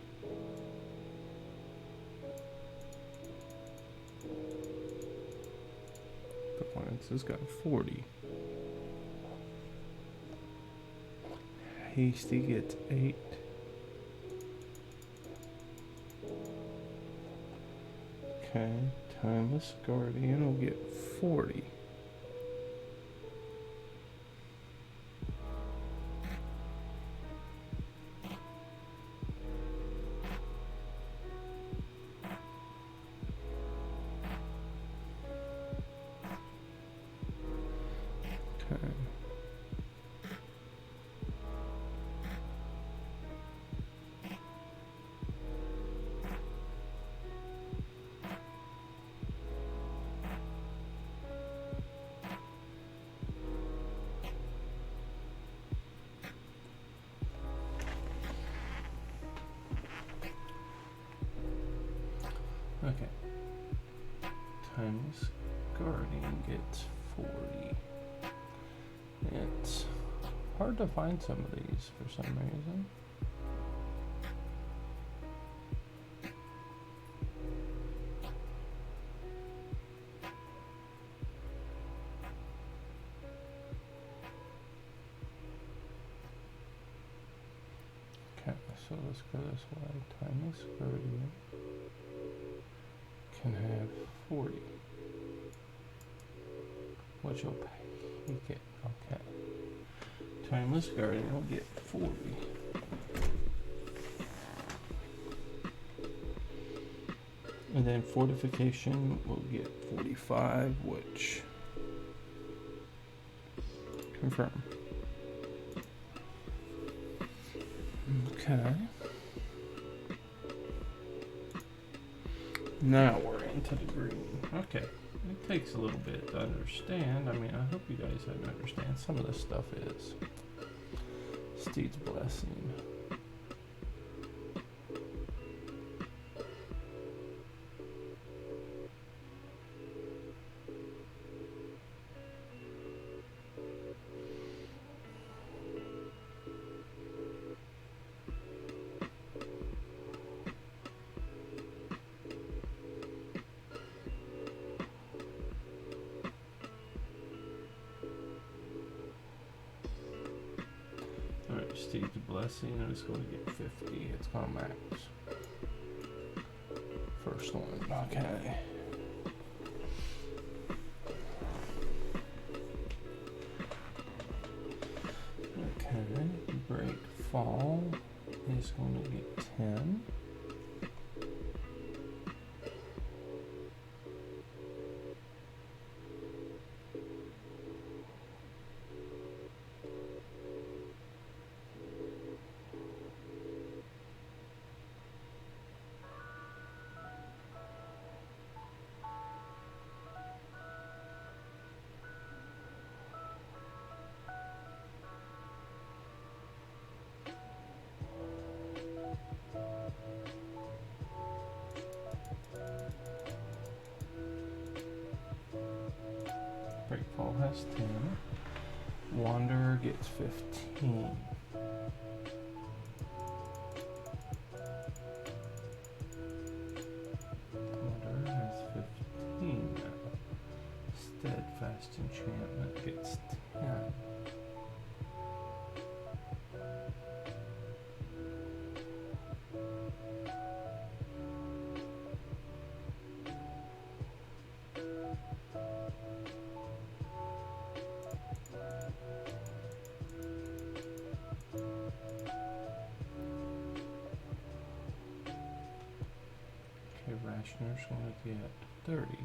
Defiance has got 40. Hasty gets 8. Okay, Timeless Guardian will get 40. Okay. Okay. Timeless Guardian gets 40. It's hard to find some of these for some reason. Okay, so let's go this way. Timeless Guardian can have 40. Which will take it. Okay. Timeless Guardian will get 40. And then Fortification will get 45, which confirm. Okay. Now we're into the green. Okay. It takes a little bit to understand. I mean, I hope you guys understand. Some of this stuff is Steed's Blessing. Steed's Blessing, and it's going to get 50. It's going to max. First one. Okay. Okay. Break Fall is going to get 10. Breakfall has 10. Wanderer gets 15. Wanderer has 15 now. Steadfast Enchantment gets 10. Rationer's going to get 30.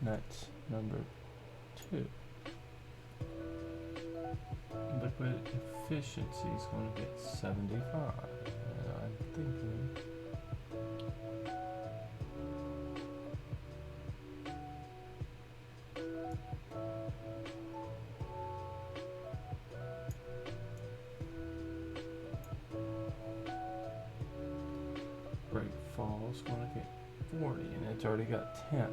That's number 2. Liquid Efficiency is going to get 75. And I'm thinking Breakfall's going to get 40, and it's already got 10.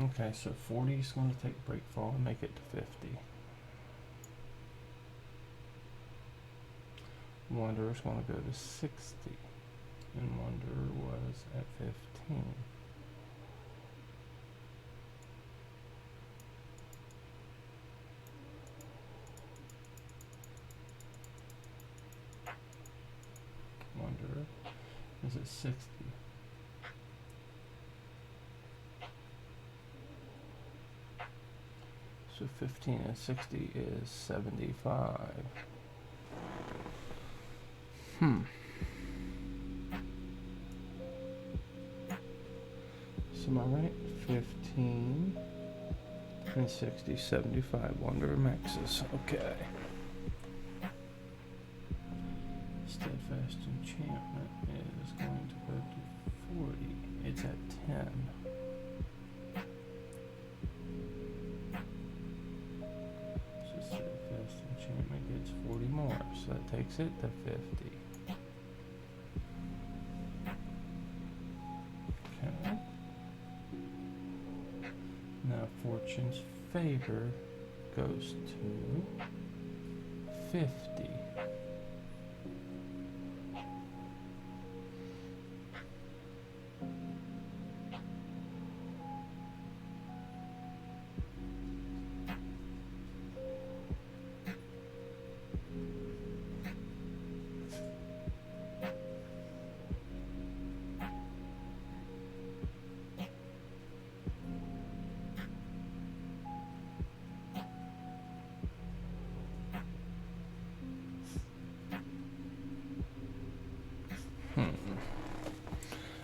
Okay, so 40 is going to take Breakfall and make it to 50. Wanderer's going to go to 60, and Wanderer was at 15. Is it 60? So 15 and 60 is 75. So am I right? 15 and 60, 75 Wanderer maxes. Okay. Steadfast enchantment is going to go to 40. It's at 10. So steadfast enchantment gets 40 more. So that takes it to 50. Okay. Now Fortune's favor goes to 50.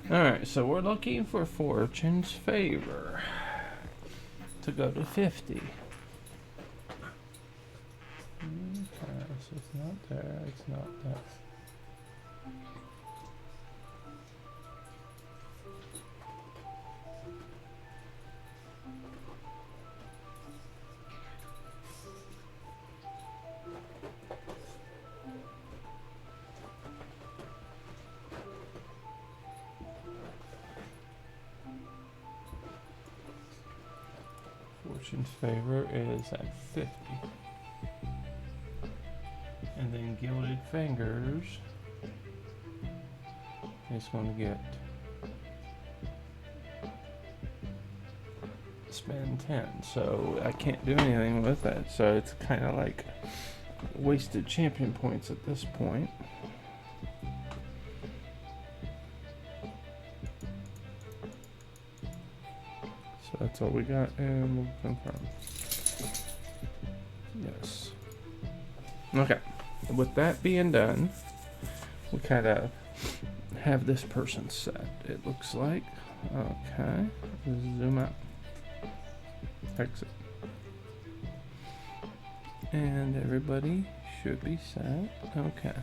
Alright, so we're looking for Fortune's favor to go to 50. Okay, so it's not there, it's not there. Fortune's favor is at 50. And then Gilded Fingers is going to get spend 10. So I can't do anything with that. So it's kind of like wasted champion points at this point. So that's all we got, and we'll confirm. Yes. Okay. With that being done, we kind of have this person set, it looks like. Okay. Zoom out. Exit. And everybody should be set. Okay.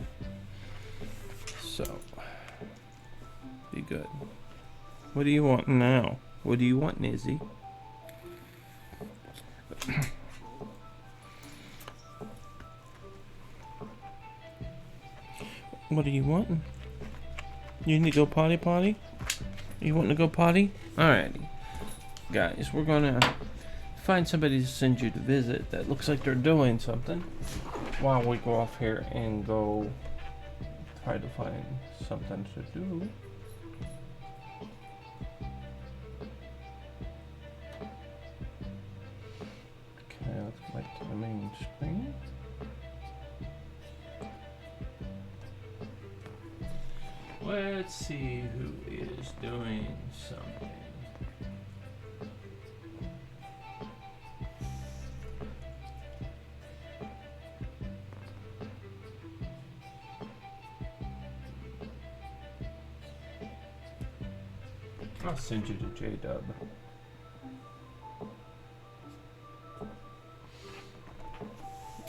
So, be good. What do you want now? What do you want, Nizzy? What are you wanting? You need to go potty potty? You want to go potty? Alrighty. Guys, we're gonna find somebody to send you to visit that looks like they're doing something while we go off here and go try to find something to do. Okay, let's go back to the main screen. Let's see who is doing something. I'll send you to J-Dub.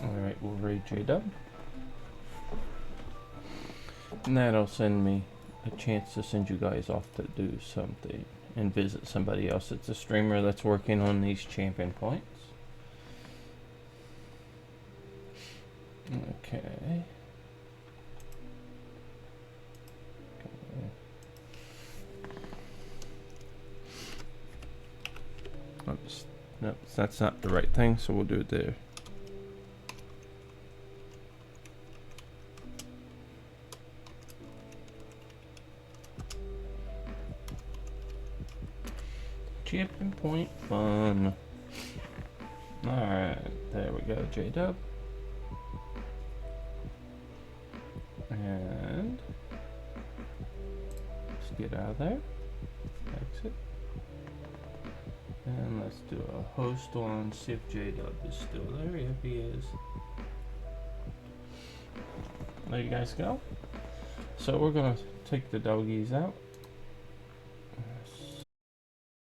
Alright, we'll raid J-Dub. And that'll send me a chance to send you guys off to do something and visit somebody else. It's a streamer that's working on these champion points. Okay. Oops. Nope, that's not the right thing, so we'll do it there. Champion point fun. Alright, there we go, J-Dub. And of there. Exit. And let's do a host on, see if J-Dub is still there. Yep, he is. There you guys go. So we're gonna take the doggies out